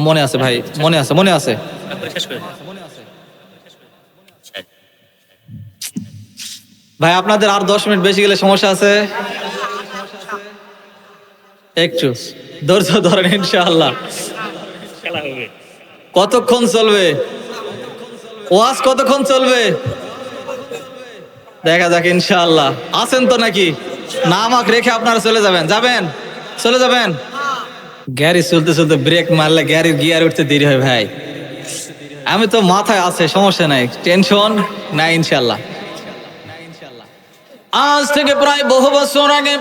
মনে আছে ভাই, মনে আছে, মনে আছে। ভাই আপনাদের আর 10 মিনিট বেশি গেলে সমস্যা আছে, একটু ধৈর্য ধরেন ইনশাআল্লাহ। কতক্ষণ চলবে ওয়াজ, কতক্ষণ চলবে দেখা যাক ইনশাআল্লাহ। আছেন তো নাকি? না আমাকে রেখে আপনারা চলে যাবেন? যাবেন, চলে যাবেন। গাড়ি চলতে চলতে ব্রেক মারলে গাড়ির গিয়ার উঠতে দেরি হয় ভাই। আমি তো মাথায় আছে, সমস্যা নাই, টেনশন নাই ইনশাআল্লাহ। আজ থেকে প্রায় বহু বছর আগে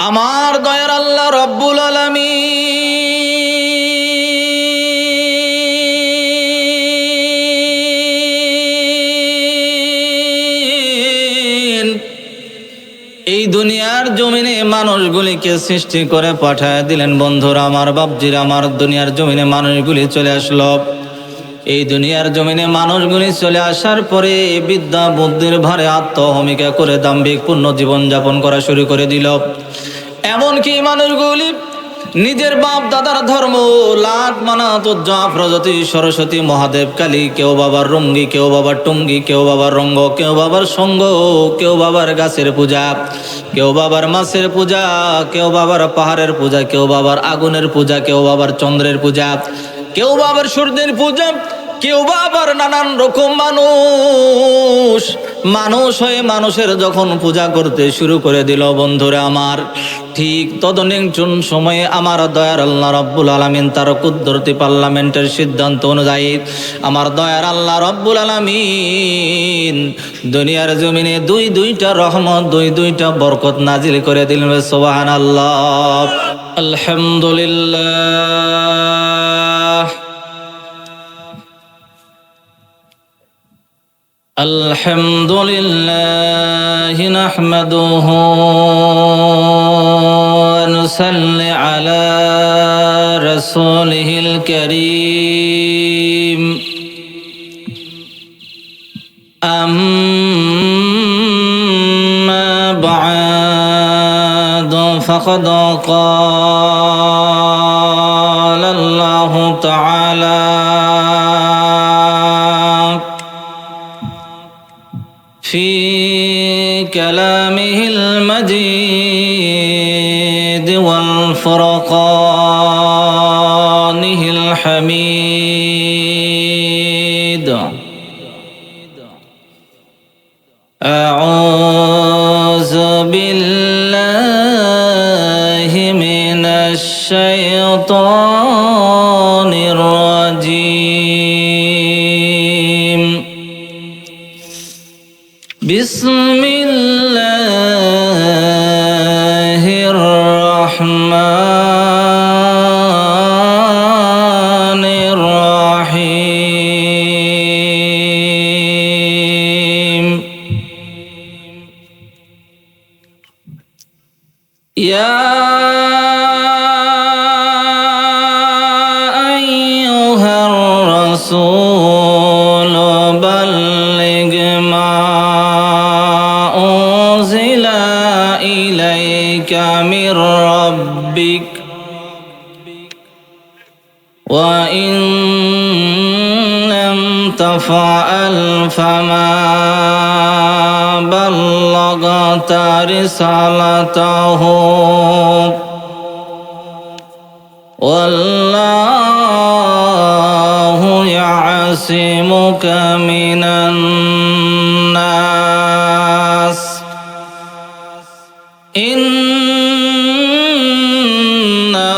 আমার দয়ার আল্লাহ রব্বুল আলামিন এই দুনিয়ার জমিনে মানুষগুলিকে সৃষ্টি করে পাঠায় দিলেন। বন্ধুরা আমার, বাপজিরা আমার, দুনিয়ার জমিনে মানুষগুলি চলে আসলো। এই দুনিয়ার জমিনে মানুষগুলি চলে আসার পরে বিদ্যা বুদ্ধির ভারে আত্মহমিকা করে দাম্ভিক পূর্ণ জীবন যাপন করা শুরু করে দিল। এমনকি মানুষগুলি নিজের বাপ দাদার ধর্ম লাট মানাত প্রজাতি সরস্বতী মহাদেব কালী, কেউ বাবার রঙ্গি, কেউ বাবার টঙ্গি, কেউ বাবার রঙ্গ, কেউ বাবার সঙ্গ, কেউ বাবার গাছের পূজা, কেউ বাবার মাছের পূজা, কেউ বাবার পাহাড়ের পূজা, কেউ বাবার আগুনের পূজা, কেউ বাবার চন্দ্রের পূজা, কেউ বাবার সূর্যের পূজা, কেউ বাবার নানান রকম মানুষ হয়ে মানুষের যখন পূজা করতে শুরু করে দিল বন্ধুরা আমার, ঠিক তদনীক্ষণ সময়ে আমার দয়ার আল্লাহ রব্বুল আলামিন তার কুদরতি পার্লামেন্টের সিদ্ধান্ত অনুযায়ী আমার দয়ার আল্লাহ রব্বুল আলামিন দুনিয়ার জমিনে দুইটা রহমত, দুইটা বরকত নাজিল করে দিলেন। সুবহানাল্লাহ, আলহামদুলিল্লাহ, আলহামদুলিল্লাহ নাহমাদুহু ওয়া নুসাল্লি আলা রাসূলিহিল কারীম। আম্মা বা'দু ফাকাদ ক্বালা আল্লাহু তাআলা في كلامه المجيد والفرقانه الحميد. أعوذ بالله من الشيطان الرجيم. بسم الله الرحمن الرحيم. يا أيها الرسول بلغ ما أنزل إليك من ربك وإن لم تفعل فما بلغت رسالته والله يعصمك من الناس. إن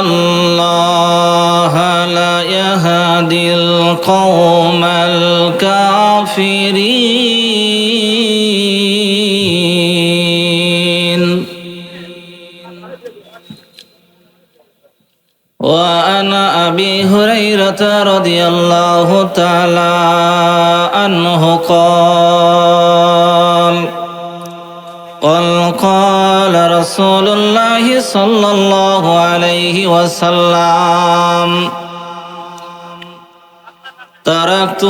الله لا يهدي القوم الكافرين. وعن أبي هريرة رضي الله تعالى عنه قال قال رسول الله صلى الله عليه وسلم تركت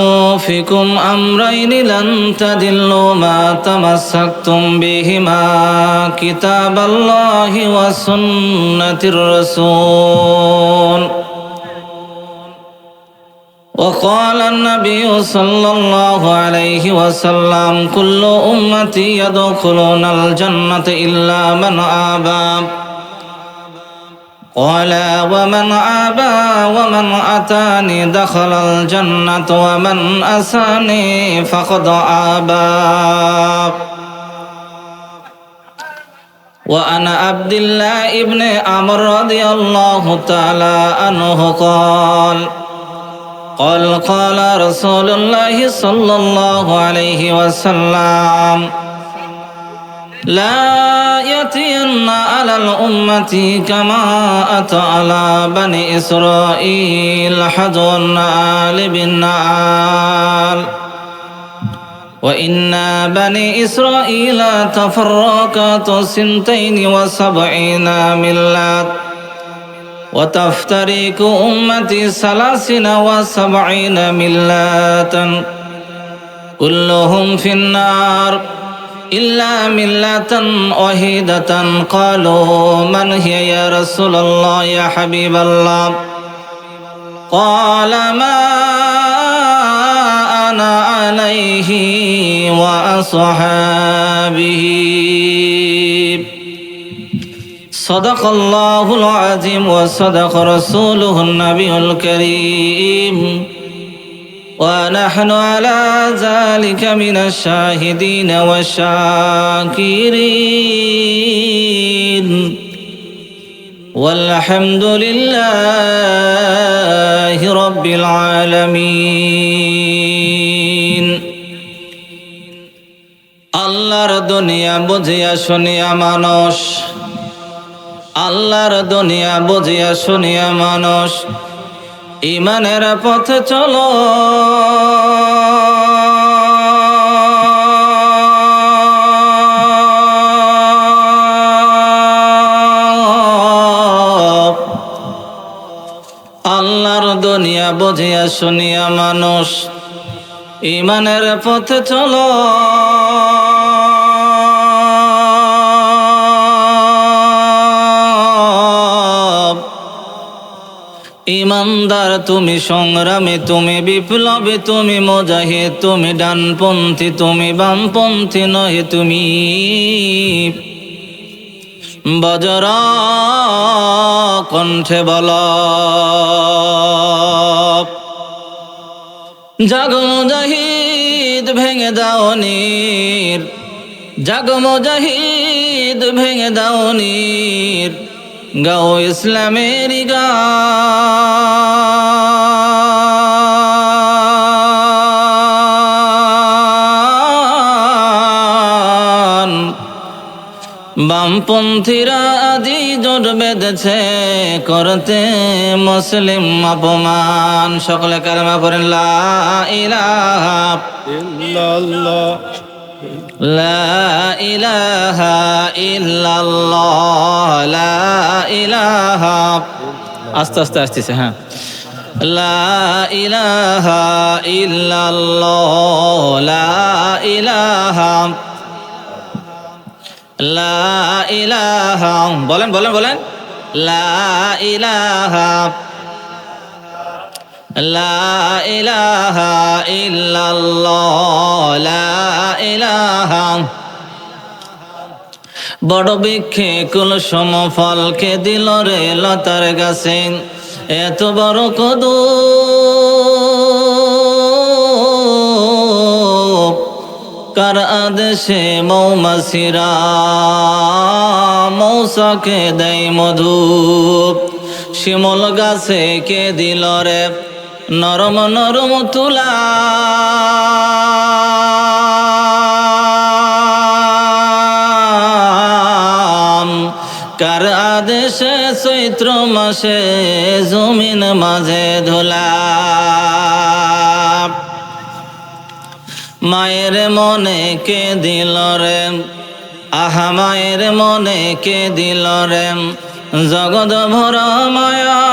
فيكم أمرين لن تضلوا ما تمسكتم بهما كتاب الله وسنة الرسول. وقال النبي صلى الله عليه وسلم كل أمتي يدخلون الجنة إلا من آبى. قال ومن آبى ومن أتاني دخل الجنة ومن أساني فقد آبى. وعن عبد الله بن عمرو رضي الله تعالى عنه قال قال رسول الله صلى الله عليه وسلم لا يأتين على الأمة كما أتى على بني إسرائيل حذو النعال بالنعال. وإن بني إسرائيل تفرقت 72 ملة وتفترق أمتي 73 ملة كلهم في النار إلا ملة واحدة. قالوا من هي يا رسول الله يا حبيب الله؟ قال ما أنا عليه وأصحابه. صدق الله العظيم وصدق رسوله النبي الكريم ونحن على ذلك من الشاهدين والشاكرين والحمد لله رب العالمين. আল্লাহর দুনিয়া বুঝিয়া শুনিয়া মানুষ, আল্লাহর দুনিয়া বুঝিয়া শুনিয়া মানুষ ঈমানের পথে চলো। আল্লাহর দুনিয়া বুঝিয়া শুনিয়া মানুষ ঈমানের পথে চলো। ইমানদার তুমি সংগ্রামী, তুমি বিপ্লবী, তুমি মুজাহিদ, তুমি ডানপন্থী, তুমি বামপন্থী নহে, তুমি বজ্র কণ্ঠে বল জাগো মুজাহিদ ভেঙে দাও নীর, জাগো মুজাহিদ ভেঙে দাও নীর, গাও ইসলামের গান। বামপন্থীরা আদি জোট বেঁধেছে করতে মুসলিম অপমান। সকলে কালেমা পড়েন লা ইলাহা ইল্লাল্লাহ, লা ইলাহা ইল্লাল্লাহ, লা ইলাহা, আস্তে আস্তে আসতেছে, হ্যাঁ, লা ইলাহা ইল্লাল্লাহ, লা ইলাহা, লা ইলাহা, বলেন বলেন বলেন, লা ইলাহা, লা ইলাহা ইল্লাল্লাহ, লা ইলাহা। বড় বৃক্ষে কুলসম ফলকে দিল রে লতার গাছে, এত বড় কদু কার আদেশে মৌমাছিরা মৌসাকে দেয় মধু। শিমল গাছে কে দিল রে নরম নরম তুলা, কার আদেশে চৈত্র মাসে জমিন মাঝে ধুলা। মায়ের মনে কে দিল রে, আহা মায়ের মনে কে দিল রে জগৎ ভরা মায়া।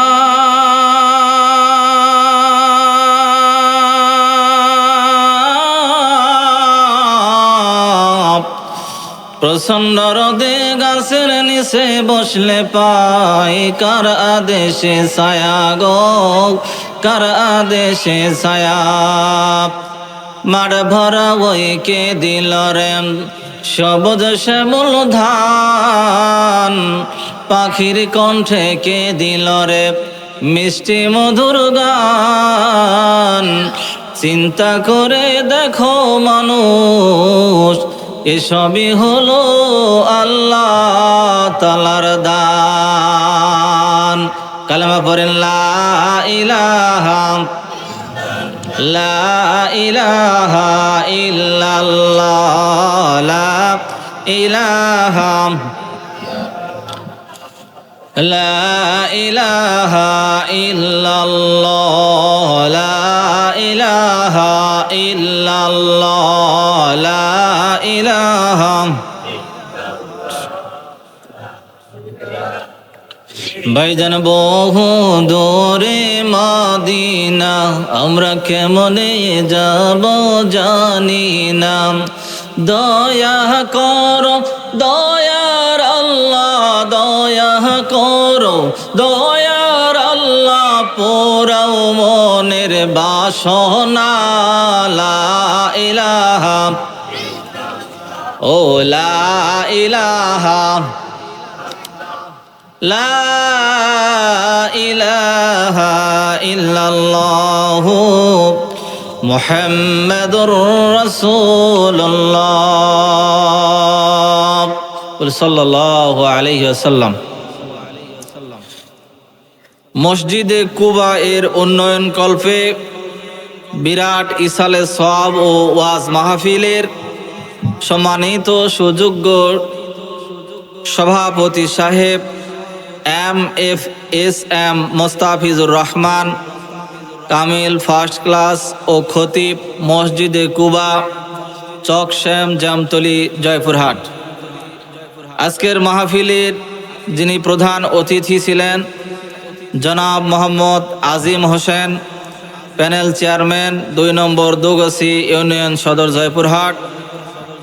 প্রচণ্ড রোদে গাছের নিচে বসলে পাই কার আদেশে ছায়া গো, কার আদেশে ছায়া। মাঠ ভরা বইকে দিল রে সবুজ শ্যামল ধান, পাখির কণ্ঠে কে দিল রে মিষ্টি মধুর গান। চিন্তা করে দেখো মানুষ, এসবই হলো আল্লাহ তাআলার দান। কালেমা পড়েন লা ইলাহা, লা ইলাহা ইল্লাল্লাহ, লা ইলাহা, লা ইলাহা ইল্লাল্লাহ, লা ইলাহা ইল্লাল্লাহ, লা ইলাহা। ভাইজান বহু দূরে মদিনা, আমরা কেমনে যাব জানি না। দয়া করো দয়ার আল্লাহ, দয়া করো দয়ার আল্লাহ, পোড়াও মনের বাসনা। লা ইলাহা, ও লা ইলাহা, লা ইলাহা ইল্লাল্লাহু মুহাম্মাদুর রাসূলুল্লাহ সাল্লাল্লাহু আলাইহি ওয়াসাল্লাম। মসজিদে কুবা এর উন্নয়ন কল্পে বিরাট ইসালে সওয়াব ও ওয়াজ মাহফিলের সম্মানিত সুযোগ্য সভাপতি সাহেব MFSM মোস্তাফিজুর রহমান কামিল ফার্স্ট ক্লাস ও খতিব মসজিদে কুবা, চকশ্যাম, জামতলী, জয়পুরহাট। আজকের মাহফিলের যিনি প্রধান অতিথি ছিলেন জনাব মোহাম্মদ আজিম হোসেন, প্যানেল চেয়ারম্যান 2 নম্বর দুগসি ইউনিয়ন সদর, জয়পুরহাট।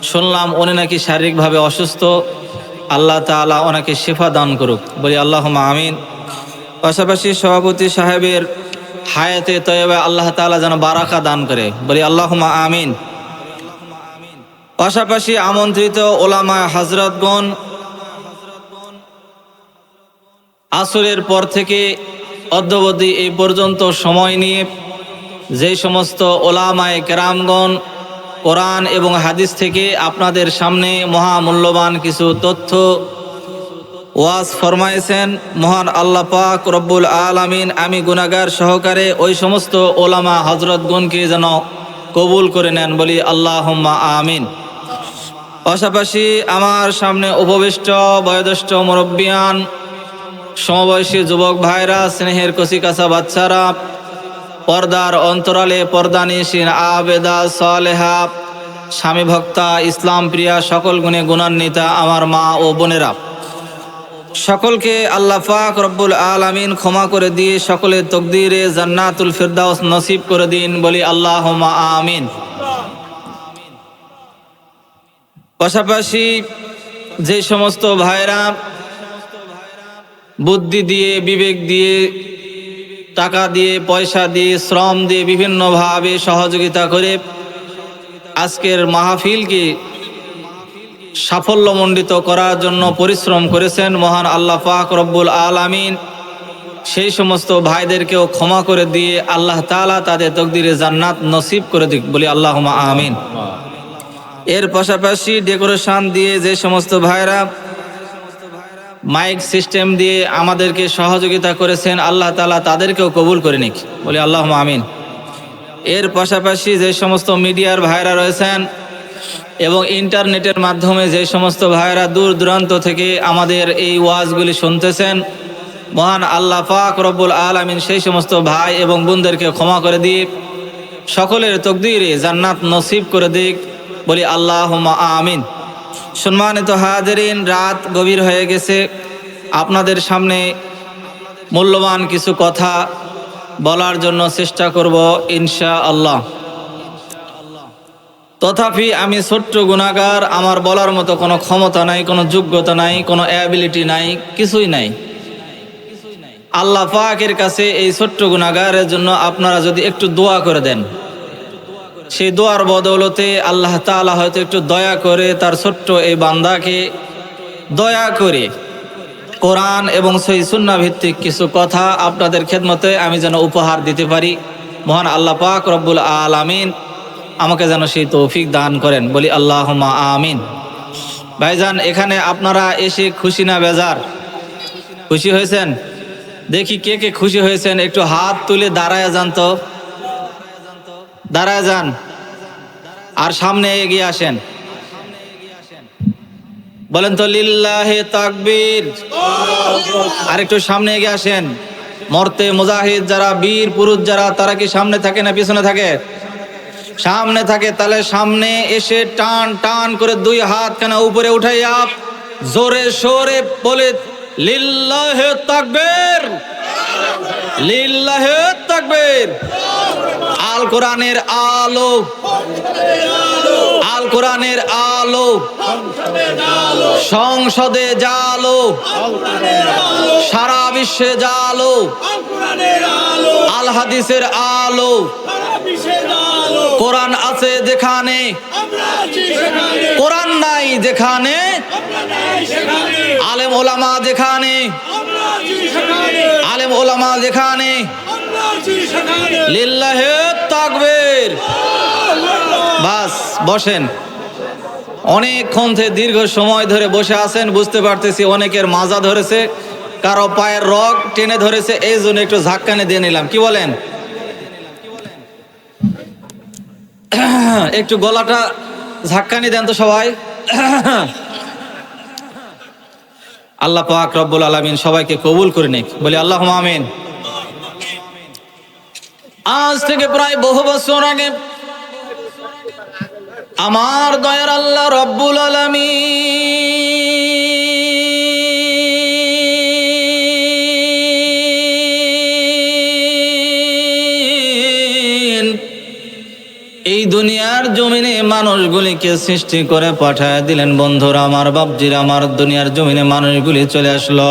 শুনলাম উনি নাকি শারীরিকভাবে অসুস্থ, আল্লাহ তাআলা ওনাকে শিফা দান করুক, বলি আল্লাহুম্মা আমিন। পাশাপাশি সভাপতি সাহেবের হায়াতে তয়্যবা আল্লাহ তাআলা যেন বারাকা দান করে, বলি আল্লাহুম্মা আমিন। পাশাপাশি আমন্ত্রিত ওলামা হযরতগণ, আসরের পর থেকে অদ্যাবধি এই পর্যন্ত সময় নিয়ে যে সমস্ত ওলামায়ে কেরামগণ কোরআন এবং হাদিস থেকে আপনাদের সামনে মহামূল্যবান কিছু তথ্য ওয়াজ ফরমাইছেন, মহান আল্লাহ পাক রব্বুল আলামিন আমি গুনাহগার সহকারে ওই সমস্ত ওলামা হযরতগণকে যেন কবুল করে নেন, বলি আল্লাহুম্মা আমিন। পাশাপাশি আমার সামনে উপবিষ্ট বয়োজ্যেষ্ঠ মুরব্বিয়ান, সমবয়সী যুবক ভাইরা, স্নেহের কচিকাঁচা বাচ্চারা, পর্দার অন্তরালে পর্দানিশীন আবেদা সালেহা, স্বামী ভক্তা, ইসলাম প্রিয়া, সকল গুণে গুণান্বিতা আমার মা ও বোনেরা, সকলকে আল্লাহ পাক রব্বুল আলামিন ক্ষমা করে দিয়ে সকলের তকদিরে জান্নাতুল ফিরদাউস নসিব করে দিন, বলি আল্লাহুম্মা আমিন। পাশাপাশি যে সমস্ত ভাইরা বুদ্ধি দিয়ে, বিবেক দিয়ে, টাকা দিয়ে, পয়সা দিয়ে, শ্রম দিয়ে বিভিন্নভাবে সহযোগিতা করে আজকের মাহফিলকে সাফল্যমণ্ডিত করার জন্য পরিশ্রম করেছেন মহান আল্লাহ পাক রব্বুল আলামিন সেই সমস্ত ভাইদেরকেও ক্ষমা করে দিয়ে আল্লাহ তাআলা তাদের তকদিরে জান্নাত নসিব করে দিক, বলি আল্লাহুম্মা আমিন। এর পাশাপাশি ডেকোরেশন দিয়ে যে সমস্ত ভাইরা মাইক সিস্টেম দিয়ে আমাদেরকে সহযোগিতা করেছেন আল্লাহ তাআলা তাদেরকেও কবুল করে নিক, বলি আল্লাহুম্মা আমিন। এর পাশাপাশি যে সমস্ত মিডিয়ার ভাইরা রয়েছেন এবং ইন্টারনেটের মাধ্যমে যে সমস্ত ভাইরা দূর দূরান্ত থেকে আমাদের এই ওয়াজগুলি শুনতেছেন, মহান আল্লাহ পাক রব্বুল আলামিন সেই সমস্ত ভাই এবং বোনদেরকে ক্ষমা করে দিয়ে সকলের তকদিরে জান্নাত নসিব করে দিক, বলি আল্লাহুম্মা আমিন। সম্মানিত হাজিরিন, রাত গভীর হয়ে গেছে, আপনাদের সামনে মূল্যবান কিছু কথা বলার জন্য চেষ্টা করব ইনশাআল্লাহ। তথাপি আমি ছোট্ট গুনাহগার, আমার বলার মতো কোনো ক্ষমতা নাই, কোনো যোগ্যতা নাই, কোনো অ্যাবিলিটি নাই, কিছুই নাই। আল্লাহ পাকের কাছে এই ছোট্ট গুনাহগারের জন্য আপনারা যদি একটু দোয়া করে দেন, সেই দোয়ার বদৌলতে আল্লাহ তাআলা হয়তো একটু দয়া করে তার ছোট্ট এই বান্দাকে দয়া করে কোরআন এবং সহিহ সুন্নাহ ভিত্তিক কিছু কথা আপনাদের খেদমতে আমি যেন উপহার দিতে পারি। মহান আল্লাহ পাক রব্বুল আলামিন আমাকে যেন সেই তৌফিক দান করেন, বলি আল্লাহুম্মা আমিন। ভাইজান, এখানে আপনারা এসে খুশি না বেজার? খুশি হয়েছেন? দেখি কে কে খুশি হয়েছেন, একটু হাত তুলে দাঁড়ায় যান তো, দাঁড়ায় যান আর সামনে এগিয়ে আসেন। বলেন তো লিল্লাহে তাকবীর। আর একটু সামনে এগিয়ে আসেন। মরতে মুজাহিদ যারা, বীর পুরুষ যারা, তারা কি সামনে থাকে না পিছনে থাকে? সামনে থাকে। তাহলে সামনে এসে টান টান করে দুই হাত কানা উপরে উঠাইয়া জোরে সোরে বলে লিল্লাহে তাকবীর, লিল্লাহে তাকবীর। আল কোরআনের আলো, আল কোরআনের আলো, সংসদে জালো, সারা বিশ্বে জালো, আল হাদিসের আলো। কোরআন আছে যেখানে, কোরআন নাই যেখানে, আলেম ওলামা যেখানে, আলেম ওলামা যেখানে, লিল্লাহে তাকবীর। বাস বসেন। অনেকক্ষণ থেকে দীর্ঘ সময় ধরে বসে আছেন, বুঝতে পারতেছি অনেকের মাজা ধরেছে, কারো পায়ের রগ টেনে ধরেছে, এই জন্য একটু ঝাক্কানি দিয়ে নিলাম। কি বলেন? একটু গলাটা ঝাক্কানি দেন তো সবাই। আল্লাহ পাক রব্বুল আলামিন সবাইকে কবুল করে নিক, বলি আল্লাহুম্মা আমিন। আজ থেকে প্রায় বহু বছর আগে আমার দয়ার আল্লাহ রব্বুল আলামিন এই দুনিয়ার জমিনে মানুষগুলিকে সৃষ্টি করে পাঠায় দিলেন। বন্ধুরা আমার, বাপজিরা আমার, দুনিয়ার জমিনে মানুষগুলি চলে আসলো।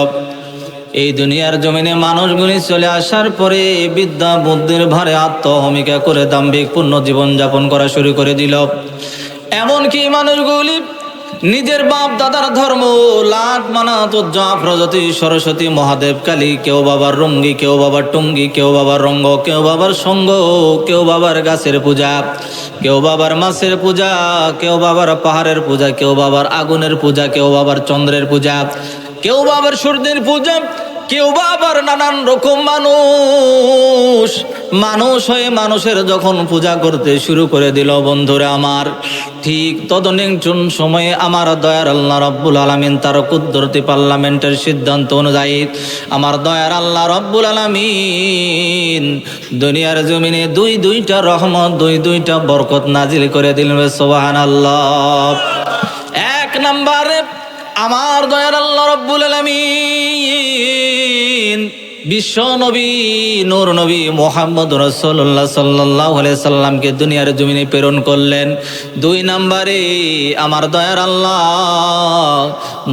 এই দুনিয়ার জমিনে মানুষগুলি চলে আসার পরে বিদ্যা বুদ্ধির ভারে আত্মহমিকা করে দাম্ভিক পূর্ণ জীবন যাপন করা শুরু করে দিল। এমনকি মানুষগুলি নিজের বাপ দাদার ধর্ম, লাট মানাত উজ্জা প্রজাতি, সরস্বতী, মহাদেব, কালী, কেউ বাবার রঙ্গি, কেউ বাবার টুঙ্গি, কেউ বাবার রঙ্গ, কেউ বাবার সঙ্গ, কেউ বাবার গাছের পূজা, কেউ বাবার মাছের পূজা, কেউ বাবার পাহাড়ের পূজা, কেউ বাবার আগুনের পূজা, কেউ বাবার চন্দ্রের পূজা, কেউ বাবার সূর্যের পূজা, কেউ বাবার নানান রকম মানুষ। মানুষ হয়ে মানুষের যখন পূজা করতে শুরু করে দিল বন্ধুরা আমার, ঠিক তদনীক্ষণ সময়ে আমার দয়ার আল্লাহ রব্বুল আলামিন তার কুদরতি পার্লামেন্টের সিদ্ধান্ত অনুযায়ী আমার দয়ার আল্লাহ রব্বুল আলামিন দুনিয়ার জমিনে দুইটা রহমত, দুইটা বরকত নাজিল করে দিলেন। সুবহানাল্লাহ। এক নম্বরে আমার দয়ার আল্লাহ রব্বুল আলামিন বিশ্ব নবী, নূর নবী মুহাম্মদ রাসূলুল্লাহ সাল্লাল্লাহু আলাইহি সাল্লামকে দুনিয়ার জমিনে প্রেরণ করলেন। দুই নম্বরে আমার দয়ার আল্লাহ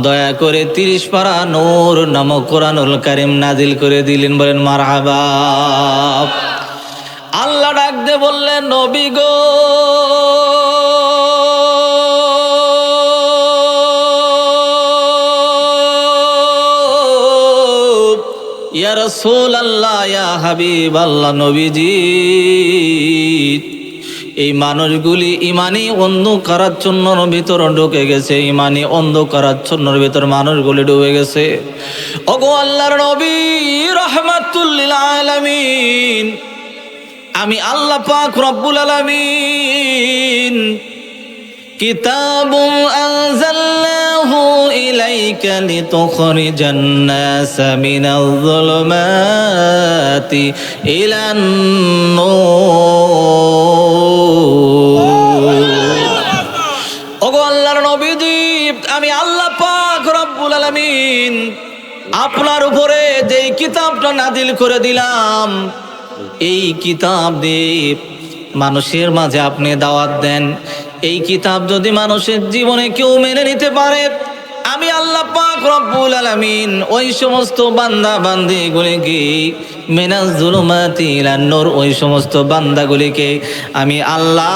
দয়া করে 30 পারা নূর নামক কোরআনুল কারীম নাজিল করে দিলেন। বলেন মারহাবা। আল্লাহ ডাক দিয়ে বললেন, নবী গো, ইয়া রাসূলুল্লাহ, ইয়া হাবিবাল্লাহ, নবীজি, এই মানুষগুলি ইমানি অন্ধকারাচ্ছন্নর ভিতর ঢুকে গেছে, ইমানি অন্ধকারাচ্ছন্নর ভিতর মানুষগুলি ডুবে গেছে। ওগো আল্লাহর নবী রাহমাতুল লিল আলামিন, আমি আল্লাহ পাক রব্বুল আলামিন কিতাবুন আনজালনাহু ইলাইকা লিতুখরিজান নাসা মিনাল যুলুমাতি ইলান নূর। ওগো আল্লাহর নবীজি, আমি আল্লাহ পাক রব্বুল আলামিন আপনার উপরে যেই কিতাবটা নাজিল করে দিলাম, এই কিতাব দিয়ে মানুষের মাঝে আপনি দাওয়াত দেন, এই কিতাব যদি মানুষের জীবনে কেউ মেনে নিতে পারে, আমি আল্লাহ পাক রব্বুল আলামিন ওই সমস্ত বান্দা বান্দিগুলিকে মিনাজ যুলুমাতি ইলান নূর, ওই সমস্ত বান্দাগুলিকে আমি আল্লাহ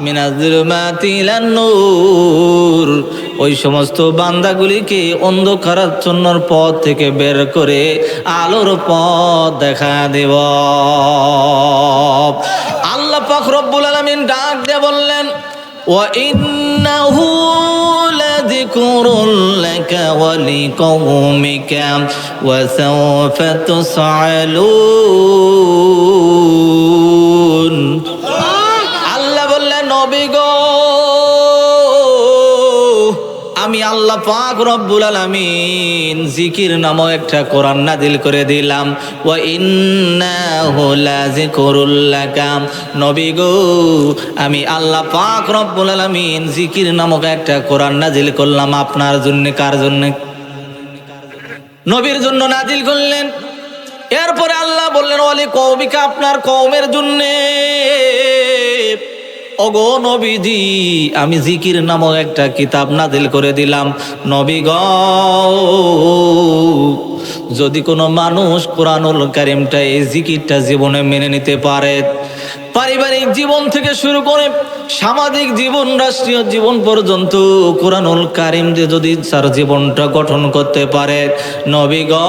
মিনাজ যুলুমাতি ইলান নূর, ওই সমস্ত বান্দাগুলিকে অন্ধকারাচ্ছন্নর পথ থেকে বের করে আলোর পথ দেখা দেব। আল্লাহ পাক রব্বুল আলামিন ডাক দিয়ে বললেন, وَإِنَّهُ لَذِكْرٌ لَكَ وَلِقَوْمِكَ وَسَوْفَ تُسْأَلُونَ। আল্লাহ বললেন, নবী গো, আমি আল্লাহ পাক রব্বুল আলামিন জিকির নামক একটা কোরআন নাজিল করে দিলাম। ওয়া ইন্নাহু লাযিকরুল লাকা, নবী গো, আমি আল্লাহ পাক রব্বুল আলামিন জিকির নামক একটা কোরআন নাজিল করলাম আপনার জন্য। কার জন্য? নবীর জন্য নাজিল করলেন। এরপরে আল্লাহ বললেন, ওয়ালি কওমিকা, আপনার কওমের জন্য। ওগো নবীজি, আমি জিকির নামক একটা কিতাব নাজিল করে দিলাম। নবী গো, যদি কোনো মানুষ কোরআনুল কারীমটা, এই জিকিরটা জীবনে মেনে নিতে পারে, পারিবারিক জীবন থেকে শুরু করে সামাজিক জীবন, রাষ্ট্রীয় জীবন পর্যন্ত কোরআনুল কারীম দিয়ে যদি তার জীবনটা গঠন করতে পারে, নবী গো,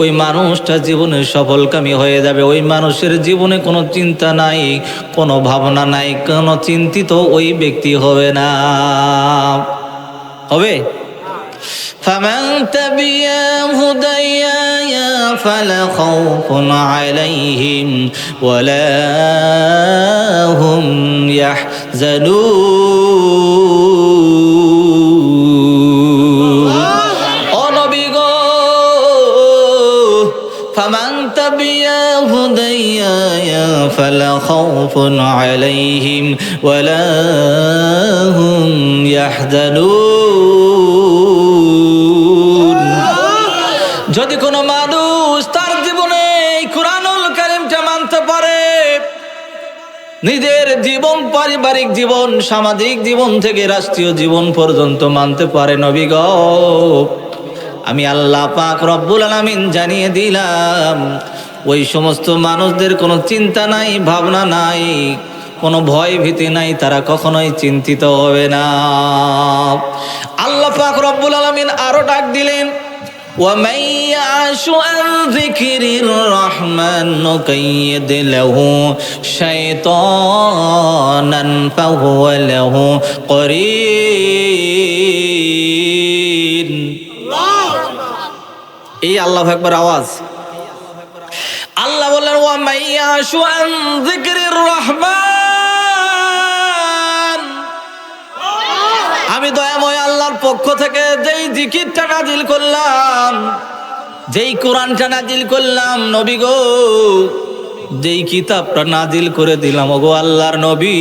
ওই মানুষটা জীবনে সফলকামী হয়ে যাবে। ওই মানুষের জীবনে কোনো চিন্তা নাই, কোনো ভাবনা নাই, কোনো চিন্তিত ওই ব্যক্তি হবে না। হবে? فمن تبع هدايا فلا خوف عليهم ولا هم يحزنون। ও নবী গো, فمن تبع هدايا فلا خوف عليهم ولا هم يحزنون। যদি কোনো মানুষ তার জীবনে এই কোরআনুল কারীমটা মানতে পারে, নিজের জীবন, পারিবারিক জীবন, সামাজিক জীবন থেকে রাষ্ট্রীয় জীবন পর্যন্ত মানতে পারে, নবী গো, আমি আল্লাহ পাক রব্বুল আলামিন জানিয়ে দিলাম, ওই সমস্ত মানুষদের কোনো চিন্তা নাই, ভাবনা নাই, কোনো ভয় ভীতি নাই, তারা কখনোই চিন্তিত হবে না। আল্লাহ পাক রব্বুল আলামিন আরো ডাক দিলেন, وَمَن يَعْشُ عَن ذِكْرِ الرَّحْمَنِ نُقَيِّضْ لَهُ شَيْطَانًا فَهُوَ لَهُ قَرِينٌ। এই আল্লাহু আকবার আওয়াজ। আল্লাহ বললেন, وَمَن يَعْشُ عَن ذِكْرِ الرَّحْمَنِ, আমি দয়াময় আল্লাহর পক্ষ থেকে যেই জিকিরটা নাজিল করলাম, যেই কোরআনটা নাজিল করলাম, নবী গো, যেই কিতাবটা নাজিল করে দিলাম, ওগো আল্লাহর নবী,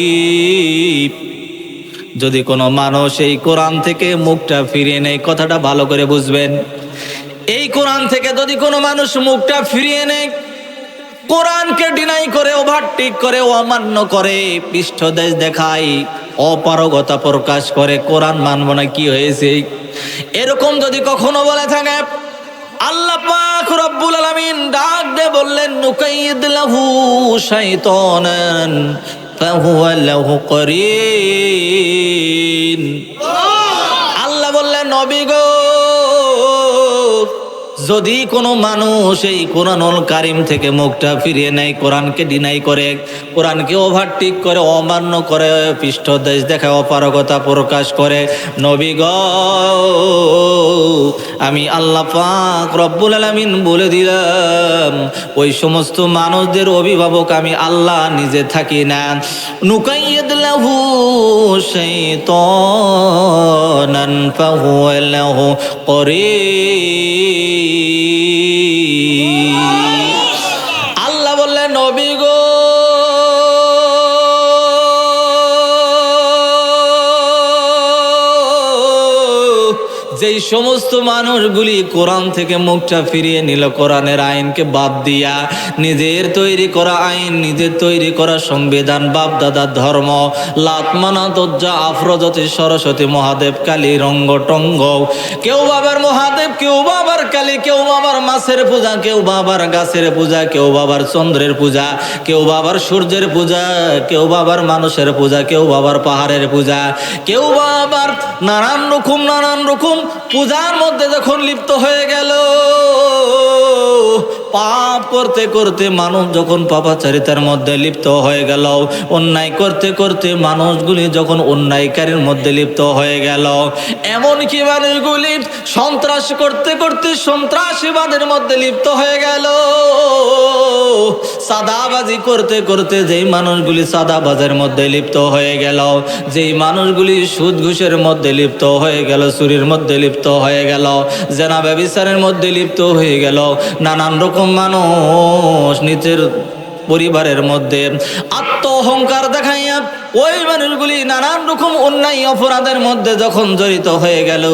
যদি কোনো মানুষ এই কোরআন থেকে মুখটা ফিরিয়ে নেয়, কথাটা ভালো করে বুঝবেন, এই কোরআন থেকে যদি কোনো মানুষ মুখটা ফিরিয়ে নেয়, কোরআনকে ডিনাই করে, ওভারটেক করে, অমান্য করে, পৃষ্ঠদেশ দেখায়, অপারগতা প্রকাশ করে, কোরআন মানব না, কি হয়েছে, এরকম যদি কখনো বলে থাকে, আল্লাহ পাক রব্বুল আলামিন ডাক দিয়ে বললেন, নুকাইয়িদ লাহু শাইতানান ফাহুয়া লাহু করিন। আল্লাহ বললেন, নবী গো, যদি কোনো মানুষ এই কোরআনুল কারীম থেকে মুখটা ফিরিয়ে নেয়, কোরআনকে ডিনাই করে, কোরআনকে ওভারটেক করে, অমান্য করে, পৃষ্ঠদেশ দেখায়, অপারগতা প্রকাশ করে, নবী গো, আমি আল্লাহ পাক রব্বুল আলামিন বলে দিলাম, ওই সমস্ত মানুষদের অভিভাবক আমি আল্লাহ নিজে থাকি না। নুকাইয়িদ লাহু শাইতানান ফাহুয়া লাহু করিন। আল্লাহ বললেন, নবী গো, যেই সমস্ত মানুষগুলি কোরআন থেকে মুখটা ফিরিয়ে নিল, কোরআনের আইনকে বাদ দিয়া নিজের তৈরি করা আইন, নিজের তৈরি করা সংবিধান, বাপ দাদার ধর্ম, লাতমানা দজ্জা আফরোজতি সরস্বতী মহাদেব কালী রঙ্গ টঙ্গ, কেউ বাবার মহাদেব, কেউ বাবার কালী, কেউ বাবার মাছের পূজা, কেউ বাবার গাছের পূজা, কেউ বাবার চন্দ্রের পূজা, কেউ বাবার সূর্যের পূজা, কেউ বাবার মানুষের পূজা, কেউ বাবার পাহাড়ের পূজা, কেউ বাবার নানান রকম পূজার মধ্যে যখন লিপ্ত হয়ে গেল, পাপ করতে করতে মানুষ যখন পাপাচারিতার মধ্যে লিপ্ত হয়ে গেল, অন্যায় করতে করতে মানুষগুলি যখন অন্যায়কারীর মধ্যে লিপ্ত হয়ে গেল, এমনকি মানুষগুলি সন্ত্রাস করতে করতে সন্ত্রাসীবাদের মধ্যে লিপ্ত হয়ে গেল, সাদাবাজি করতে করতে যেই মানুষগুলি সাদাবাজের মধ্যে লিপ্ত হয়ে গেল, যেই মানুষগুলি সুদ ঘুষের মধ্যে লিপ্ত হয়ে গেল, চুরির মধ্যে লিপ্ত হয়ে গেল, জেনা ব্যভিচারের মধ্যে লিপ্ত হয়ে গেল, নানান রকম মানুষ নিজের পরিবারের মধ্যে আত্ম অহংকার দেখাইয়া ওই মানুষগুলি নানান রকম অন্যায় অপরাধের মধ্যে যখন জড়িত হয়ে গেল,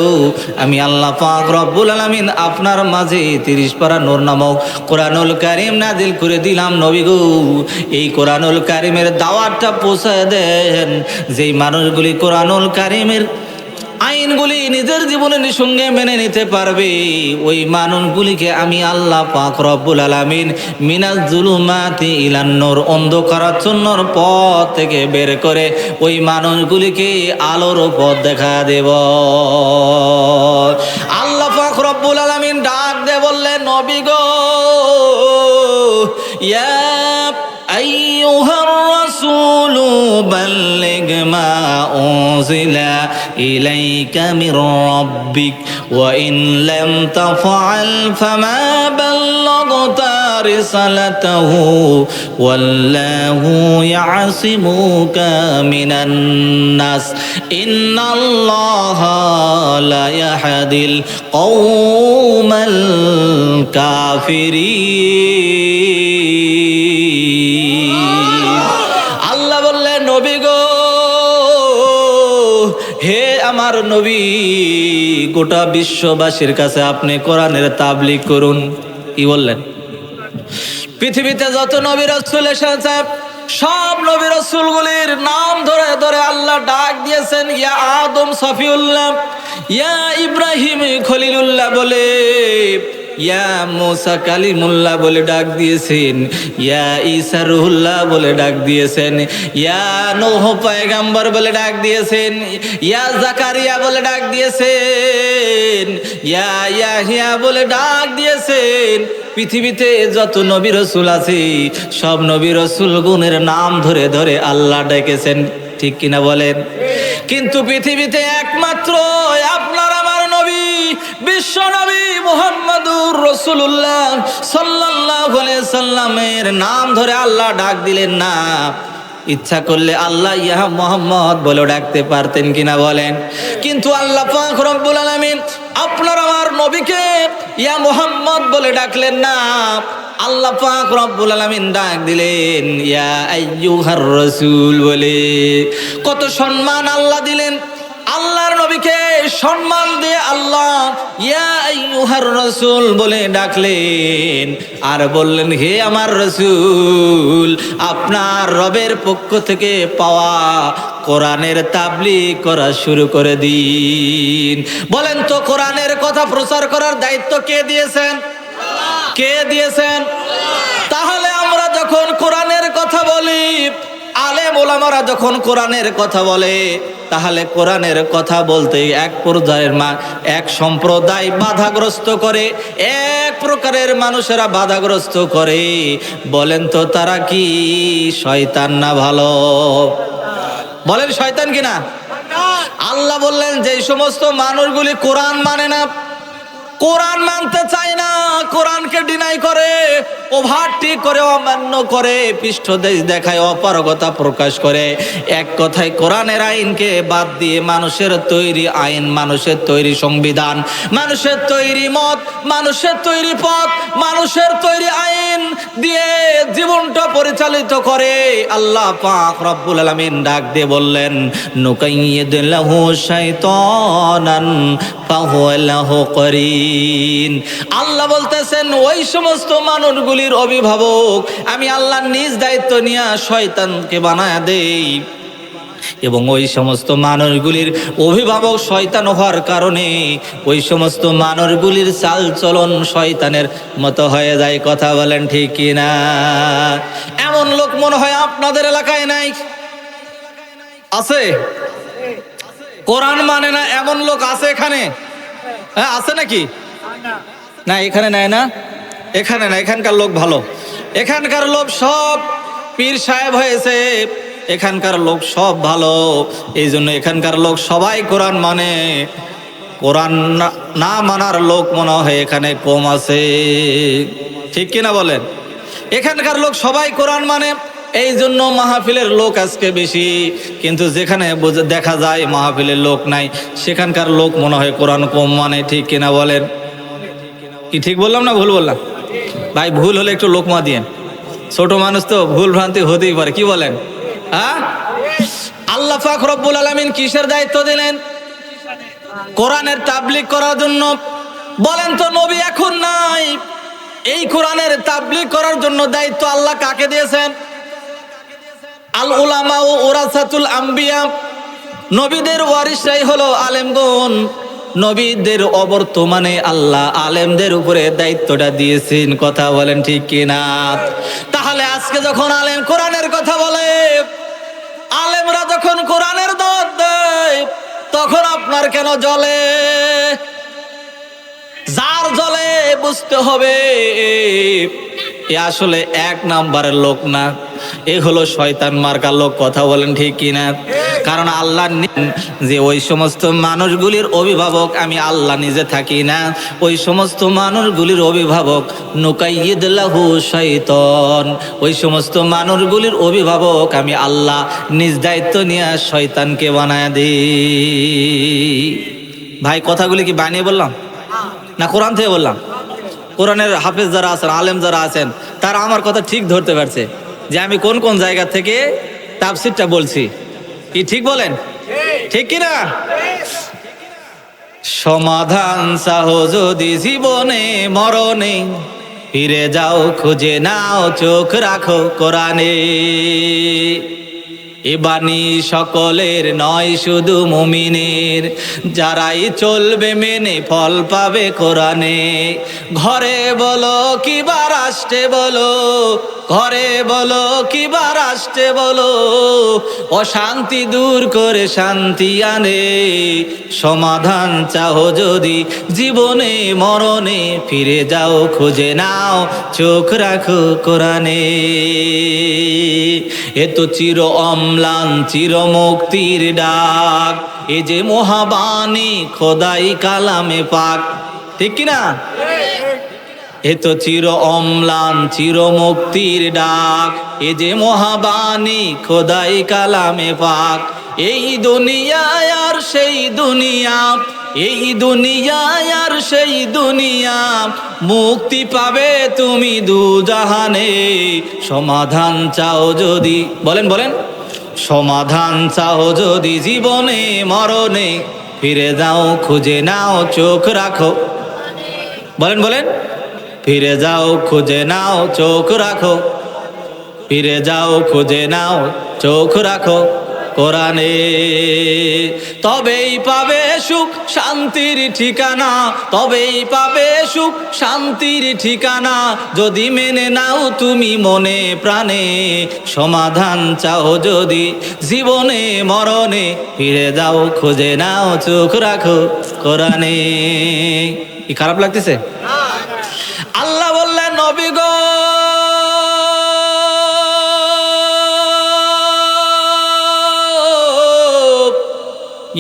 আমি আল্লাহ পাক রব্বুল আলামিন আপনার মাঝে 30 পারা নূর নামক কোরআনুল কারীম নাজিল করে দিলাম। নবী গো, এই কোরআনুল কারীমের দাওয়াতটা পৌঁছায় দেন। যেই মানুষগুলি কোরআনুল কারীমের আইনগুলি নিজের জীবনের সঙ্গে মেনে নিতে পারবে, ওই মানুষগুলিকে আমি আল্লাহ পাক রব্বুল আলামিন মিনাজ জুলুমাতি ইলান নূর, অন্ধকারাচ্ছন্নর পথ থেকে বের করে ওই মানুষগুলিকে আলোর পথ দেখা দেব। আল্লাহ পাক রব্বুল আলামিন ডাক দিয়ে বললেন, নবী গো, ইয়া আইয়ুহার রাসূলু বাল্লিগ মা উনজিলা ইলাইকা মির রাব্বিক ওয়া ইন লাম তাফআল ফামা বাল্লাগতা রিসালাতাহু ওয়াল্লাহু ইয়াসিমুকা মিনান নাস ইন্নাল্লাহা লা ইয়াহদিল কওমাল কাফিরিন। আল্লাহ বললেন, নবী গো, হে আমার নবী, গোটা বিশ্ববাসীর কাছে আপনি কোরআনের তাবলীগ করুন। কি বললেন? পৃথিবীতে যত নবী রাসূল এসেছে, সব নবী রাসূলগুলির নাম ধরে ধরে আল্লাহ ডাক দিয়েছেন। ইয়া আদম সফিউল্লাহ, ইয়া ইব্রাহিম খলিলুল্লাহ বলে, ইয়া মুসা কালিমুল্লাহ বলে ডাক দিয়েছেন, ইয়া ঈসা রুহুল্লাহ বলে ডাক দিয়েছেন, ইয়া নূহ পয়গম্বর বলে ডাক দিয়েছেন, ইয়া জাকারিয়া বলে ডাক দিয়েছেন, ইয়া ইয়াহইয়া বলে ডাক দিয়েছেন। পৃথিবীতে যত নবী রাসূল আছে, সব নবী রাসূল গুণের নাম ধরে ধরে আল্লাহ ডেকেছেন। ঠিক কিনা বলেন? কিন্তু পৃথিবীতে একমাত্র আপনার আমার নবী, বিশ্ব নবী মুহাম্মদুর রাসূলুল্লাহ সাল্লাল্লাহু আলাইহি সাল্লামের নাম ধরে আল্লাহ ডাক দিলেন না। ইচ্ছা করলে আল্লাহ ইয়া মুহাম্মদ বলে ডাকতে পারতেন কিনা বলেন? কিন্তু আল্লাহ পাক রব্বুল আলামিন আপনার আমার নবীকে ইয়া মুহাম্মদ বলে ডাকলেন না। আল্লাহ পাক রব্বুল আলামিন ডাক দিলেন ইয়া আইয়ুহার রাসূল বলে। কত সম্মান আল্লাহ দিলেন আল্লাহর নবীকে। সম্মান দিয়ে আল্লাহ ইয়া আইয়ুহার রাসূল বলে ডাকলেন আর বললেন, হে আমার রাসূল, আপনার রবের পক্ষ থেকে পাওয়া কোরআনের তাবলীগ করা শুরু করে দিন। বলেন তো, কোরআনের কথা প্রচার করার দায়িত্ব কে দিয়েছেন? কে দিয়েছেন? তাহলে আমরা যখন কোরআনের কথা বলি, আলেম ওলামারা যখন কোরআনের কথা বলে, তাহলে কোরআনের কথা বলতে এক পর্যায়ের এক সম্প্রদায় বাধাগ্রস্ত করে, এক প্রকারের মানুষেরা বাধাগ্রস্ত করে। বলেন তো, তারা কি শয়তান না ভালো? বলেন শয়তান কিনা? আল্লাহ বললেন, যে সমস্ত মানুষগুলি কোরআন মানে না, কোরআন মানতে চায় না, কোরআনকে ডিনাই করে, ওভারটেক করে, অমান্য করে, পৃষ্ঠদেশ দেখায়, অপারগতা প্রকাশ করে। এক কথায় কোরআনের আইনকে বাদ দিয়ে মানুষের তৈরি আইন, মানুষের তৈরি সংবিধান, মানুষের তৈরি মত, মানুষের তৈরি পথ, মানুষের তৈরি আইন দিয়ে জীবনটা পরিচালিত করে। আল্লাহ পাক রব্বুল আলামিন ডাক দিয়ে বললেন, নুকাইয়িদ লাহু শাইতানান ফাহুয়া লাহু করিন। আল্লাহ বলতেছেন ওই সমস্ত মানুষগুলির অভিভাবক আমি আল্লাহ নিজ দায়িত্ব নিয়ে শয়তানকে বানায়া দেই, এবং ওই সমস্ত মানুষগুলির অভিভাবক শয়তান হওয়ার কারণে ওই সমস্ত মানুষগুলির চাল চলন শয়তানের মতো হয়ে যায়। কথা বলেন ঠিক কিনা? এমন লোক মনে হয় আপনাদের এলাকায় নাই? আছে? কোরআন মানে না এমন লোক আছে এখানে? হ্যাঁ, আছে নাকি? না, এখানে নাই না, এখানে না। এখানকার লোক ভালো, এখানকার লোক সব পীর সাহেব হয়েছে, এখানকার লোক সব ভালো, এই জন্য এখানকার লোক সবাই কোরআন মানে। কোরআন না মানার লোক মনে হয় এখানে কম আছে, ঠিক কিনা বলেন? এখানকার লোক সবাই কোরআন মানে, এই জন্য মাহফিলের লোক আজকে বেশি। কিন্তু যেখানে দেখা যায় মাহফিলের লোক নাই, সেখানকার লোক মনে হয় কোরআন কম মানে, ঠিক কিনা বলেন? কি ঠিক বললাম না ভুল বললাম? ভাই ভুল হলে একটু লোকমা দিয়েন, ছোট মানুষ তো ভুল ভ্রান্তি হতেই পারে, কি বলেন? হ্যাঁ, আল্লাহ পাক রব্বুল আলামিন কিসের দায়িত্ব দিলেন? কোরআনের তাবলীগ করার জন্য। বলেন তো নবী এখন নাই, এই কোরআনের তাবলীগ করার জন্য দায়িত্ব আল্লাহ কাকে দিয়েছেন? আল উলামা ও ওরাসাতুল আম্বিয়া, নবীদের ওয়ারিসরাই হলো আলেমগণ। নবীদের অবর্তমানে আল্লাহ আলেমদের উপরে দায়িত্বটা দিয়েছেন। কথা বলেন ঠিক কিনা? তাহলে আজকে যখন আলেম কোরআনের কথা বলে, আলেমরা যখন কোরআনের দাওয়াত দেয়, তখন আপনার কেন জ্বলে? যার জ্বলে বুঝতে হবে এ আসলে এক নাম্বারের লোক না, এ হলো শয়তান মার্কা লোক। কথা বলেন ঠিক কিনা? কারণ আল্লাহ যে ওই সমস্ত মানুষগুলির অভিভাবক আমি আল্লাহ নিজে থাকি না, ওই সমস্ত মানুষগুলির অভিভাবক নুকাইয়িদ লাহু শাইতান, ওই সমস্ত মানুষগুলির অভিভাবক আমি আল্লাহ নিজ দায়িত্ব নিয়ে শয়তানকে বানায় দিই। ভাই কথাগুলি কি বানিয়ে বললাম না কোরআন থেকে বললাম? কোরআনের হাফেজ যারা আছেন, আলেম যারা আছেন, তারা আমার কথা ঠিক ধরতে পারছে যে আমি কোন কোন জায়গা থেকে তাফসীরটা বলছি। কি ঠিক বলেন? ঠিক কিনা? সমাধান চাহ যদি জীবনে মরণে, ফিরে যাও খুঁজে নাও চোখ রাখো কোরআনে। এ বাণী সকলের নয় শুধু মুমিনের, যারাই চলবে মেনে ফল পাবে কোরআনে। ঘরে বলো কিবা রাষ্ট্রে বলো, ঘরে বলো কিবা রাষ্ট্রে বলো, অশান্তি দূর করে শান্তি আনে। সমাধান চাও যদি জীবনে মরণে, ফিরে যাও খুঁজে নাও চোখ রাখো কোরআনে। এ তো চির অম্লান চির মুক্তির ডাক, এ যে মহাবাণী খোদাই কালামে পাক। ঠিক কিনা? এ তো চির অম্লান চির মুক্তির ডাক, এ যে মহাবাণী খোদাই কালামে পাক। এই দুনিয়ায় আর সেই দুনিয়া, এই দুনিয়ায় আর সেই দুনিয়া, মুক্তি পাবে তুমি দুজাহানে। সমাধান চাও যদি, বলেন বলেন, সমাধান চাও যদি জীবনে মরণে, ফিরে যাও খুঁজে নাও চোখ রাখো। বলেন বলেন, ফিরে যাও খুঁজে নাও চোখ রাখো, ফিরে যাও খুঁজে নাও চোখ রাখো কোরআনে। তবেই পাবে সুখ শান্তির ঠিকানা, তবেই পাবে সুখ শান্তির ঠিকানা, যদি মেনে নাও তুমি মনে প্রাণে। সমাধান চাও যদি জীবনে মরণে, ফিরে যাও খুঁজে নাও চোখ রাখো কোরআনে। কি খারাপ লাগতেছে? আল্লাহ বললেন নবী গো,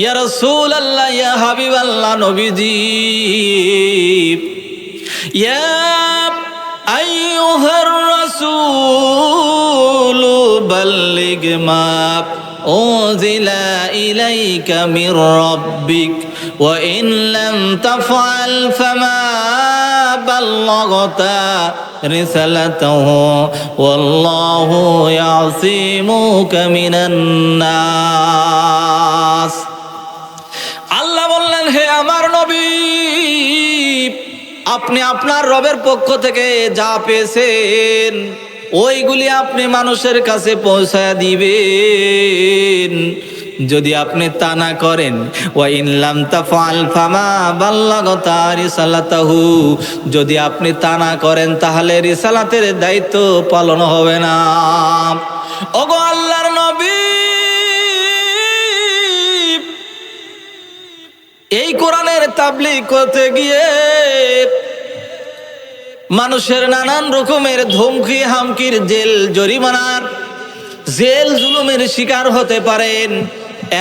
ইয়া রাসূলুল্লাহ, ইয়া হাবিবাল্লাহ, নবীজি ইয়া আইয়ুহার রাসূলু বাল্লিগ মা উনজিলা ইলাইকা মির রাব্বিক ওয়া ইন লাম তাফআল ফামা বাল্লাগতা রিসালাতাহু ওয়াল্লাহু ইয়াসিমুকা মিনান নাস। আল্লাহ বললেন, হে আমার নবী, আপনি আপনার রবের পক্ষ থেকে যা পেয়েছেন ওইগুলি আপনি মানুষের কাছে পৌঁছায় দিবেন। যদি আপনি তা না করেন, ওয়া ইন লাম তাফআল ফামা বাল্লাগতা রিসালাতাহু, যদি আপনি তা না করেন তাহলে রিসালাতের দায়িত্ব পালন হবে না। ওগো আল্লাহর নবী, এই কোরআনের তাবলীগ করতে গিয়ে মানুষের নানান রকমের ধমকি হামকির জেল জরিমানার জেল জুলুমের শিকার হতে পারেন।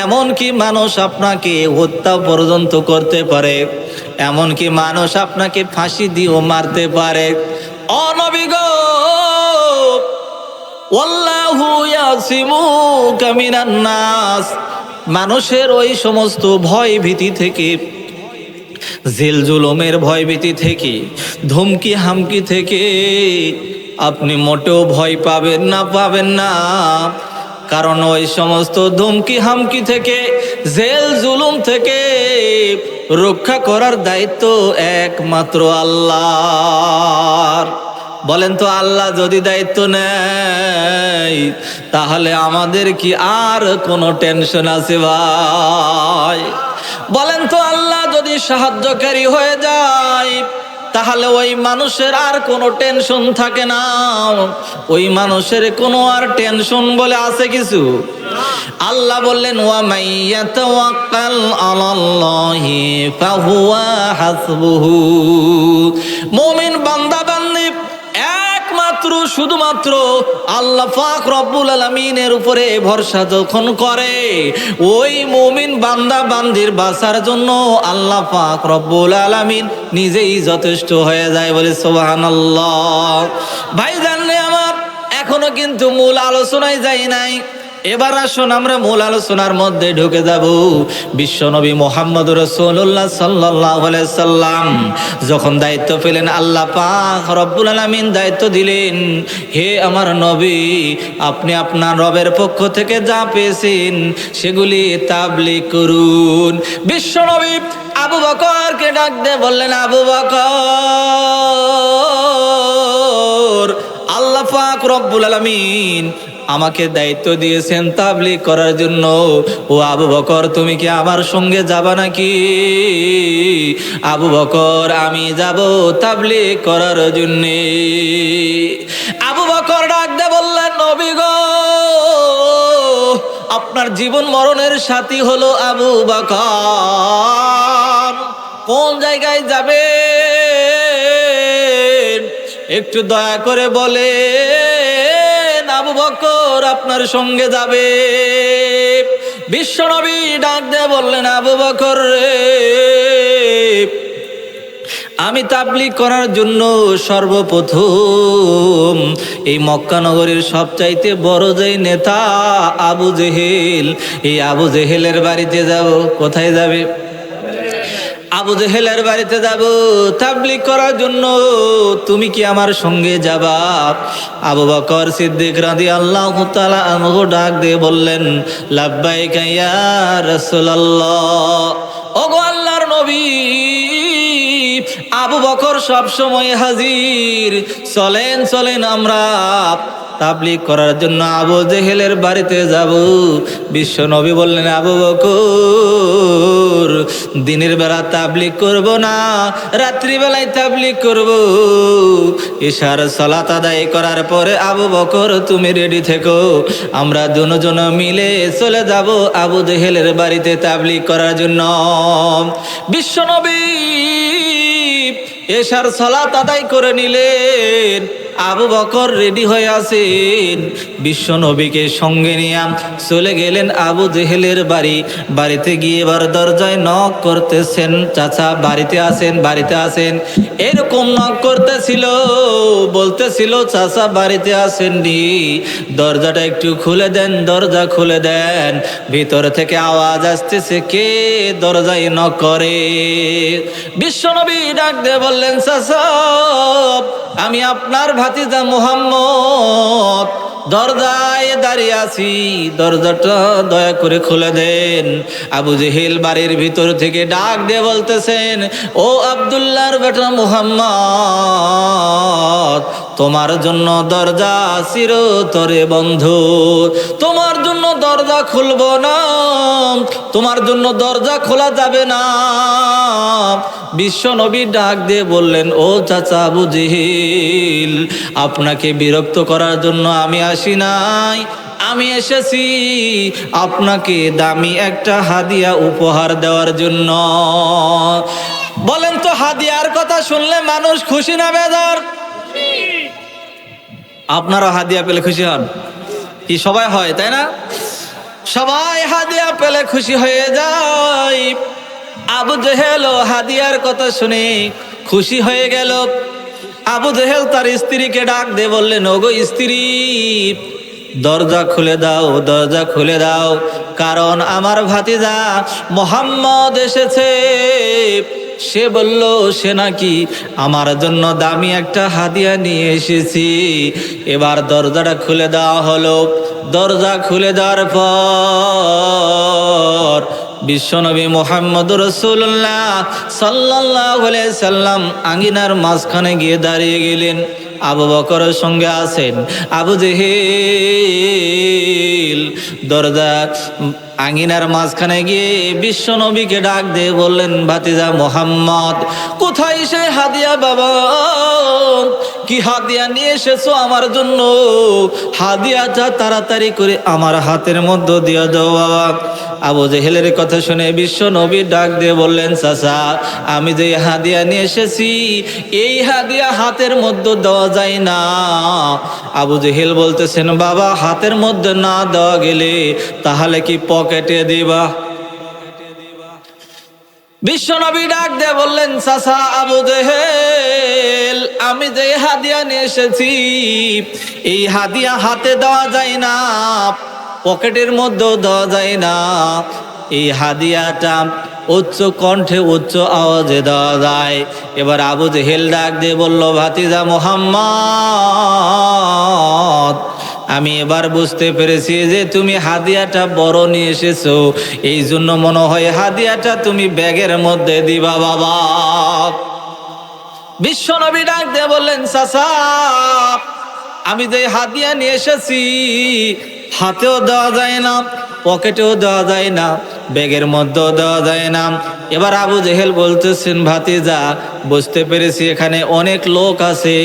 এমনকি মানুষ আপনাকে হত্যা পর্যন্ত করতে পারে, এমনকি মানুষ আপনাকে ফাঁসি দিয়েও মারতে পারে। ও নবী গো, ওয়াল্লাহু ইয়াসিমুকা মিনান নাস, মানুষের ওই সমস্ত ভয় ভীতি থেকে, জেল জুলুমের ভয় ভীতি থেকে, ধমকি হামকি থেকে আপনি মোটেও ভয় পাবেন না, পাবেন না। কারণ ওই সমস্ত ধমকি হামকি থেকে, জেল জুলুম থেকে রক্ষা করার দায়িত্ব একমাত্র আল্লাহর। বলেন তো, আল্লাহ যদি দায়িত্ব নেয় তাহলে আমাদের কি আর কোনো টেনশন আছে ভাই? বলেন তো, আল্লাহ যদি সাহায্যকারী হয়ে যায় তাহলে ওই মানুষের আর কোনো টেনশন থাকে না। ওই মানুষের কোনো আর টেনশন বলে আছে কিছু? আল্লাহ বললেন, ওয়া মাইয়াতাওয়াক্কাল আলাল্লাহি ফাহুয়া হাসবুহু, মুমিন বান্দা বান্দি একমাত্র শুধুমাত্র আল্লাহ পাক রব্বুল আলামিনের উপরে ভরসা যখন করে, ওই মুমিন বান্দা বান্দির বাঁচার জন্য আল্লাহ পাক রব্বুল আলামিন নিজেই যথেষ্ট হয়ে যায়। বলে সুবহানাল্লাহ। ভাইজান রে আমার, এখনো কিন্তু মূল আলোচনায় যাই নাই। এবার আসুন আমরা মূল আলোচনার মধ্যে ঢুকে যাব। বিশ্বনবী মুহাম্মদুর রাসূলুল্লাহ সাল্লাল্লাহু আলাইহি সাল্লাম যখন দায়িত্ব পেলেন, আল্লাহ পাক রব্বুল আলামিন দায়িত্ব দিলেন, হে আমার নবী, আপনি আপনার রবের পক্ষ থেকে যা পেয়েছেন সেগুলি তাবলীগ করুন। বিশ্বনবী আবু বকরকে ডাক দিয়ে বললেন, আবু বকর, আল্লাহ পাক রব্বুল আলামিন আমাকে দায়িত্ব দিয়েছেন তাবলীগ করার জন্য। ও আবু বকর, তুমি কি আমার সঙ্গে যাবা নাকি? আবু বকর, আমি যাব তাবলীগ করার জন্য। আবু বকর ডাক দিয়ে বললেন, নবী গো, আপনার জীবন মরণের সাথী হলো আবু বকর, কোন জায়গায় যাবে একটু দয়া করে বলে। আবু বকর আপনার সঙ্গে যাবে। বিশ্বনবী ডাক দিয়ে বললেন, আবু বকর রে, আমি তাবলীগ করার জন্য সর্বপ্রথম এই মক্কা নগরীর সবচাইতে বড় যে নেতা আবু জেহেল, এই আবু জেহেলের বাড়িতে যাব। কোথায় যাবে? আবু জেহেলের বাড়িতে যাব তাবলীগ করার জন্য। তুমি কি আমার সঙ্গে যাবা? আবু বকর সিদ্দিক রাদিয়াল্লাহু তাআলা আনহু ডাক দিয়ে বললেন, লাব্বাইকা ইয়া রাসূলুল্লাহ। ওগো আল্লাহর নবী, আবু বকর সব সময় হাজির। চলেন চলেন, আমরা তাবলীগ করার জন্য আবু জেহেলের বাড়িতে যাব। বিশ্ব নবী বললেন, আবু বকর, দিনের বেলা তাবলীগ করব না, রাত্রিবেলায় তাবলীগ করব। ইশার সালাত আদায় করার পরে আবু বকর তুমি রেডি থেকো, আমরা দুজন মিলে চলে যাব আবু জেহেলের বাড়িতে তাবলীগ করার জন্য। বিশ্ব নবী ইশার সালাত আদায় করে নিলেন। আবু বকর রেডি হয়ে আছেন, বিশ্ব নবীকে সঙ্গে নিয়ে চলে গেলেন আবু জেহেলের বাড়িতে গিয়ে এবার দরজায় নক করতেছেন, চাচা বাড়িতে আছেন, বাড়িতে আছেন, এরকম নক করতেছিল, বলতেছিল চাচা বাড়িতে আসেননি, দরজাটা একটু খুলে দেন, দরজা খুলে দেন। ভিতর থেকে আওয়াজ আসতেছে, কে দরজায় নক করে? বিশ্বনবী ডাক দিয়ে বললেন, চাচা আমি আপনার ভাতিজা মুহাম্মদ, দরজায় দাঁড়িয়ে আছি, দরজাটা দয়া করে খুলে দেন। আবু জেহেল বাড়ির ভিতর থেকে ডাক দিয়ে বলতেছেন, ও আব্দুল্লাহর বেটা মুহাম্মদ, তোমার জন্য দরজা চিরতরে বন্ধ, তোমার জন্য দরজা খুলবো না, তোমার জন্য দরজা খোলা যাবে না। বিশ্ব নবী ডাক দিয়ে বললেন, ও চাচা আবু জেহেল, আপনাকে বিরক্ত করার জন্য আমি আসি নাই, আমি এসেছি আপনাকে দামি একটা হাদিয়া উপহার দেওয়ার জন্য। বলেন তো, হাদিয়ার কথা শুনলে মানুষ খুশি না বেজার? আপনারা হাদিয়া পেলে খুশি হন কি? সবাই হয়, তাই না? সবাই হাদিয়া পেলে খুশি হয়ে যায়। আবু জেহেল হাদিয়ার কথা শুনে খুশি হয়ে গেল। আবু জেহেল তার স্ত্রীকে ডাক দিয়ে বললেন, ওগো স্ত্রী, দরজা খুলে দাও, দরজা খুলে দাও, কারণ আমার ভাতিজা মুহাম্মদ এসেছে। সে বলল সে নাকি আমার জন্য দামি একটা হাদিয়া নিয়ে এসেছি। এবার দরজাটা খুলে দেওয়া হলো। দরজা খুলে দেওয়ার পর বিশ্বনবী মুহাম্মদুর রাসূলুল্লাহ সাল্লাল্লাহু আলাইহি সাল্লাম আঙ্গিনার মাঝখানে গিয়ে দাঁড়িয়ে গেলেন। আবু বকরের সঙ্গে আছেন আবু জেহেল। দরজা আঙ্গিনার মাঝখানে গিয়ে বিশ্ব নবীকে ডাক দিয়ে বললেন, ভাতিজা মুহাম্মদ, কোথায় সে হাদিয়া বাবা? কি হাদিয়া নিয়ে এসেছো আমার জন্য? হাদিয়াটা তাড়াতাড়ি করে আমার হাতের মধ্যে দিয়ে দাও বাবা। আবু জেহেলের কথা শুনে বিশ্ব নবী ডাক দিয়ে বললেন, চাচা আমি যে হাদিয়া নিয়ে এসেছি, এই হাদিয়া হাতের মধ্যে দেওয়া যায় না। আবু জেহেল বলতেছেন, বাবা হাতের মধ্যে না দেওয়া গেলে তাহলে কি পকেটে দিবা? বিশ্ব নবী ডাক দিয়ে বললেন, চাচা আবু জেহেল, আমি যে হাদিয়া নিয়ে এসেছি, এই হাদিয়া হাতে দেওয়া যায় না, পকেটের মধ্যেও দেওয়া যায় না। এই হাদিয়াটা উচ্চ কণ্ঠে উচ্চ আওয়াজে দেওয়া যায়। এবার আবু জেহেল ডাক দিয়ে বলল, ভাতিজা মুহাম্মদ, আমি এবার বুঝতে পেরেছি যে তুমি হাদিয়াটা বড় নিয়ে এসেছো, এই জন্য মনে হয় হাদিয়াটা তুমি ব্যাগের মধ্যে দিবা বাবা। বিশ্ব নবী ডাক দিয়ে বললেন, চাচা আমি যে হাদিয়া নিয়ে এসেছি, হাতেও দেওয়া যায় না, পকেটেও দেওয়া যায় না, ব্যাগের মধ্যেও দেওয়া যায় না। এবার আবু জেহেল বলতেছেন, ভাতিজা বুঝতে পেরেছি এখানে অনেক লোক আছে,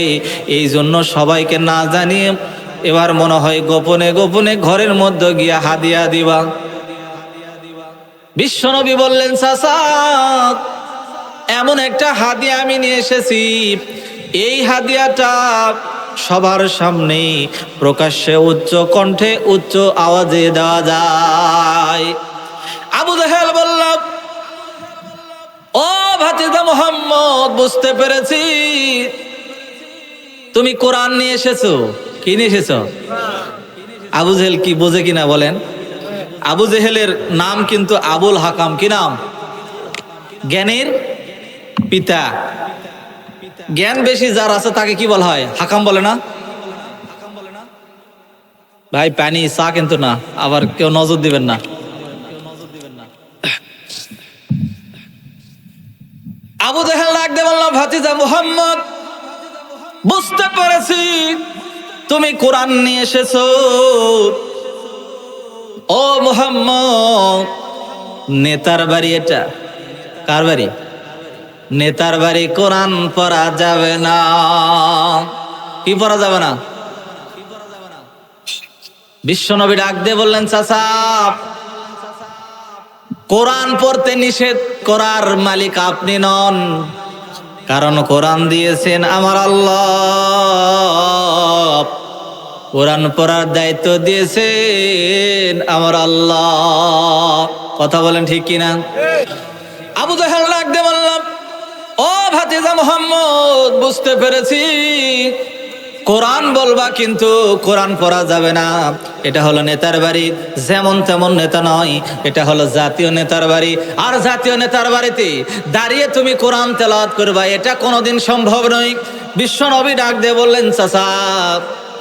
এই জন্য সবাইকে না জানিয়ে এবার মনে হয় গোপনে গোপনে ঘরের মধ্যে গিয়া হাদিয়া দিবা। বিশ্বনবী বললেন, চাচা এমন একটা হাদিয়া আমি নিয়ে এসেছি, এই হাদিয়াটা সবার সামনে প্রকাশ্যে উচ্চ কণ্ঠে উচ্চ আওয়াজে দেওয়া যায়। আবু জেহেল বলল, ও ভাতিজা মুহাম্মদ, বুঝতে পেরেছি তুমি কোরআন নিয়ে এসেছো। কি নিয়ে এসেছো? আবু জেহেল কি বোঝে কিনা বলেন? আবু জেহেলের নাম কিন্তু আবুল হাকাম। কি নাম? জ্ঞানের পিতা। জ্ঞান বেশি যার আছে তাকে কি বলা হয়? হাকাম বলে না? ভাই পানি চা কিন্তু না, আবার কেউ নজর দিবেন না। আবু জেহেল ডাক দিয়ে বলল, ভাতিজা মুহাম্মদ, বুঝতে পেরেছি তুমি কোরআন নিয়ে এসেছো। ও মুহাম্মদ, নেতার বাড়ি এটা। কার বাড়ি? নেতার বাড়ি কোরআন পড়া যাবে না। কি পড়া যাবে না? বিশ্বনবী ডাক দিয়ে বললেন, চাচা কোরআন পড়তে নিষেধ করার মালিক আপনি নন। কারণ কোরআন দিয়েছেন আমার আল্লাহ, কোরআন পড়ার দায়িত্ব দিয়েছেন আমার আল্লাহ। কথা বলেন ঠিক কিনা? আবু জাহেল ডাক দিয়ে বললাম, ও ভাতিজা মুহাম্মদ, বুঝতে পেরেছি কোরআন বলবা কিন্তু কোরআন পড়া যাবে না। এটা হলো নেতার বাড়ি, যেমন তেমন নেতা নয়, এটা হলো জাতীয় নেতার বাড়ি। আর জাতীয় নেতার বাড়িতে দাঁড়িয়ে তুমি কোরআন তেলাওয়াত করবা, এটা কোনোদিন সম্ভব নয়। বিশ্ব নবী ডাক দিয়ে বললেন, চাচা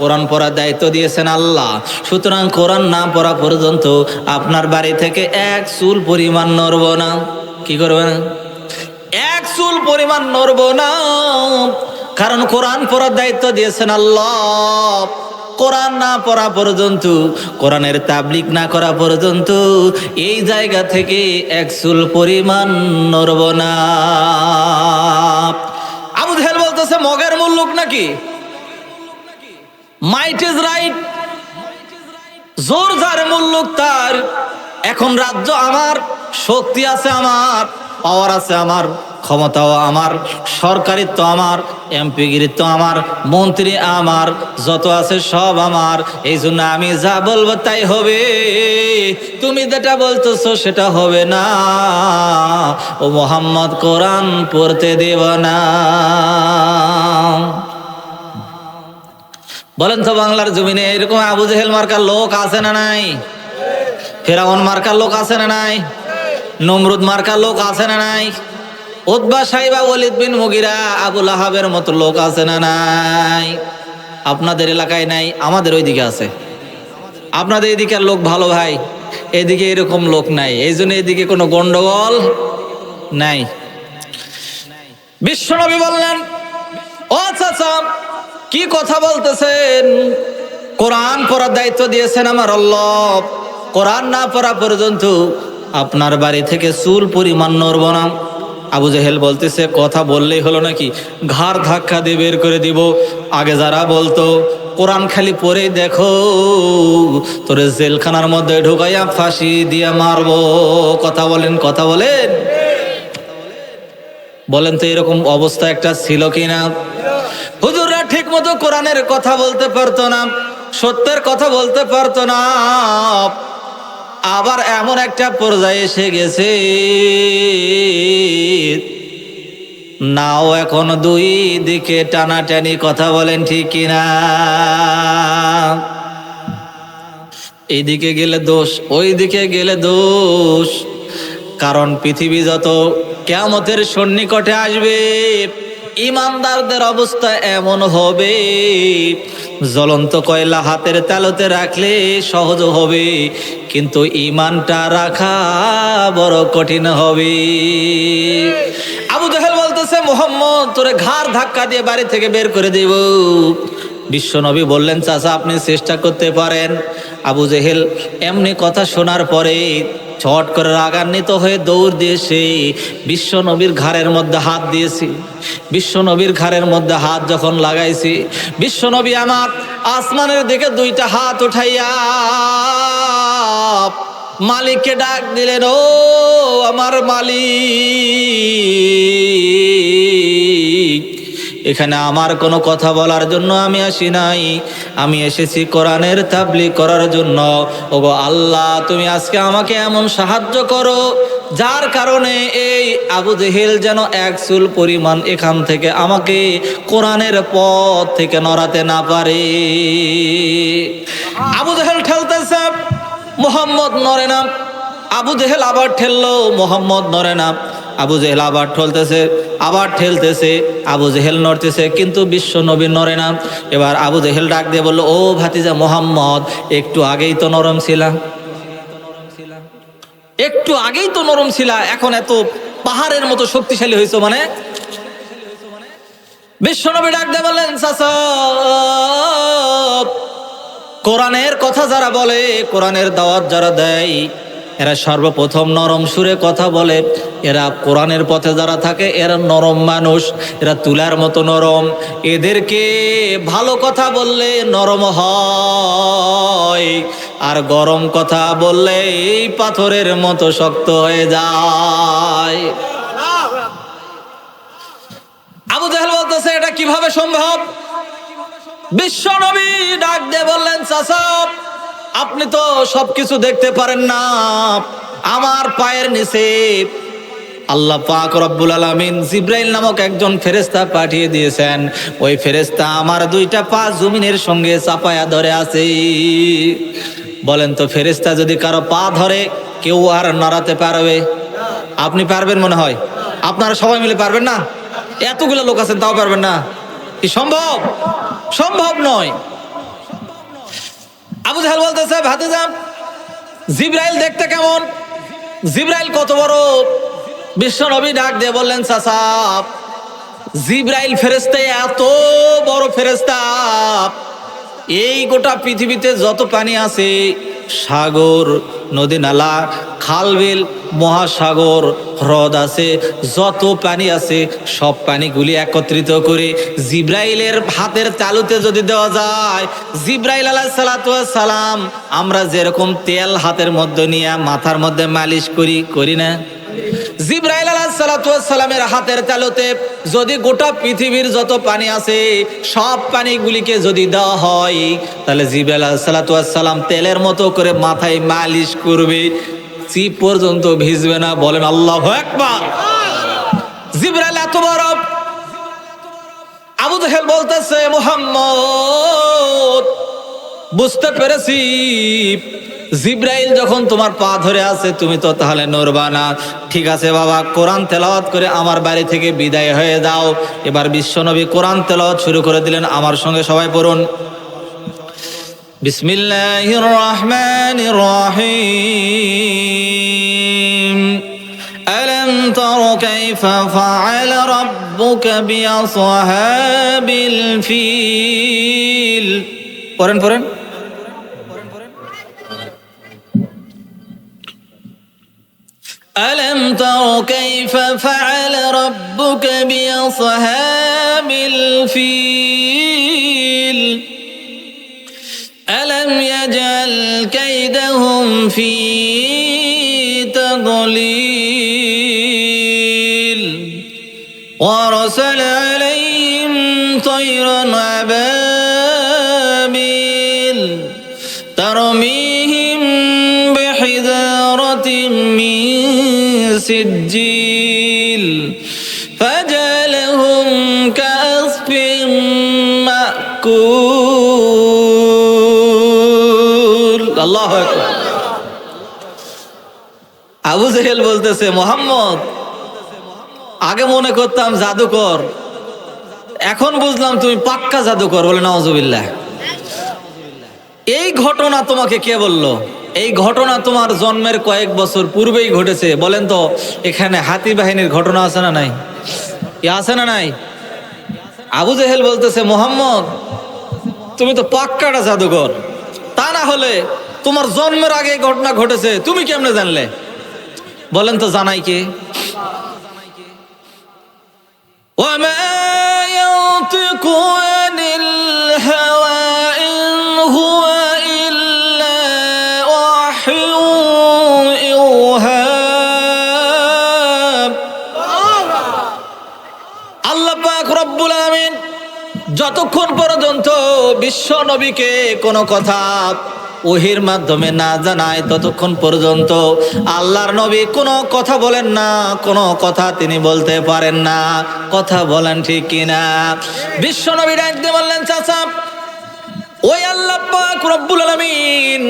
কোরআন পড়ার দায়িত্ব দিয়েছেন আল্লাহ, সুতরাং কোরআন না পড়া পর্যন্ত আপনার বাড়ি থেকে এক চুল পরিমাণ নড়ব না। কি করবে না? এক চুল পরিমাণ নড়ব না, কারণ কোরআন পড়ার দায়িত্ব দিয়েছেন আল্লাহ। কোরআন না পড়া পর্যন্ত, কোরআনের তাবলীগ না করা পর্যন্ত এই জায়গা থেকে এক চুল পরিমাণ নড়ব না। আবু জাহেল বলতেছে, মগের মুল্লুক নাকি? মাইট ইজ রাইট, জোর যার মুল্লুক তার। এখন রাজ্য আমার, শক্তি আছে আমার, পাওয়ার আছে আমার, ক্ষমতাও আমার, সরকারিত্ব আমার, এমপিগিরিত্ব আমার, মন্ত্রী আমার, যত আছে সব আমার। এই জন্য আমি যা বলবো তাই হবে, তুমি যেটা বলতেছো সেটা হবে না। ও মুহাম্মদ, কোরআন পড়তে দেব না। বলেন তো বাংলার জমিনে এরকম আবু জাহেল মার্কার লোক আছে না নাই? ফেরাউন মার্কার লোক আছে না নাই? নমরুদ মার্কার লোক আছে না নাই? উতবা, সাইবা, ওয়ালিদ বিন মুগিরা, আবু লাহাবের মতো লোক আছে না নাই? আপনাদের এলাকায় নাই, আমাদের ওইদিকে আছে। আপনাদের এদিকের লোক ভালো ভাই, এদিকে এরকম লোক নাই, এই জন্য এদিকে কোনো গন্ডগোল নাই। বিশ্বনবী বললেন, ও চাচা কি কথা বলতেছেন? কোরআন পড়ার দায়িত্ব দিয়েছেন আমার আল্লাহ, কোরআন না পড়া পর্যন্ত আপনার বাড়ি থেকে চুল পরিমাণ নড়ব না। আবু জাহেল বলতেছে, কথা বললেই হলো নাকি? ঘাড় ধাক্কা দিয়ে বের করে দিব। আগে যারা বলতো কোরআন খালি পড়ে দেখো, তোরে জেলখানার মধ্যে ঢুকাইয়া ফাঁসি দিয়ে মারবো। কথা বলেন, কথা বলেন, বলেন তো এরকম অবস্থা একটা ছিল কিনা? হুজুররা ঠিক মতো কোরআনের কথা বলতে পারতো না, সত্যের কথা বলতে পারতো না। আবার এমন একটা পর্যায়ে এসে গেছে, নাও এখন দুই দিকে টানাটানি। কথা বলেন ঠিক কিনা? এইদিকে গেলে দোষ, ওই দিকে গেলে দোষ। কারণ পৃথিবী যত কিয়ামতের সন্নিকটে আসবে, ইমানদারদের অবস্থা এমন হবে, জ্বলন্ত কয়লা হাতের তালুতে রাখলে সহজ হবে, কিন্তু ইমানটা রাখা বড় কঠিন হবে। আবু জাহেল বলতেছে, মুহাম্মদ তোরে ঘাড় ধাক্কা দিয়ে বাড়ি থেকে বের করে দেব। বিশ্বনবী বললেন, চাচা আপনি চেষ্টা করতে পারেন। আবু জাহেল এমনি কথা শোনার পরে ছট করে রাগান্বিত হয়ে দৌড় দিয়েছে, বিশ্বনবীর ঘাড়ের মধ্যে হাত দিয়েছি। বিশ্বনবীর ঘাড়ের মধ্যে হাত যখন লাগাইছি, বিশ্বনবী আমার আসমানের দিকে দুইটা হাত উঠাইয়া মালিককে ডাক দিলেন, ও আমার মালিক, এখানে আমার কোনো কথা বলার জন্য আমি আসি নাই, আমি এসেছি কোরআনের তাবলীগ করার জন্য। ওগো আল্লাহ, তুমি আজকে আমাকে এমন সাহায্য করো যার কারণে এই আবু জেহেল যেন এক চুল পরিমাণ এখান থেকে আমাকে কোরআনের পথ থেকে নড়াতে না পারে। আবু জেহেল ঠেলতেছে, মুহাম্মদ নড়ে না। আবু জেহেল আবার ঠেললো, মুহাম্মদ নড়ে না। আবু জেহেল আবার ঠেলতেছে, আবার ঠেলতেছে, আবু জেহেল নড়তেছে, কিন্তু বিশ্ব নবী নড়ে না। এবার আবু জেহেল ডাক দিয়ে বললো, ও ভাতিজা মুহাম্মদ, একটু আগেই তো নরম ছিলা, একটু আগেই তো নরম ছিলা, এখন এত পাহাড়ের মতো শক্তিশালী হয়েছে মানে? বিশ্ব নবী ডাক দিয়ে বললেন, চাচা কোরআনের কথা যারা বলে, কোরআনের দাওয়াত যারা দেয়, এরা সর্বপ্রথম নরম সুরে কথা বলে। এরা কোরআনের পথে যারা থাকে এরা নরম মানুষ, এরা তুলার মতো নরম। এদেরকে ভালো কথা বললে নরম হয়, আর গরম কথা বললে এই পাথরের মতো শক্ত হয়ে যায়। কিভাবে সম্ভব? বিশ্ব নবী ডাক দিয়ে বললেন, চাচা আপনি তো সবকিছু দেখতে পারেন না, আমার পায়ের নিচে আল্লাহ পাক রব্বুল আলামিন জিব্রাইল নামক একজন ফেরেশতা পাঠিয়ে দিয়েছেন। ওই ফেরেশতা আমার দুইটা পা জমিনের সঙ্গে চাপায়া ধরে আছে। বলেন তো, ফেরেশতা যদি কারো পা ধরে কেউ আর নড়াতে পারবে? আপনি পারবেন মনে হয়? আপনারা সবাই মিলে পারবেন না? এতগুলো লোক আছেন তাও পারবেন না? কি সম্ভব? সম্ভব নয়। আবু জাহেল বলতেছে, ভাতিজা জিব্রাইল দেখতে কেমন? জিব্রাইল কত বড়? বিশ্ব নবী ডাক দিয়ে বললেন, চাচা জিব্রাইল ফেরেশতা এত বড় ফেরেশতা, এই গোটা পৃথিবীতে যত পানি আছে, সাগর, নদী নালা, খালবিল, মহাসাগর, হ্রদ আছে, যত পানি আছে সব পানিগুলি একত্রিত করে জিব্রাইলের হাতের তালুতে যদি দেওয়া যায়, জিব্রাইল আলাইহিস সালাতু ওয়াস সালাম আমরা যেরকম তেল হাতের মধ্যে নিয়ে মাথার মধ্যে মালিশ করি না, জিব্রাইল আলাইহিস সালাতু ওয়াস সালামের হাতের তালুতে যদি গোটা পৃথিবীর যত পানি আছে সব পানিগুলিকে যদি দেওয়া হয়, তাহলে জিব্রাইল আলাইহিস সালাতু ওয়াস সালাম তেলের মতো করে মাথায় মালিশ করবে, চিপ পর্যন্ত ভিজবে না। বলেন আল্লাহু আকবার। জিব্রাইল এত বড়। আবু জাহেল বলতেছে, মুহাম্মদ বুঝতে পেরেছি, জিব্রাইল যখন তোমার পা ধরে আছে তুমি তো তাহলে নড়বা না। ঠিক আছে বাবা, কোরআন তেলাওয়াত করে আমার বাড়ি থেকে বিদায় হয়ে যাও। এবার বিশ্বনবী কোরআন তেলাওয়াত শুরু করে দিলেন। আমার সঙ্গে সবাই পড়ুন, বিসমিল্লাহির রহমানির রহিম। আলাম তারা কাইফা ফাআলা রাব্বুকা বিআসহাবিল ফিল। পড়েন। ألم تر كيف فعل ربك بأصحاب الفيل ألم يجعل كيدهم في تضليل وأرسل عليهم طيرا أبابيل ترميهم بحجارة من سجيل فجعلهم كعصف مأكول। আল্লাহু আকবার। আবু জাহেল বলতেছে, মুহাম্মদ আগে মনে করতাম জাদুকর, এখন বুঝলাম তুমি পাক্কা জাদুকর। বলে নাউজুবিল্লাহ। এই ঘটনা তোমাকে কে বললো? এই ঘটনা তোমার জন্মের কয়েক বছর পূর্বেই ঘটেছে। বলেন তো, এখানে হাতি বাহিনীর ঘটনা আছে না নাই? আছে না নাই? আবু জাহেল বলতেছে, মুহাম্মদ তুমি তো পাক্কাটা জাদুকর, তা না হলে তোমার জন্মের আগে ঘটনা ঘটেছে তুমি কেমনে জানলে? বলেন তো, জানাই কে? ওয়ামা ইয়ানতিকু আনিল হাওয়া ইন হুয়া যতক্ষণ পর্যন্ত বিশ্ব নবীকে কোনো কথা ওহির মাধ্যমে না জানায় ততক্ষণ পর্যন্ত আল্লাহর নবী কোনো কথা বলেন না, কোনো কথা তিনি বলতে পারেন না। কথা বলেন ঠিক কিনা? বিশ্ব নবী ডাক দিয়ে বললেন, চাচা ওই আল্লাহ পাক রব্বুল আলামিন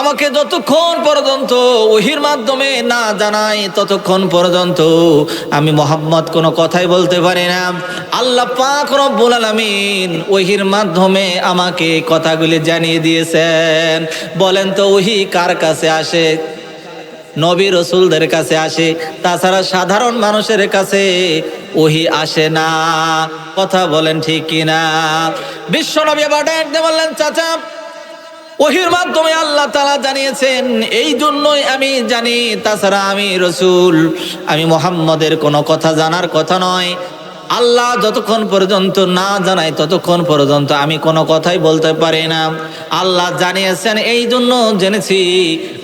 আমাকে যতক্ষণ পর্যন্ত ওহির মাধ্যমে না জানায় ততক্ষণ পর্যন্ত আমি মুহাম্মদ কোনো কথাই বলতে পারি না। আল্লাহ পাক রব্বুল আলামিন ওহির মাধ্যমে আমাকে কথাগুলি জানিয়ে দিয়েছেন। বলেন তো, ওহি কার কাছে আসে? নবী রাসূলদের কাছে আসে, তাছাড়া সাধারণ মানুষের কাছে ওহি আসে না। কথা বলেন ঠিক কিনা? বিশ্ব নবী আবার ডাক দিয়ে বললেন, চাচা ওহির মাধ্যমে আল্লাহ তাআলা জানিয়েছেন, এই জন্যই আমি জানি, তাছাড়া আমি রাসূল, আমি মুহাম্মদের কোনো কথা জানার কথা নয়। আল্লাহ যতক্ষণ পর্যন্ত না জানায় ততক্ষণ পর্যন্ত আমি কোনো কথাই বলতে পারি না। আল্লাহ জানিয়েছেন এই জন্য জেনেছি,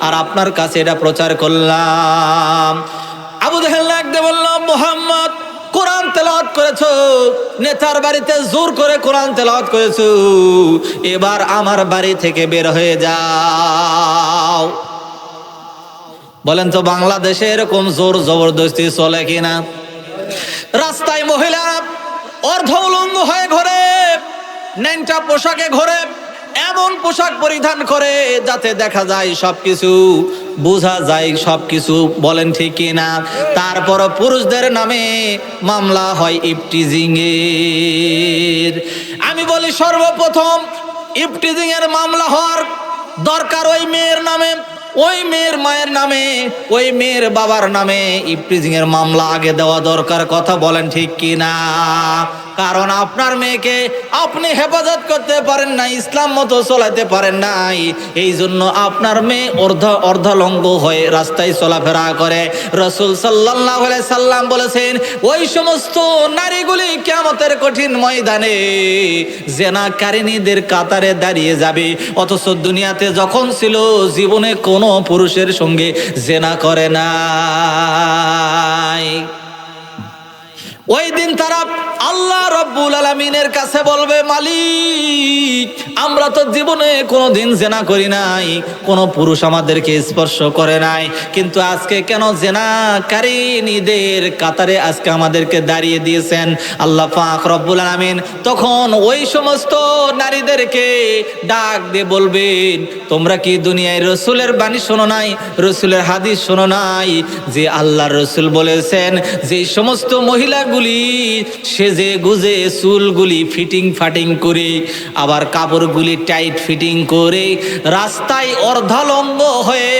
আর আপনার কাছে এটা প্রচার করলাম। আবু জাহেল লাগতে বলল, মুহাম্মদ কোরআন তেলাওয়াত করেছো, নেতার বাড়িতে জোর করে কোরআন তেলাওয়াত করেছো, এবার আমার বাড়ি থেকে বের হয়ে যাও। বলেন তো বাংলাদেশে এরকম জোর জবরদস্তি চলে কিনা? রাস্তায় মহিলা অর্ধ উলঙ্গ হয়ে ঘোরে, ন্যাংটা পোশাকে ঘোরে, এমন পোশাক পরিধান করে যাতে দেখা যায় সবকিছু, বোঝা যায় সবকিছু। বলেন ঠিক কিনা? তারপর পুরুষদের নামে মামলা হয় ইফটিজিং এর। আমি বলি সর্বপ্রথম ইফটিজিং এর মামলা হওয়ার দরকার ওই মেয়ের নামে, ওই মেয়ের মায়ের নামে, ওই মেয়ের বাবার নামে ইফটিজিং এর মামলা আগে দেওয়া দরকার। কথা বলেন ঠিক কিনা? কারণ আপনার মেয়েকে আপনি হেফাজত করতে পারেন না, ইসলাম মতো চলাতে পারেন নাই, এই জন্য আপনার মেয়ে অর্ধালঙ্গ হয়ে রাস্তায় চলাফেরা করে। রাসূল সাল্লাল্লাহু আলাইহি সাল্লাম বলেছেন, ওই সমস্ত নারীগুলি কিয়ামতের কঠিন ময়দানে জিনাকারিনীদের কাতারে দাঁড়িয়ে যাবে, অথচ দুনিয়াতে যখন ছিল জীবনে কোনো পুরুষের সঙ্গে জিনা করে নাই। ওই দিন তারা আল্লাহ রাব্বুল আলামিনের কাছে বলবে, মালিক আমরা তো জীবনে কোনোদিন জিনা করি নাই, কোনো পুরুষ আমাদেরকে স্পর্শ করে নাই, কিন্তু আজকে কেন জিনাকারিনীদের কাতারে আজকে আমাদেরকে দাঁড়িয়ে দিয়েছেন? আল্লাহ পাক রব্বুল আলামিন তখন ওই সমস্ত নারীদেরকে ডাক দিয়ে বলবেন, তোমরা কি দুনিয়ায় রসুলের বাণী শোনো নাই, রসুলের হাদিস শোনো নাই, যে আল্লাহর রসুল বলেছেন যে সমস্ত মহিলাগুলি সেজে গুজে চুলগুলি ফিটিং ফাটিং করে, আবার কাপড়গুলি টাইট ফিটিং করে রাস্তায় অর্ধালঙ্গ হয়ে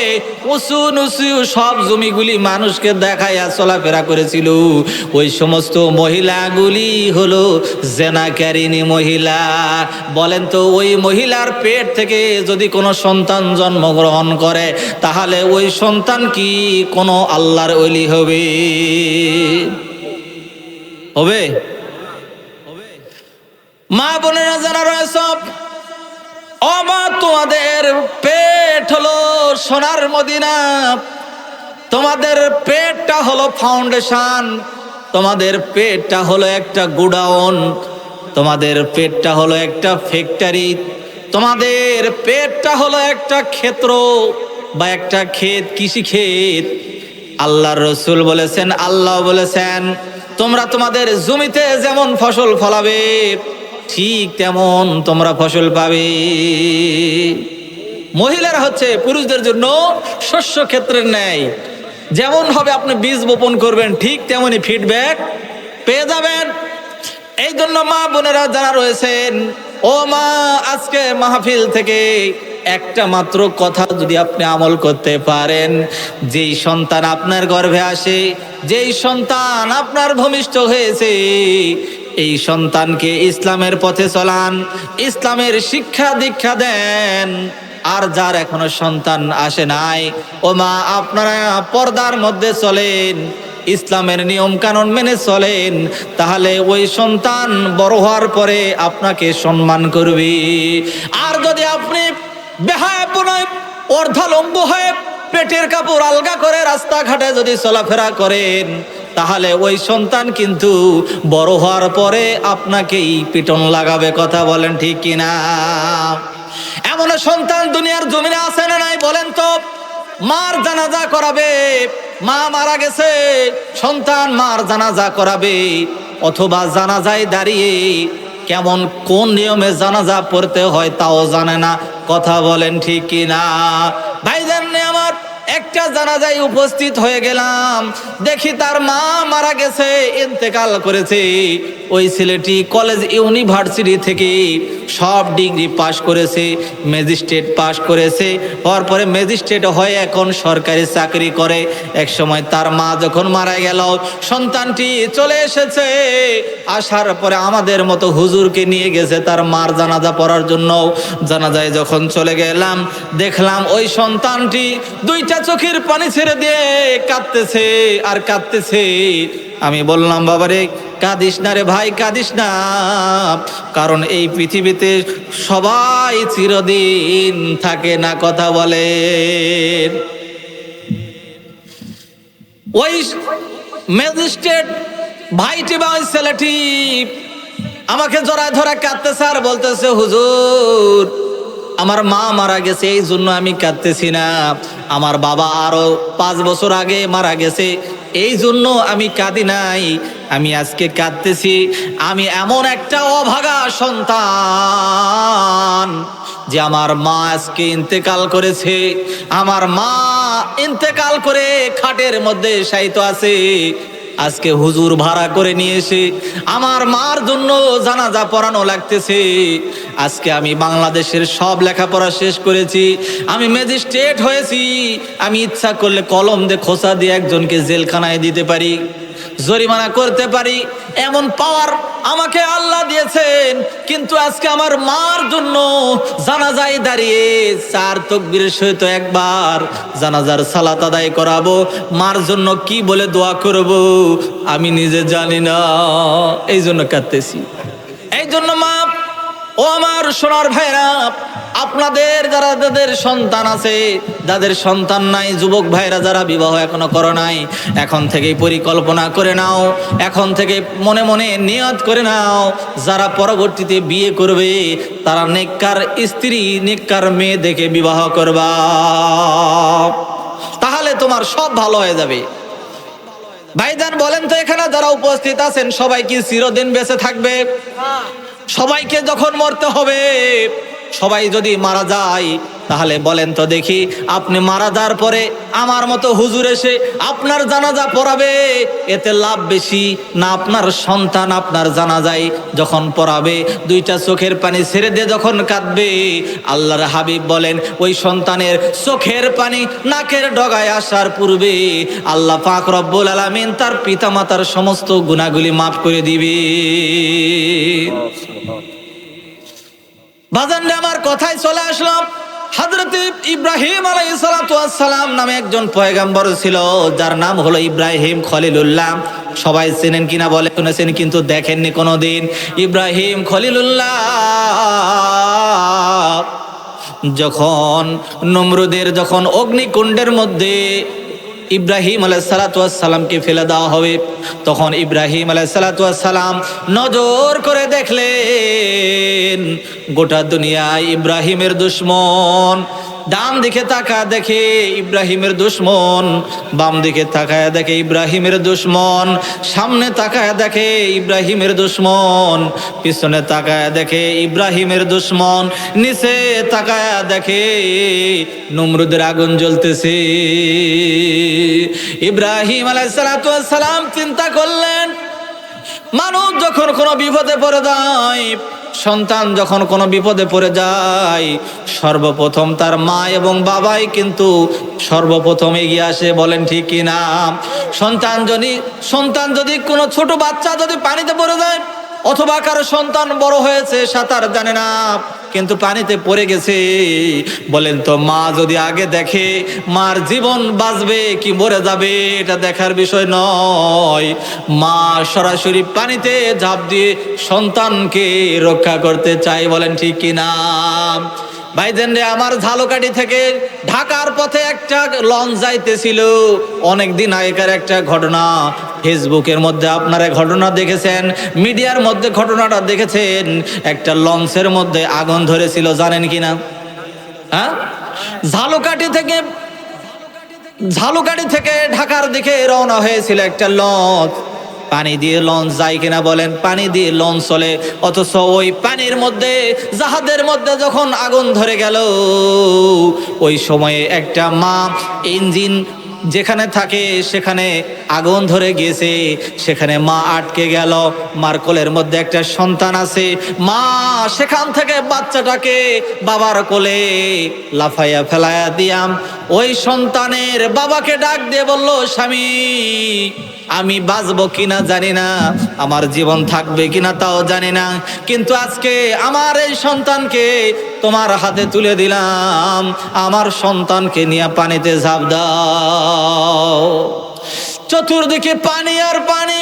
উঁচু নুচু সব জমিগুলি মানুষকে দেখাইয়া চলাফেরা করেছিল, ওই সমস্ত মহিলাগুলি হলো জিনাকারিনী মহিলা। বলেন তো ওই মহিলার পেট থেকে যদি কোনো সন্তান জন্মগ্রহণ করে, তাহলে ওই সন্তান কি কোনো আল্লাহর ওলি হবে? হবে? মা বোনেরা যারা রয়েছে, ও মা, তোমাদের পেট হলো সোনার মদিনা, তোমাদের পেটটা হলো ফাউন্ডেশন, তোমাদের পেটটা হলো একটা গোডাউন, তোমাদের পেটটা হলো একটা ফ্যাক্টরি, তোমাদের পেটটা হলো একটা ক্ষেত্র বা একটা ক্ষেত, কৃষি ক্ষেত। আল্লাহর রসুল বলেছেন, আল্লাহ বলেছেন, তোমরা তোমাদের জমিতে যেমন ফসল ফলাবে ঠিক তেমন তোমরা ফসল পাবে। মহিলারা হচ্ছে পুরুষদের জন্য শস্য ক্ষেত্রের ন্যায়, যেমন হবে আপনি বীজ বপন করবেন ঠিক তেমনই ফিডব্যাক পেয়ে যাবেন। এই জন্য মা বোনেরা যারা রয়েছেন, ও মা, আজকে মাহফিল থেকে একটা মাত্র কথা যদি আপনি আমল করতে পারেন, যেই সন্তান আপনার গর্ভে আসে, যেই সন্তান আপনার ভূমিষ্ঠ হয়েছে, এই সন্তানকে ইসলামের পথে চলান, ইসলামের শিক্ষা দীক্ষা দেন। আর যার এখনো সন্তান আসে নাই, ও মা, আপনারা পর্দার মধ্যে চলেন, ইসলামের নিয়ম কানুন মেনে চলেন, তাহলে ওই সন্তান বড় হওয়ার পরে আপনাকে সম্মান করবে। আর যদি আপনি বেহায়াপনায় অর্ধালম্ব হয়ে পেটের কাপড় আলগা করে রাস্তাঘাটে যদি চলাফেরা করেন, তাহলে ওই সন্তান কিন্তু বড় হওয়ার পরে আপনাকেই পিটন লাগাবে। কথা বলেন ঠিক কিনা? এমন সন্তান দুনিয়ার জমিনে আছে না নাই বলেন তো? মার জানাজা করাবে, মা মারা গেছে, সন্তান মার জানাজা করাবে, অথবা জানাজায় দাঁড়িয়ে কেমন কোন নিয়মে জানাজা পড়তে হয় তাও জানে না। কথা বলেন ঠিক কিনা? ভাইজান আমার একটা জানাজায় উপস্থিত হয়ে গেলাম, দেখি তার মা মারা গেছে, ইন্তেকাল করেছে। ওই ছেলেটি কলেজ ইউনিভার্সিটি থেকে সব ডিগ্রি পাশ করেছে, ম্যাজিস্ট্রেট পাশ করেছে, হওয়ার পরে ম্যাজিস্ট্রেট হয়ে এখন সরকারি চাকরি করে। এক সময় তার মা যখন মারা গেল, সন্তানটি চলে এসেছে, আসার পরে আমাদের মতো হুজুরকে নিয়ে গেছে তার মার জানাজা পড়ার জন্য। জানাজায় যখন চলে গেলাম, দেখলাম ওই সন্তানটি দুইটা চোখের পানি ছেড়ে দিয়ে কাঁদতেছে আর কাঁদতেছে। আমি বললাম, বাবারে কাঁদিস না রে ভাই, কাঁদিস না, কারণ এই পৃথিবীতে সবাই চিরদিন থাকে না। কথা বলে ওই ম্যাজিস্ট্রেট ভাইটি বা ওই ছেলেটি আমাকে জড়ায় ধরা কাঁদতেছে আর বলতেছে, হুজুর আমার মা মারা গেছে, এই জন্য আমি কাঁদতেছি না। আমার বাবা আরো 5 বছর আগে মারা গেছে, এই জন্য আমি কাঁদি নাই। আমি আজকে কাঁদতেছি, আমি এমন একটা অভাগা সন্তান যে আমার মা আজকে ইন্তেকাল করেছে। আমার মা ইন্তেকাল করে খাটের মধ্যে শায়িত আছে। আজকে হুজুর ভাড়া করে নিয়ে এসে আমার মার জন্য জানাজা পড়ানো লাগতেছে। আজকে আমি বাংলাদেশের সব লেখাপড়া শেষ করেছি, আমি ম্যাজিস্ট্রেট হয়েছি, আমি ইচ্ছা করলে কলম দিয়ে খোঁচা দিয়ে একজনকে জেলখানায় দিতে পারি, জরিমানা করতে পারি, এমন পাওয়ার আমাকে আল্লাহ দিয়েছেন। কিন্তু আজকে আমার মার জন্য জানাজায় দাঁড়িয়ে 4 তাকবীরের সহিত একবার জানাজার সালাত আদায় করাবো, মার জন্য কি বলে দোয়া করব আমি নিজে জানি না। এই জন্য কাঁদতেছি। এই জন্য মা ও আমার সোনার ভাইরা, আপনাদের যারা যাদের সন্তান আছে, যাদের সন্তান নাই, যুবক ভাইরা যারা বিবাহ এখনো করো নাই, এখন থেকেই পরিকল্পনা করে নাও, এখন থেকে মনে মনে নিয়ত করে নাও, যারা পরবর্তীতে বিয়ে করবে তারা নেককার স্ত্রী, নেককার মেয়ে দেখে বিবাহ করবা, তাহলে তোমার সব ভালো হয়ে যাবে। ভাইজান বলেন তো, এখানে যারা উপস্থিত আছেন সবাই কি চিরদিন বেঁচে থাকবে? সবাইকে যখন মরতে হবে, সবাই যদি মারা যায়, তাহলে বলেন তো দেখি, আপনি মারা যাওয়ার পরে আমার মতো হুজুর এসে আপনার জানাজা পড়াবে, এতে লাভ বেশি না আপনার সন্তান আপনার জানাজায় যখন পড়াবে 2টা চোখের পানি ছেড়ে দিয়ে যখন কাঁদবে, আল্লাহর হাবিব বলেন ওই সন্তানের চোখের পানি নাকের ডগায় আসার পূর্বে আল্লাহ পাক রব্বুল আলামিন তার পিতামাতার সমস্ত গুনাহগুলি মাফ করে দিবে। বাজান আমার কথায় চলে আসলাম, হযরত ইব্রাহিম আলাইহিস সালাতু ওয়াস সালাম নামে একজন পয়গম্বর ছিল, যার নাম হলো ইব্রাহিম খলিলুল্লাহ। সবাই চেনেন কিনা বলে, শুনেছেন কিন্তু দেখেননি কোনোদিন। ইব্রাহিম খলিলুল্লাহ যখন নমরুদের যখন অগ্নিকুণ্ডের মধ্যে ইব্রাহিম আলাইহিস সালাতু ওয়াস সালামকে ফেলে দেওয়া হবে, তখন ইব্রাহিম আলাইহিস সালাতু ওয়াস সালাম নজর করে দেখলেন গোটা দুনিয়ায় ইব্রাহিমের দুশমন। ডান দিকে তাকায় দেখে ইব্রাহিমের দুশমন, বাম দিকে তাকায় দেখে ইব্রাহিমের দুশমন, সামনে তাকায় দেখে ইব্রাহিমের দুশমন, পিছনে তাকায় দেখে ইব্রাহিমের দুশমন, নিচে তাকায় দেখে নমরুদের আগুন জ্বলতেছে। ইব্রাহিম আলাইহিস সালাতু ওয়াস সালাম চিন্তা করলেন, মানুষ যখন কোনো বিপদে পড়ে যায়, সন্তান যখন কোনো বিপদে পড়ে যায়, সর্বপ্রথম তার মা এবং বাবাই কিন্তু সর্বপ্রথম এগিয়ে আসে, বলেন ঠিক কিনা? সন্তান যদি কোনো ছোট বাচ্চা যদি পানিতে পড়ে যায়, অথবা কারো সন্তান বড় হয়েছে সাঁতার জানে না কিন্তু পানিতে পড়ে গেছে, বলেন তো মা যদি আগে দেখে মার জীবন বাঁচবে কি মরে যাবে এটা দেখার বিষয় নয়, মা সরাসরি পানিতে ঝাঁপ দিয়ে সন্তানকে রক্ষা করতে চায়, বলেন ঠিক কিনা? ভাইজান রে, আমার ঝালকাঠি থেকে ঢাকার পথে একটা লঞ্চ যাইতেছিল, অনেকদিন আগেকার একটা ঘটনা। ফেসবুকের মধ্যে আপনারা ঘটনা দেখেছেন, মিডিয়ার মধ্যে ঘটনাটা দেখেছেন। একটা লঞ্চের মধ্যে আগুন ধরেছিল, জানেন কিনা? হ্যাঁ, ঝালকাঠি থেকে ঢাকার দিকে রওনা হয়েছিল একটা লঞ্চ। পানি দিয়ে লঞ্চ যায় কিনা বলেন? পানি দিয়ে লঞ্চ চলে, অথচ ওই পানির মধ্যে জাহাজের মধ্যে যখন আগুন ধরে গেল, ওই সময়ে একটা মা ইঞ্জিন যেখানে থাকে সেখানে আগুন ধরে গিয়েছে, সেখানে মা আটকে গেল। মার কোলের মধ্যে একটা সন্তান আছে, মা সেখান থেকে বাচ্চাটাকে বাবার কোলে লাফাইয়া ফেলাইয়া দিয়াম ওই সন্তানের বাবাকে ডাক দিয়ে বলল, স্বামী আমি বাঁচবো কিনা জানি না, আমার জীবন থাকবে কিনা তাও জানি না, কিন্তু আজকে আমার এই সন্তানকে তোমার হাতে তুলে দিলাম, আমার সন্তানকে নিয়ে পানিতে ঝাঁপ দাও। চতুর্দিকে পানি আর পানি,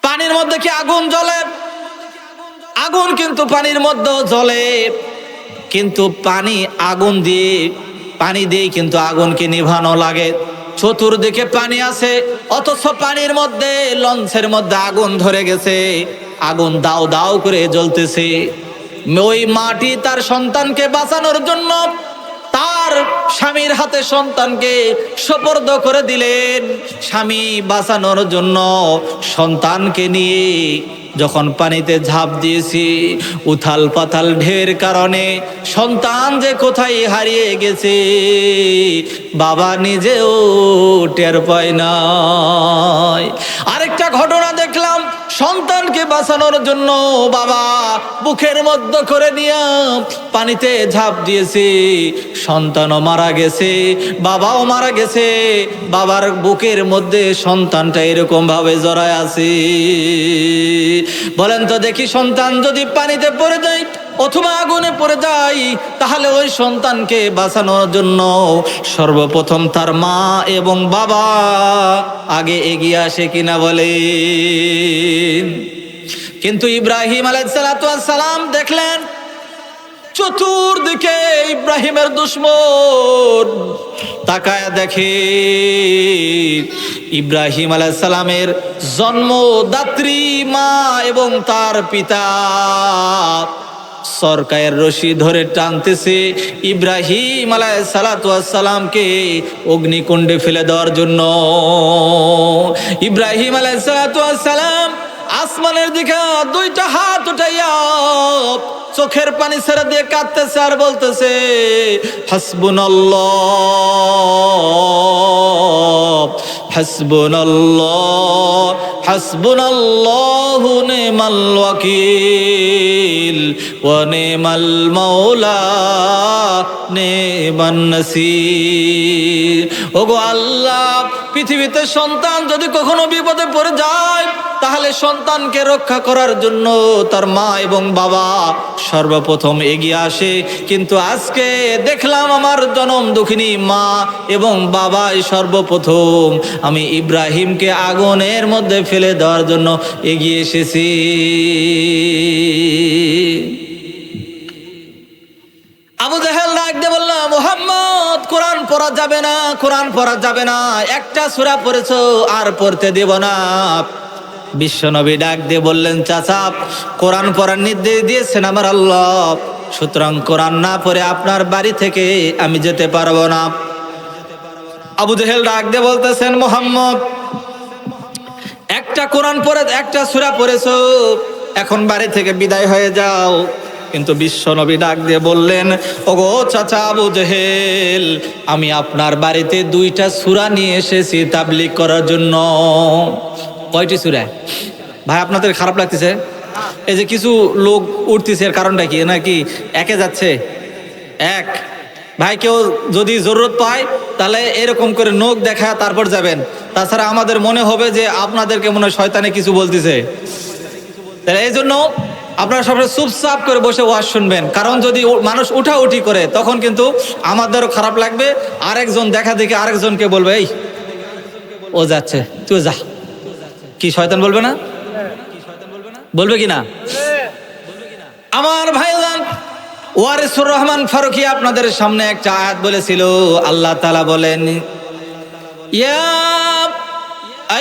পানির মধ্যে কি আগুন জ্বলে? আগুন কিন্তু পানির মধ্যে জ্বলে, কিন্তু পানি দিয়ে কিন্তু আগুনকে নিভানো লাগে। চতুর্দিকে পানি আছে, অথচ পানির মধ্যে লঞ্চের মধ্যে আগুন ধরে গেছে, আগুন দাও দাও করে জ্বলতেছে। ওই মাটি তার সন্তানকে বাঁচানোর জন্য তার স্বামীর হাতে সন্তানকে সোপর্দ করে দিলেন। স্বামী বাঁচানোর জন্য সন্তানকে নিয়ে যখন পানিতে ঝাঁপ দিয়েছি, উথাল পাথাল ঢের কারণে সন্তান যে কোথায় হারিয়ে গেছে বাবা নিজেও টের পায় নাই। আরেকটা ঘটনা দেখলাম, সন্তানকে বাঁচানোর জন্য বাবা বুকের মধ্যে করে নিয়ে পানিতে ঝাঁপ দিয়েছে, সন্তানও মারা গেছে, বাবাও মারা গেছে। বাবার বুকের মধ্যে সন্তানটা এরকম ভাবে জড়ায় আছে। বলেন তো দেখি, সন্তান যদি পানিতে পড়ে যায় অথবা আগুনে পড়ে যায়, তাহলে ওই সন্তানকে বাঁচানোর জন্য সর্বপ্রথম তার মা এবং বাবা আগে এগিয়ে আসে কিনা বলেন? কিন্তু ইব্রাহিম আলাইহিস সালাম দেখলেন চতুর্দিকে ইব্রাহিমের দুশমন। তাকায় দেখে ইব্রাহিম আলাইহিস সালামের জন্মদাত্রী মা এবং তার পিতা সরকায়ের রশি ধরে টানতেছে ইব্রাহিম আলাইহিস সালামকে অগ্নিকুণ্ডে ফেলে দেওয়ার জন্য। ইব্রাহিম আলাইহিস সালাম আসমানের দিকে দুইটা হাত উঠাইয়া চোখের পানি ছেড়ে দিয়ে কাঁদতেছে আর বলতেছে, হাসবুনাল্লাহ হাসবুনাল্লাহ হাসবুনাল্লাহু নি'মাল ওয়াকিল ওয়া নি'মাল মাওলা নি'মান নাসির। ওগো আল্লাহ, পৃথিবীতে সন্তান যদি কখনো বিপদে পড়ে যায়, তাহলে সন্তানকে রক্ষা করার জন্য তার মা এবং বাবা সর্বপ্রথম এগিয়ে আসে। কিন্তু আজকে দেখলাম আমার জনম দুঃখিনী মা এবং বাবাই সর্বপ্রথম আমি ইব্রাহিমকে আগুনের মধ্যে ফেলে দেওয়ার জন্য এগিয়ে এসেছি। আবু জাহেল ডাক দিয়ে বলল, মুহাম্মদ, কোরআন পড়া যাবে না, কোরআন পড়া যাবে না, একটা সূরা পড়েছো আর পড়তে দেব না। বিশ্বনবী ডাক দিয়ে বললেন, চাচা, কোরআন পড়ার নির্দেশ দিয়েছেন আমার আল্লাহ, সুতরাং কোরআন না পড়ে আপনার বাড়ি থেকে আমি যেতে পারবো না। আবু জাহেল ডাক দিয়ে বলতেছেন, মুহাম্মদ, একটা কোরআন পড়ে একটা সূরা পড়েছো, এখন বাড়ি থেকে বিদায় হয়ে যাও। কিন্তু বিশ্বনবী ডাক দিয়ে বললেন, ওগো চাচা আবু জাহেল, আমি আপনার বাড়িতে দুইটা সূরা নিয়ে এসেছি তাবলীগ করার জন্য। কয়টি সূরা? ভাই আপনাদের খারাপ লাগতেছে? এই যে কিছু লোক উঠতেছে, এর কারণটা কি? নাকি একে যাচ্ছে এক ভাই, কেউ যদি জরুরত পায় তাহলে এরকম করে নখ দেখা তারপর যাবেন, তাছাড়া আমাদের মনে হবে যে আপনাদেরকে মনে হয় শয়তানে কিছু বলতেছে। তাহলে এই জন্য আপনারা সবাই চুপচাপ করে বসে ওয়াজ শুনবেন, কারণ যদি মানুষ উঠাউঠি করে তখন কিন্তু আমাদেরও খারাপ লাগবে। আরেকজন দেখা দেখে আরেকজনকে বলবে, এই ও যাচ্ছে, তুই যা। কি শয়তান বলবে না? বলবে কি না? আমার ভাইজান, ওয়ারিসুর রহমান ফারুকী আপনাদের সামনে একটা আয়াত বলেছিল। আল্লাহ তাআলা বলেন, ইয়া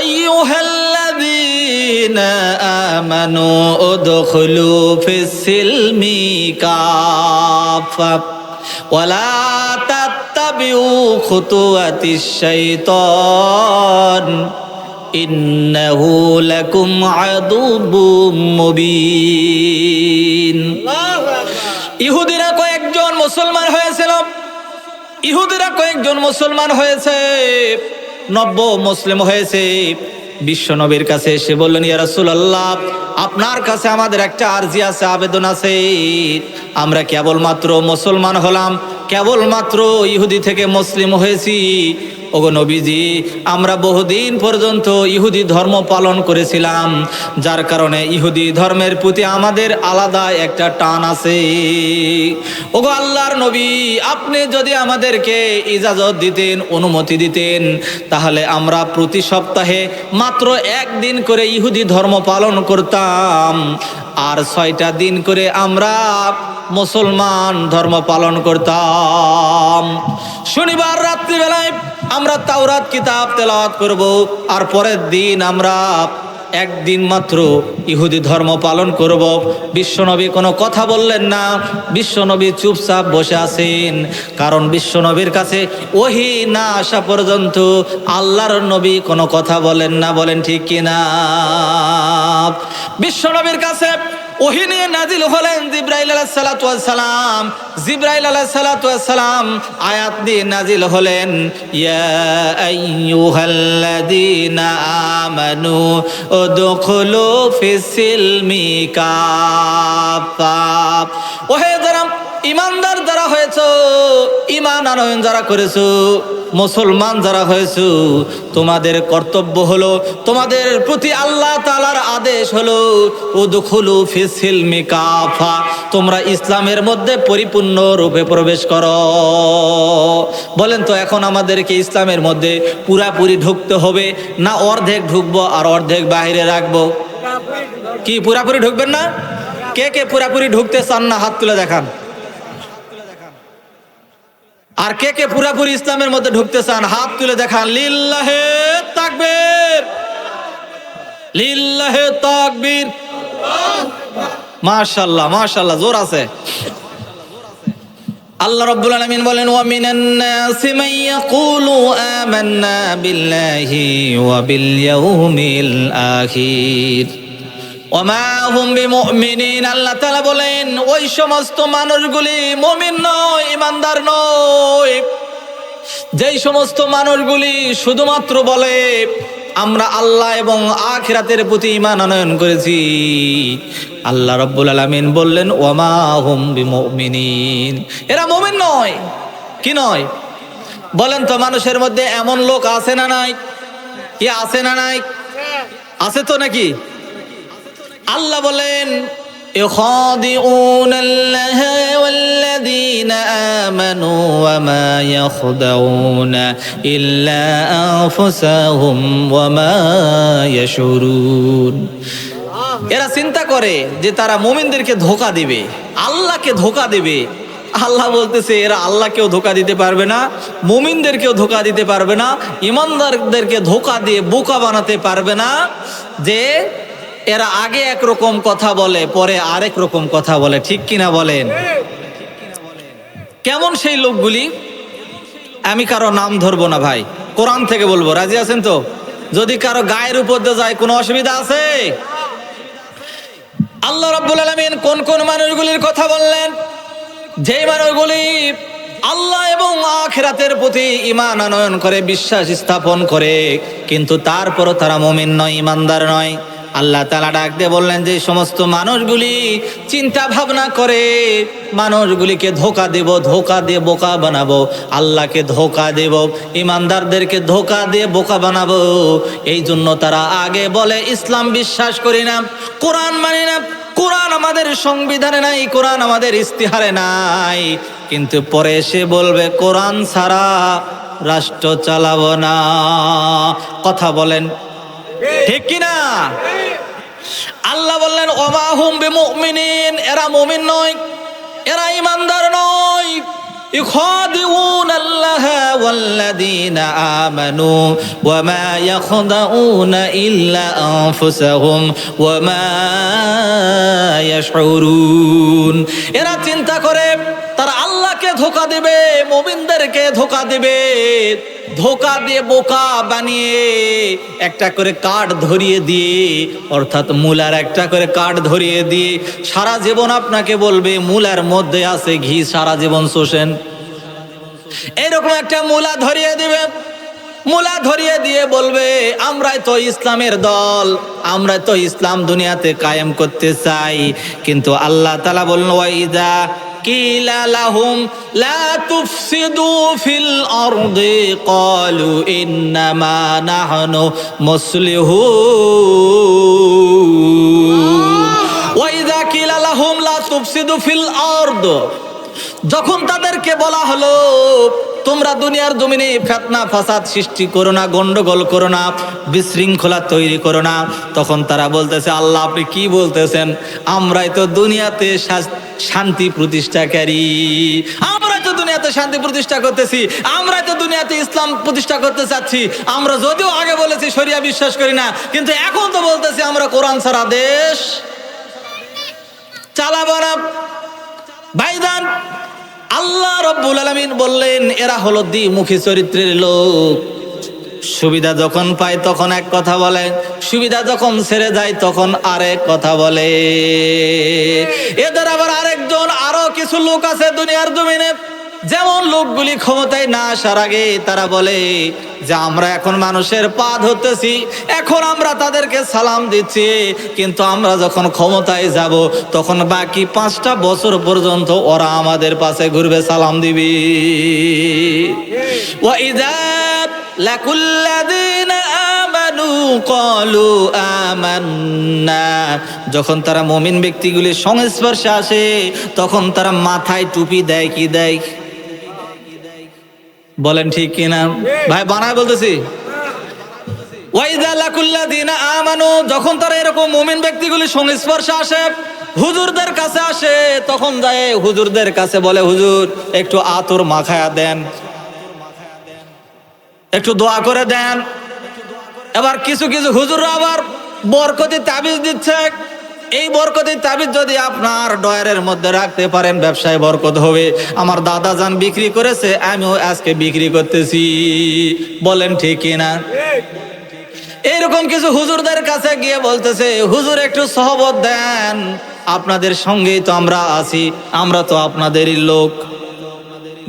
আইয়ুহাল্লাযীনা আমানু উদখুলু ফিস-সিলমি কাফা ওয়ালা তাত্তাবিউ খুতুওয়াতিশ শাইতান ইন্নাহু লাকুম আদুব্বুম মুবিন। ইহুদিরা কয়েকজন মুসলমান হয়েছিল, ইহুদিরা কয়েকজন মুসলমান হয়েছে, নব্য মুসলিম হয়েছে। বিশ্বনবীর কাছে এসে বললেন, ইয়া রাসূলুল্লাহ, আপনার কাছে আমাদের একটা আরজি আছে, আবেদন আছে। আমরা কেবলমাত্র মুসলমান হলাম, কেবলমাত্র ইহুদি থেকে মুসলিম হয়েছি। ওগো নবীজি, আমরা বহুদিন পর্যন্ত ইহুদি ধর্ম পালন করেছিলাম, যার কারণে ইহুদি ধর্মের প্রতি আমাদের আলাদা একটা টান আছে। ওগো আল্লাহর নবী, আপনি যদি আমাদেরকে ইজাজত দিতেন, অনুমতি দিতেন, তাহলে আমরা প্রতি সপ্তাহে মাত্র একদিন করে ইহুদি ধর্ম পালন করতাম, আর 6টা দিন করে আমরা মুসলমান ধর্ম পালন করতাম। শনিবার রাত্রিবেলায় আমরা তাওরাত কিতাব তেলাওয়াত করব, আর পরের দিন আমরা একদিন মাত্র ইহুদি ধর্ম পালন করব। বিশ্বনবী কোনো কথা বললেন না, বিশ্বনবী চুপচাপ বসে আছেন, কারণ বিশ্বনবীর কাছে ওহী না আসা পর্যন্ত আল্লাহর নবী কোনো কথা বলেন না। বলেন ঠিক কিনা? বিশ্বনবীর কাছে ওহী নিয়ে নাজিল হলেন জিবরাইল আলাইহিস সালাতু ওয়াস সালাম। জিবরাইল আলাইহিস সালাতু ওয়াস সালাম আয়াত দিয়ে নাজিল হলেন, ইয়া আইয়ুহাল্লাযীনা আমানু উদখুলু ফিস সিলমি কাফা। ওহে যারা ইমানদার যারা হয়েছো, ঈমান আনয়ন যারা করেছো, মুসলমান যারা হয়েছো, তোমাদের কর্তব্য হলো, তোমাদের প্রতি আল্লাহ তাআলার আদেশ হলো, উদখুলু ফিস সিলমি কাফা, তোমরা ইসলামের মধ্যে পরিপূর্ণ রূপে প্রবেশ করো। বলেন তো এখন আমাদেরকে ইসলামের মধ্যে পুরাপুরি ঢুকতে হবে, না অর্ধেক ঢুকবো আর অর্ধেক বাইরে রাখবো? কি পুরাপুরি ঢুকবেন না? কে কে পুরাপুরি ঢুকতে চান না হাত তুলে দেখান। আর কে কে পুরাপুরি ইসলামের মধ্যে ঢুকতে চান হাত তুলে দেখান। লিল্লাহে তাকবীর, লিল্লাহে তাকবীর। মাশাআল্লাহ মাশাআল্লাহ, জোর আছে। আল্লাহ রাব্বুল আলামিন বলেন, ওয়া মিনান নাসি মান ইয়াকুলু আমান্না বিল্লাহি ওয়া বিল ইয়াউমিল আখির ওয়া মা হুম বিমুমিনিন। আল্লাহ তাআলা বলেন ওই সমস্ত মানুষগুলি মুমিন নয়, ঈমানদার নয়, যেই সমস্ত মানুষগুলি শুধুমাত্র বলে আমরা আল্লাহ এবং আখিরাতের প্রতি ঈমান আনয়ন করেছি। আল্লাহ রাব্বুল আলামিন বললেন ওয়া মা হুম বিমুমিনিন, এরা মুমিন নয়। কি নয়? বলেন তো মানুষের মধ্যে এমন লোক আছে না নাই? কি আছে না নাই? আছে তো নাকি? আল্লাহ বলেন ইখাদিউনাল্লাহা ওয়াল্লাযীনা আমানু ওয়া মা ইয়াখদাউনা ইল্লা আনফুসাহুম ওয়া মা ইয়াশউরুন। এরা চিন্তা করে যে তারা মুমিনদেরকে ধোঁকা দিবে, আল্লাহকে ধোঁকা দিবে। আল্লাহ বলতেছে এরা আল্লাহকেও ধোঁকা দিতে পারবে না, মুমিনদেরকেও ধোঁকা দিতে পারবে না, ঈমানদারদেরকে ধোঁকা দিয়ে বোকা বানাতে পারবে না। যে এরা আগে একরকম কথা বলে, পরে আরেক রকম কথা বলে। ঠিক কিনা বলেন? কেমন সেই লোকগুলি? আমি কারো নাম ধরবো না ভাই, কোরআন থেকে বলবো। রাজি আছেন তো? যদি কারো গায়ের উপর দিয়ে যায় কোনো অসুবিধা আছে? আল্লাহ রাব্বুল আলামিন কোন কোন মানুষগুলির কথা বললেন? যেই মানুষগুলি আল্লাহ এবং আখিরাতের প্রতি ঈমান আনয়ন করে, বিশ্বাস স্থাপন করে, কিন্তু তারপরও তারা মুমিন নয়, ঈমানদার নয়। আল্লাহ তাআলা ডাক দিয়ে বললেন যে সমস্ত মানুষগুলি চিন্তা ভাবনা করে মানুষগুলিকে ধোঁকা দেব, ধোঁকা দিয়ে বোকা বানাবো, আল্লাহকে ধোঁকা দেব, ঈমানদারদেরকে ধোঁকা দিয়ে বোকা বানাবো, এই জন্য তারা আগে বলে ইসলাম বিশ্বাস করি না, কোরআন মানি না, কোরআন আমাদের সংবিধানে নাই, কোরআন আমাদের ইস্তিহারে নাই, কিন্তু পরে এসে বলবে কোরআন ছাড়া রাষ্ট্র চালাবো না। কথা বলেন ঠিক কিনা? আল্লাহ বললেন ওমা হুম বিমুমিনিন, এরা মুমিন নয়, এরা ঈমানদার নয়। ইখাদিউনাল্লাহা ওয়াল্লাযীনা আমানু ওয়া মা ইয়াখদাউনা ইল্লা আনফুসাহুম ওয়া মা ইয়াশউরুন। এরা চিন্তা করে তারা আল্লাহকে ধোঁকা দিবে, মুমিনদেরকে ধোঁকা দিবে, ধোঁকা দিয়ে বোকা বানিয়ে একটা করে কাঠ ধরিয়ে দিয়ে, অর্থাৎ মূলার একটা করে কাঠ ধরিয়ে দিয়ে সারা জীবন আপনাকে বলবে মূলার মধ্যে আছে ঘি, সারা জীবন শোষেন। এরকম একটা মূলা ধরিয়ে দিবে, মূলা ধরিয়ে দিয়ে বলবে আমরাই তো ইসলামের দল, আমরা তো ইসলাম দুনিয়াতে কায়েম করতে চাই। কিন্তু আল্লাহ তাআলা বললেন ওয়াইদা কিলা লাহুম লা তুফসিদু ফিল আরদি ক্বালু ইন্নামা নাহনু মুসলিহুন। ওয়াইদা কিলা লাহুম লা তুফসিদু ফিল আরদ, যখন তাদেরকে বলা হলো তোমরা দুনিয়ার জমিনে ফিতনা ফাসাদ সৃষ্টি করো না, গন্ডগোল করো না, বিশৃঙ্খলা তৈরি করো না, তখন তারা বলতেছে আল্লাহ আপনি কি বলতেছেন, আমরাই তো দুনিয়াতে শান্তি প্রতিষ্ঠাকারী, আমরাই তো দুনিয়াতে শান্তি প্রতিষ্ঠা করতেছি, আমরাই তো দুনিয়াতে ইসলাম প্রতিষ্ঠা করতে চাচ্ছি। আমরা যদিও আগে বলেছি শরিয়া বিশ্বাস করি না, কিন্তু এখন তো বলতেছি আমরা কোরআন ছাড়া দেশ চালাবো না। ভাইজান, আল্লাহ রাব্বুল আলামিন বললেন এরা হলো দ্বিমুখী চরিত্রের লোক। সুবিধা যখন পায় তখন এক কথা বলে, সুবিধা যখন ছেড়ে যায় তখন আরেক কথা বলে। এদের আবার আরেকজন আরো কিছু লোক আছে দুনিয়ার জমিনে, যেমন লোকগুলি ক্ষমতায় না আসার আগে তারা বলে যে আমরা এখন মানুষের পা ধরতেছি, এখন আমরা তাদেরকে সালাম দিচ্ছি, কিন্তু আমরা যখন ক্ষমতায় যাব তখন বাকি 5টা বছর পর্যন্ত ওরা আমাদের পাশে ঘুরবে, সালাম দিবি। ওয়াইযা লাকুল্লাযীনা আমানু ক্বালু আমান্না, যখন তারা মুমিন ব্যক্তিগুলির সংস্পর্শে আসে তখন তারা মাথায় টুপি দেয়। কি দেয় বলেন ঠিক কিনা ভাই? বানায় বলতেছি। ওয়াইযা লাকুল্লাযীনা আমানু, যখন তারা এরকম মুমিন ব্যক্তিগুলির সংস্পর্শে আসে, হুজুরদের কাছে আসে, তখন যায় হুজুরদের কাছে বলে হুজুর একটু আতর মাখায়া দেন, একটু দোয়া করে দেন। এবার কিছু কিছু হুজুররা আবার বরকতি তাবিজ দিচ্ছে। এই বরকতি তাবিজ যদি আপনার ডয়ারের মধ্যে রাখতে পারেন ব্যবসায় বরকত হবে। আমার দাদা যান বিক্রি করেছে, আমিও আজকে বিক্রি করতেছি, বলেন ঠিক কিনা? এরকম কিছু হুজুরদের কাছে গিয়ে বলতেছে হুজুর একটু সহবত দেন, আপনাদের সঙ্গেই তো আমরা আছি, আমরা তো আপনাদেরই লোক,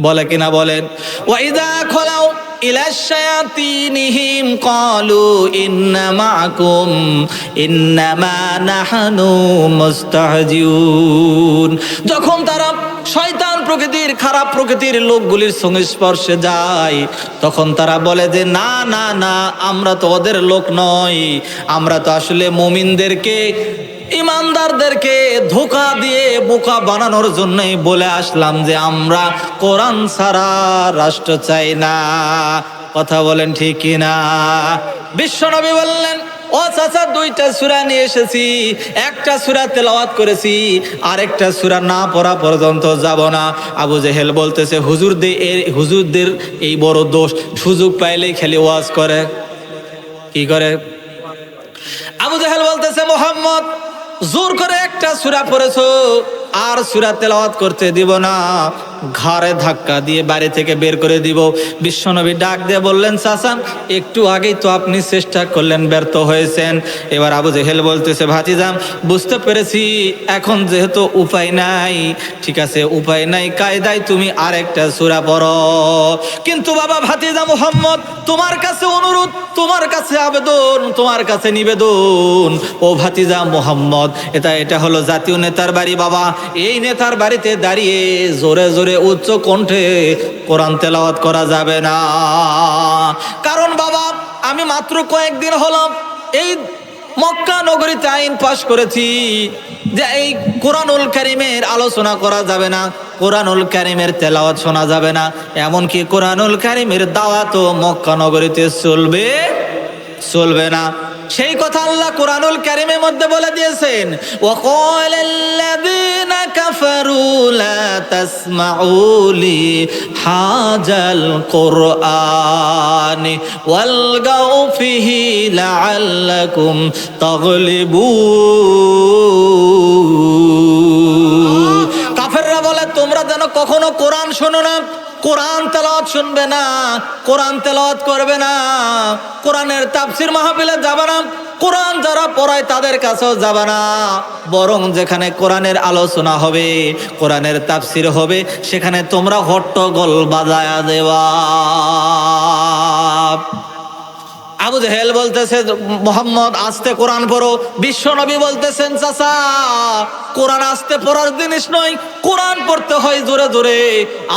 বলে কিনা বলেন? ওয়াইদা খলাউ ইলা শায়াতিনহিম ক্বালু ইন্না মাআকুম ইন্নামা নাহনু মুস্তাহজিউন, যখন তারা শয়তান প্রকৃতির খারাপ প্রকৃতির লোকগুলির সংস্পর্শে যায় তখন তারা বলে যে না না না, আমরা তো ওদের লোক নই, আমরা তো আসলে মুমিনদেরকে ইমানদারদেরকে ধোঁকা দিয়ে বোকা বানানোর জন্যই বলে আসলাম যে আমরা কোরআন ছাড়া রাষ্ট্র চাই না। কথা বলেন ঠিক কিনা? বিশ্বনবী বললেন ও চাচা 2টা সূরা নিয়ে এসেছি, একটা সূরা তেলাওয়াত করেছি, আরেকটা সূরা না পড়া পর্যন্ত যাব না। আবু জেহেল বলতেছে হুজুরদের এই বড় দোষ, সুযোগ পাইলেই খালি ওয়াজ করে। কি করে? আবু জেহেল বলতেছে মুহাম্মদ জোর করে একটা সূরা পড়েছো আর সূরা তেলাওয়াত করতে দিব না, ঘাড়ে ধাক্কা দিয়ে বাড়ি থেকে বের করে দিব। বিশ্বনবী ডাক দিয়ে বললেন চাচা একটু আগেই তো আপনি চেষ্টা করলেন, ব্যর্থ হয়েছেন। এবার আবু জেহেল বলতেছে ভাতিজা বুঝতে পেরেছি, এখন যেহেতু উপায় নাই, ঠিক আছে উপায় নাই, কায়দায় তুমি আরেকটা সূরা পড়ো। কিন্তু বাবা ভাতিজা মুহাম্মদ তোমার কাছে অনুরোধ, তোমার কাছে আবেদন, তোমার কাছে নিবেদন, ও ভাতিজা মুহাম্মদ এটা হলো জাতীয় নেতার বাড়ি বাবা, এই নেতার বাড়িতে দাঁড়িয়ে জোরে জোরে উচ্চ কণ্ঠে কোরআন তেলাওয়াত করা যাবে না। কারণ বাবা আমি মাত্র কয়েকদিন হলো এই মক্কা নগরীতে আইন পাশ করেছি যে এই কোরআনুল কারীমের আলোচনা করা যাবে না, কোরআনুল কারীমের তেলাওয়াত শোনা যাবে না, এমনকি কোরআনুল কারীমের দাওয়াতও মক্কা নগরীতে চলবে না। সেই কথা আল্লাহ কোরআনুল কারীমের মধ্যে বলে দিয়েছেন ওয়াকালাল্লাযীনা কাফারু লা তাসমাউ লিহাযাল কুরআনি ওয়ালগাউ ফিহি লাআল্লাকুম তাগলিবুন। কাফেররা বলে তোমরা যেন কখনো কোরআন শোনো না, কোরআন তেলাওয়াত শুনবে না, কোরআন তেলাওয়াত করবে না, কোরআনের তাফসীর মাহফিলে যাবে না, কোরআন যারা পড়ায় তাদের কাছেও যাবে না, বরং যেখানে কোরআনের আলোচনা হবে, কোরআনের তাফসীর হবে, সেখানে তোমরা হট্টগোল বাজায়া দেওয়া। আবু জেহেল বলতেছে মুহাম্মদ আস্তে কোরআন পড়ো। বিশ্বনবী বলতেছেন চাচা কোরআন আস্তে পড়ার জিনিস নয়, কোরআন পড়তে হয় জোরে জোরে।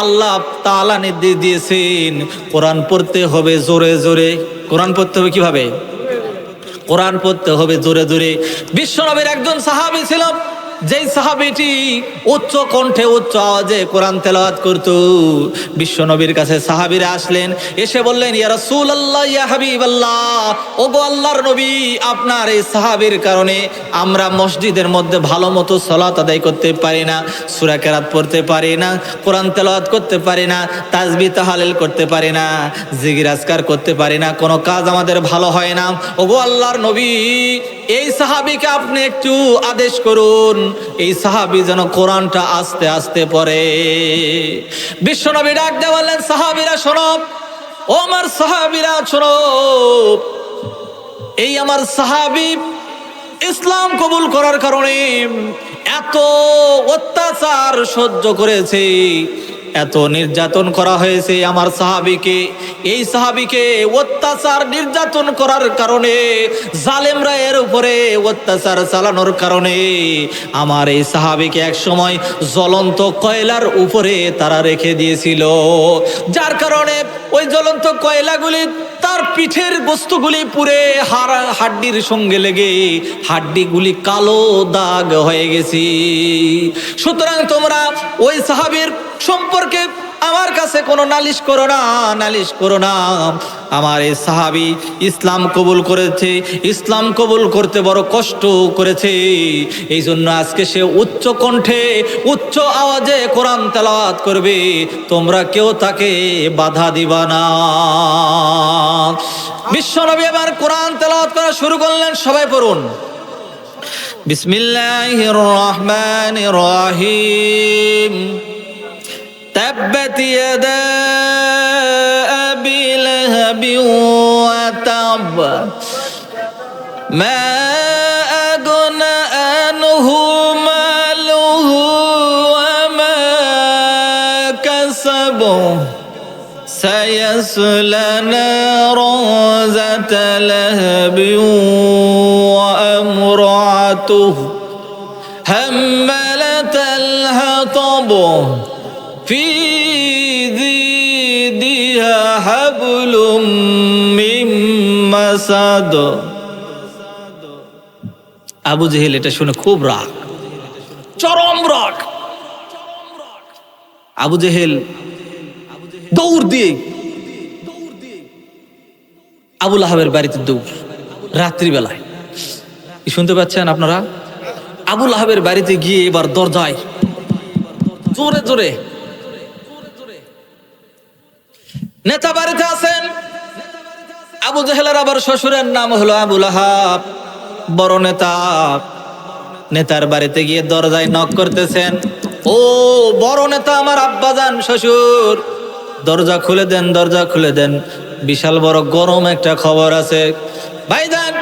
আল্লাহ তাআলা নির্দেশ দিয়েছেন কোরআন পড়তে হবে জোরে জোরে। কোরআন পড়তে হবে কিভাবে? কোরআন পড়তে হবে জোরে জোরে। বিশ্বনবীর একজন সাহাবী ছিল, যেই সাহাবীটি উচ্চ কণ্ঠে উচ্চ আওয়াজে কোরআন তেলাওয়াত করত, বিশ্ব নবীর কাছে সাহাবীরা আসলেন, এসে বললেন, ইয়া রাসূলুল্লাহ, ইয়া হাবিবাল্লাহ, ওগো আল্লাহর নবী, আপনার এই সাহাবীর কারণে আমরা মসজিদের মধ্যে ভালো মতো সালাত আদায় করতে পারি না, সূরা কেরাত পড়তে পারি না, কোরআন তেলাওয়াত করতে পারি না, তাসবিহ তাহলিল করতে পারি না, জিকির আজকার করতে পারি না, কোনো কাজ আমাদের ভালো হয় না। ওগো আল্লাহর নবী, এই সাহাবীকে আপনি একটু আদেশ করুন, এই সাহাবী যেন কোরআনটা আস্তে আস্তে পড়ে। বিশ্বনবী ডাক দিয়ে বললেন, সাহাবীরা শোনো, ও আমার সাহাবীরা শোনো, এই আমার সাহাবী ইসলাম কবুল করার কারণে এত অত্যাচার সহ্য করেছে, এত নির্যাতন করা হয়েছে আমার সাহাবীকে। এই সাহাবীকে অত্যাচার নির্যাতন করার কারণে, জালেমরা এর উপরে অত্যাচার চালানোর কারণে আমার এই সাহাবীকে এক সময় জ্বলন্ত কয়লার উপরে তারা রেখে দিয়েছিল, যার কারণে ওই জ্বলন্ত কয়লাগুলি তার পিঠের বস্তুগুলি পুড়ে হাড্ডির সঙ্গে লেগে হাড্ডিগুলি কালো দাগ হয়ে গেছে। সুতরাং তোমরা ওই সাহাবীর সম্পর্কে আমার কাছে কোনো নালিশ করো না, নালিশ করো না। আমার এই সাহাবী ইসলাম কবুল করেছে, ইসলাম কবুল করতে বড় কষ্ট করেছে, এই জন্য আজকে সে উচ্চ কণ্ঠে উচ্চ আওয়াজে কোরআন তেলাওয়াত করবে, তোমরা কেউ তাকে বাধা দিবা না। বিশ্বনবী এবার কোরআন তেলাওয়াত করা শুরু করলেন, সবাই পড়ুন। বিসমিল্লাহির রহমানির রহিম। تبت يدا أبي لهب وتب ما أغنى عنه ماله وما كسب سيصلى نارا ذات لهب وامرأته حمالة الحطب في ذيدها حبل من مسد। আবু জেহেল এটা শুনে খুব রাগ, চরম রাগ। আবু জেহেল দৌড় দিয়ে আবু লাহাবের বাড়িতে দৌড়, রাত্রিবেলায়। শুনতে পাচ্ছেন আপনারা? আবু লাহাবের বাড়িতে গিয়ে এবার দরজায় জোরে জোরে, নেতা বাড়িতে আছেন। আবু জেহেলের আবার শ্বশুরের নাম হলো আবু লাহাব, বড় নেতা। নেতার বাড়িতে গিয়ে দরজায় নক করতেছেন, ও বড় নেতা, আমার আব্বাজান শ্বশুর, দরজা খুলে দেন, দরজা খুলে দেন, বিশাল বড় গরম একটা খবর আছে। ভাইজান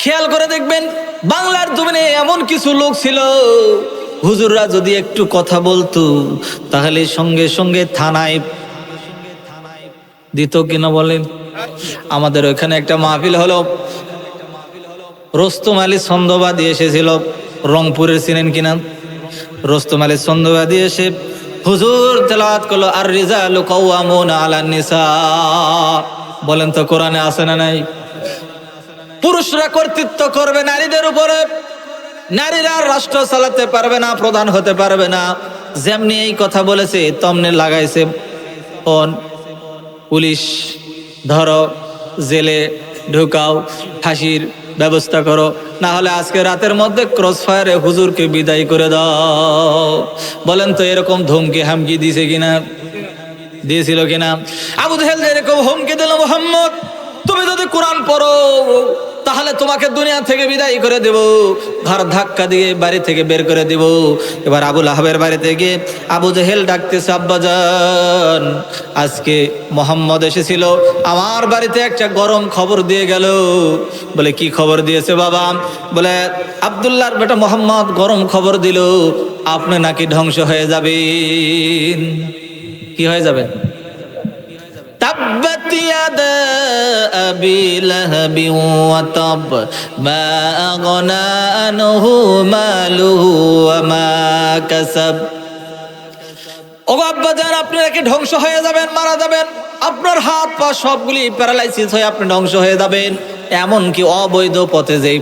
খেয়াল করে দেখবেন, বাংলার জমিনে এমন কিছু লোক ছিল, হুজুররা যদি একটু কথা বলতো তাহলে সঙ্গে সঙ্গে থানায় দিত কিনা বলেন। আমাদের ওইখানে একটা মাহফিল হলো, রোস্তম আলী ছন্দবাদী এসেছিল, রংপুরের, চিনেন কিনা? রোস্তম আলী ছন্দবাদী এসে হুজুর তেলাওয়াত করলো, আর রিজালু কাওয়ামুনা আলান নিসা। বলেন তো কোরআনে আছে না নাই? পুরুষরা কর্তৃত্ব করবে নারীদের উপরে, নারীরা রাষ্ট্র চালাতে পারবে না, প্রধান হতে পারবে না। যেমনি এই কথা বলেছে তেমনি লাগাইছে পুলিশ, ধরো, জেলে ঢুকাও, ফাঁসির ব্যবস্থা করো, না হলে আজকে রাতের মধ্যে ক্রস ফায়ারে হুজুরকে বিদায় করে দাও। বলেন তো এরকম ধমকি হামকি দিয়েছে কিনা? দিয়েছিল কিনা? আবু জেহেল এরকম হুমকি দিল, মুহাম্মদ তুমি যদি কোরআন পড়ো তাহলে তোমাকে দুনিয়া থেকে বিদায় করে দেব, ঘর ধাক্কা দিয়ে বাড়ি থেকে বের করে দেব। এবার আবু লাহাবের বাড়িতে গিয়ে আবু জেহেল ডাকতেছে, আব্বাজান আজকে মোহাম্মদ এসেছিল, আমার বাড়িতে একটা গরম খবর দিয়ে গেল। বলে কি খবর দিয়েছে বাবা? বলে আব্দুল্লাহর বেটা মোহাম্মদ গরম খবর দিল, আপনি নাকি ধ্বংস হয়ে যাবেন। কি হয়ে যাবেন? تبت يدا أبي لهب وتب ما أغنى عنه ماله وما كسب। ওগো আব্বাজান আপনি নাকি ধ্বংস হয়ে যাবেন, মারা যাবেন, আপনার হাত পা সবগুলি প্যারালাইসিস হয়ে আপনি ধ্বংস হয়ে যাবেন। এমনকি অবৈধ পথে যেই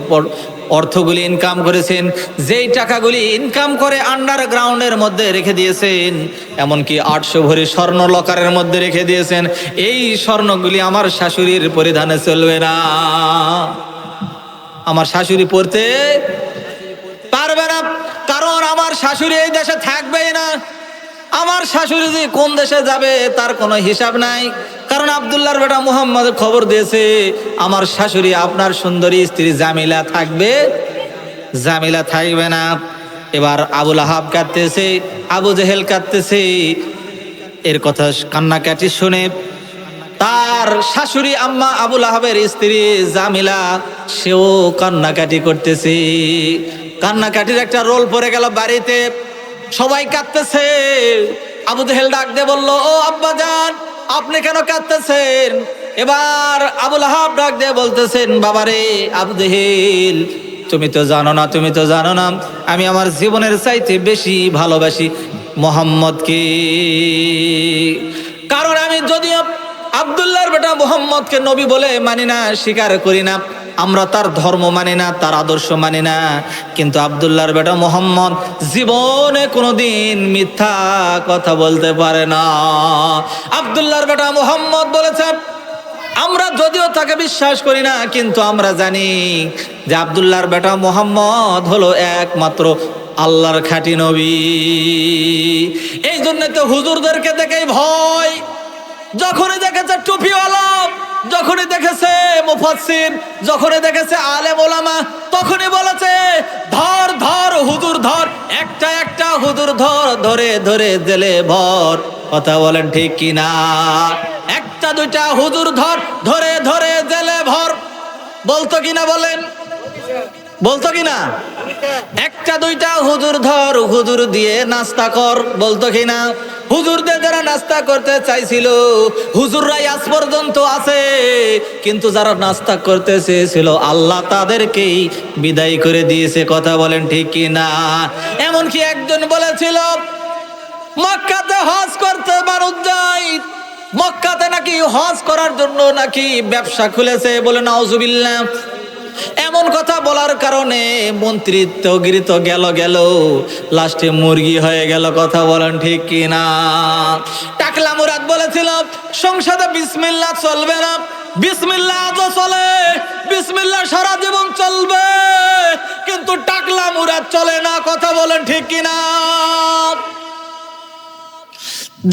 অর্থগুলি ইনকাম করেছেন, যেই টাকাগুলি ইনকাম করে আন্ডারগ্রাউন্ডের মধ্যে রেখে দিয়েছেন, এমনকি 800 ভরি স্বর্ণ লকারের মধ্যে রেখে দিয়েছেন, এই স্বর্ণগুলি আমার শাশুড়ির পরিধানে চলবে না, আমার শাশুড়ি পরতে পারবে না, কারণ আমার শাশুড়ি এই দেশে থাকবেই না। আমার শাশুড়ি যে কোন দেশে যাবে তার কোনো হিসাব নাই, কারণ আব্দুল্লাহর বেটা মুহাম্মদ খবর দিয়েছে আমার শাশুড়ি আপনার সুন্দরী স্ত্রী জামিলা থাকবে, জামিলা থাকবে না। এবার আবু লাহাব কাঁদতেছে, আবু জেহেল কাঁদতেছে, এর কথা কান্নাকাটি শুনে তার শাশুড়ি আম্মা আবু লাহাবের স্ত্রী জামিলা সেও কান্নাকাটি করতেছে। কান্নাকাটির একটা রোল পড়ে গেল বাড়িতে, সবাই কাঁদতেছে। আবু জেহেল ডাক দিয়ে বলল, ও আব্বাজান আপনি কেন কাঁদতেছেন? এবার আবু লাহাব ডাক দিয়ে বলতেছেন, বাবারে আবু জেহেল তুমি তো জানো না, তুমি তো জানো না আমি আমার জীবনের চাইতে বেশি ভালোবাসি মুহাম্মদকে। কারণ আমি যদিও আব্দুল্লাহর বেটা মুহাম্মদকে নবী বলে মানি না, স্বীকার করি না, আমরা তার ধর্ম মানি না, তার আদর্শ মানি না, কিন্তু আব্দুল্লাহর বেটা মুহাম্মদ জীবনে কোনোদিন মিথ্যা কথা বলতে পারে না। আব্দুল্লাহর বেটা মুহাম্মদ বলেছে, আমরা যদিও তাকে বিশ্বাস করি না, কিন্তু আমরা জানি যে আব্দুল্লাহর বেটা মুহাম্মদ হলো একমাত্র আল্লাহর খাঁটি নবী। এই জন্য তো হুজুরদেরকে দেখেই ভয়। যখনই দেখেছে টুপিওয়ালা, যখনই দেখেছে মুফাসসির, যখনই দেখেছে আলেম ওলামা, তখনই বলেছে ধর ধর হুজুর ধর, একটা একটা হুজুর ধর, ধরে ধরে জেলে ভর। কথা বলেন ঠিক কিনা? একটা দুইটা হুজুর ধর, ধরে ধরে জেলে ভর, বলতো কিনা বলেন? বলতো কিনা? একটা দুইটা হুজুর ধর, হুজুর দিয়ে নাস্তা কর, বলতো কিনা? হুজুর দিয়ে যারা নাস্তা করতে চাইছিল, হুজুররাই আজ পর্যন্ত আছে, কিন্তু যারা নাস্তা করতে চেয়েছিল আল্লাহ তাদেরকেই বিদায় করে দিয়েছে। কথা বলেন ঠিক কিনা? এমনকি একজন বলেছিল মক্কাতে হজ করতে মানুষ যায়, মক্কাতে নাকি হজ করার জন্য নাকি ব্যবসা খুলেছে, বলে নাউজুবিল্লাহ। এমন কথা বলার কারণে মন্ত্রিত্ব গিরিত গেল গেল, লাস্টে মুরগি হয়ে গেল। কথা বলেন ঠিক কিনা? টাকলা মুরাদ বলেছিল সংসদে বিসমিল্লাহ চলবে না, বিসমিল্লাহ আজও চলে, বিসমিল্লাহ সারা জীবন চলবে, কিন্তু টাকলা মুরাদ চলে না। কথা বলেন ঠিক কিনা?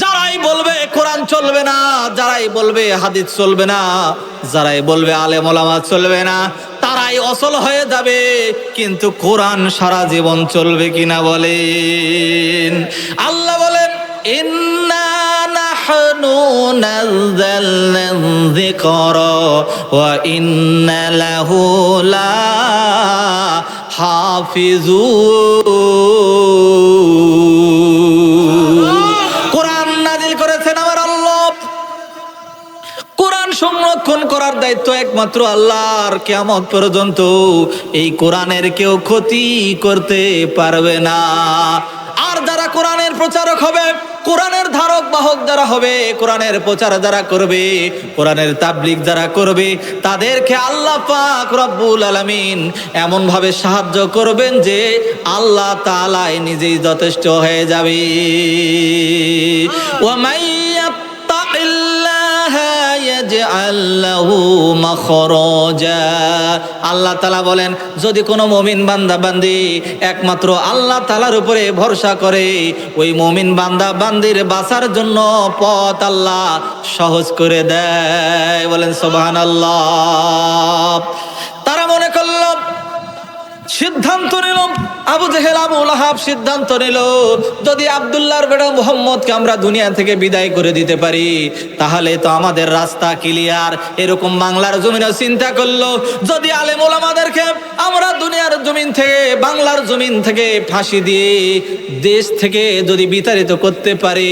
যারাই বলবে কোরআন চলবে না, যারাই বলবে হাদিস চলবে না, যারাই বলবে আলেম ওলামা চলবে না, তারাই অচল হয়ে যাবে, কিন্তু কোরআন সারা জীবন চলবে কিনা বলেন? আল্লাহ বলেন ইন্না নাহনু নাযালনা যিকরা ওয়া ইন্না লাহু লাহাফিজুন। সংরক্ষণ করার দায়িত্ব একমাত্র আল্লাহর। কিয়ামত পর্যন্ত এই কোরআনের কেউ ক্ষতি করতে পারবে না। আর যারা কোরআনের প্রচারক হবে, কোরআনের ধারক বাহক যারা হবে, কোরআনের প্রচার যারা করবে, কোরআনের তাবলীগ যারা করবে, তাদেরকে আল্লাহ পাক রব্বুল আলামিন এমন ভাবে সাহায্য করবেন যে আল্লাহ তাআলা নিজেই যথেষ্ট হয়ে যাবে। ওয়া আল্লাহ তাআলা বলেন যদি কোনো মুমিন বান্দা বান্দি একমাত্র আল্লাহ তাআলার উপরে ভরসা করে, ওই মুমিন বান্দা বান্দির বাঁচার জন্য পথ আল্লাহ সহজ করে দেয়। বলেন সুবহানাল্লাহ। তারা মনে করল, সিদ্ধান্ত নিল, আবু জেহেল আবু লাহাব সিদ্ধান্ত নিল যদি আব্দুল্লাহর বেটা মুহাম্মদকে আমরা দুনিয়া থেকে বিদায় করে দিতে পারি তাহলে তো আমাদের রাস্তা ক্লিয়ার। এরকম বাংলার জমিনে চিন্তা করলো যদি আলেম ওলামাদেরকে আমরা দুনিয়ার জমিন থেকে, বাংলার জমিন থেকে ফাঁসি দিয়ে দেশ থেকে যদি বিতাড়িত করতে পারি,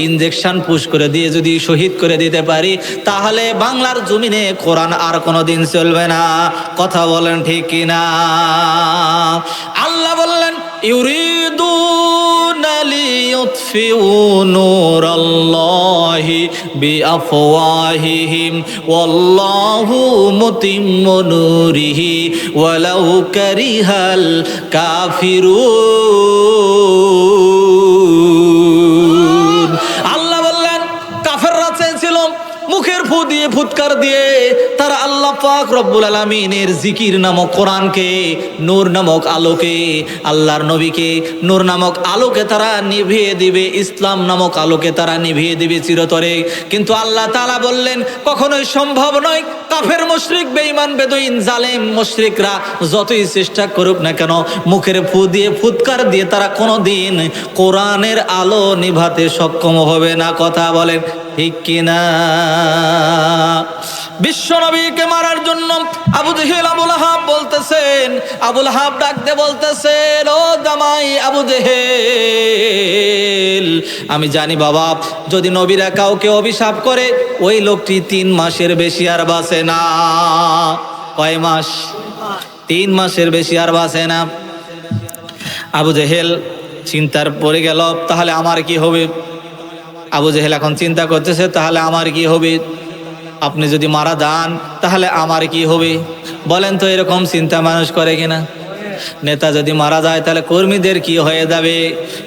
ইনজেকশন পুশ করে দিয়ে যদি শহীদ করে দিতে পারি, তাহলে বাংলার জমিনে কোরআন আর কোনোদিন চলবে না। কথা বলেন ঠিক কিনা? আল্লাহ বললেন ইউরিদুনা লিইউতফিউ নূরাল্লাহি আল্লাহি বিআফওয়াহিহিম ওয়াল্লাহু মুতিম্মু নূরিহি ওয়ালাউ কারিহাল কাফিরুন। আল্লাহ বললেন কাফেররা চেয়েছিল মুখের ফু দিয়ে ফুৎকার দিয়ে তারা আল্লাহ পাক রব্বুল আলামিনের জিকির নামক কোরআনকে, নূর নামক আলোকে, আল্লাহর নবীকে নূর নামক আলোকে তারা নিভিয়ে দিবে, ইসলাম নামক আলোকে তারা নিভিয়ে দিবে চিরতরে। কিন্তু আল্লাহ তাআলা বললেন কখনোই সম্ভব নয়। কাফের মুশরিক বেঈমান বেদুইন জালেম মুশরিকরা যতই চেষ্টা করুক না কেন, মুখের ফু দিয়ে ফুৎকার দিয়ে তারা কোনোদিন কোরআনের আলো নিভাতে সক্ষম হবে না। কথা বলেন ঠিক কিনা? বিশ্ব নবীকে মারার জন্য আবু জেহেল আবুল আহাব বলতেছেন, আবুল আহাব ডাক দিয়ে বলতেছেন, ও জামাই আবু জেহেল, আমি জানি বাবা যদি নবীরা কাউকে অভিশাপ করে ওই লোকটি 3 মাসের বেশি আর বাঁচে না। কয় মাস? 3 মাসের বেশি আর বাঁচে না। আবু জেহেল চিন্তার পড়ে গেল, তাহলে আমার কি হবে? আবু জেহেল এখন চিন্তা করতেছে, তাহলে আমার কি হবে? আপনি যদি মারা যান তাহলে আমার কি হবে? বলেন তো, এরকম চিন্তা মানুষ করে কিনা? নেতা যদি মারা যায় তাহলে কর্মীদের কি হয়ে যাবে?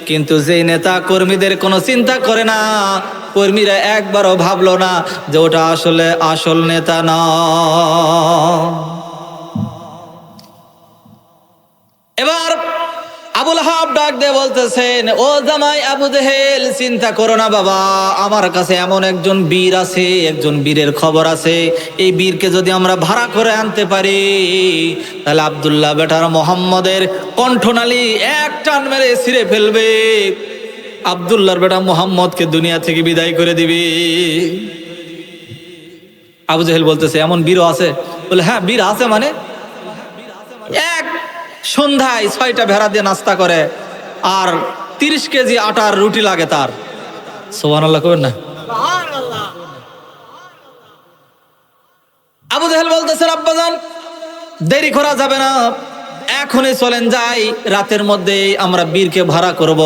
কিন্তু যেই নেতা কর্মীদের কোনো চিন্তা করে না, কর্মীরা একবারও ভাবলো না যে ওটা আসলে আসল নেতা না। এবার আবুল আহাব ডাক দিয়ে বলতেছেন, ও জামাই আবু জেহেল, চিন্তা করো না বাবা, আমার কাছে এমন একজন বীর আছে, একজন বীরের খবর আছে। এই বীরকে যদি আমরা ভাড়া করে আনতে পারি তাহলে আব্দুল্লাহ বেটার মোহাম্মদের কণ্ঠনালী এক টান মেরে ছিঁড়ে ফেলবে, আব্দুল্লাহর বেটা মোহাম্মদকে দুনিয়া থেকে বিদায় করে দিবি। আবু জেহেল বলতেছে, এমন বীরও আছে? বলে হ্যাঁ, বীর আছে। মানে এক সন্ধ্যায় 6টা ভেড়া দিয়ে নাস্তা করে আর 30 কেজি আটার রুটি লাগে তার। সুবহানাল্লাহ করেন না? আবু জেহেল বলতেছে, আব্বাজান দেরি করা যাবে না, এখনই চলেন যাই, রাতের মধ্যে আমরা বীরকে ভাড়া করব।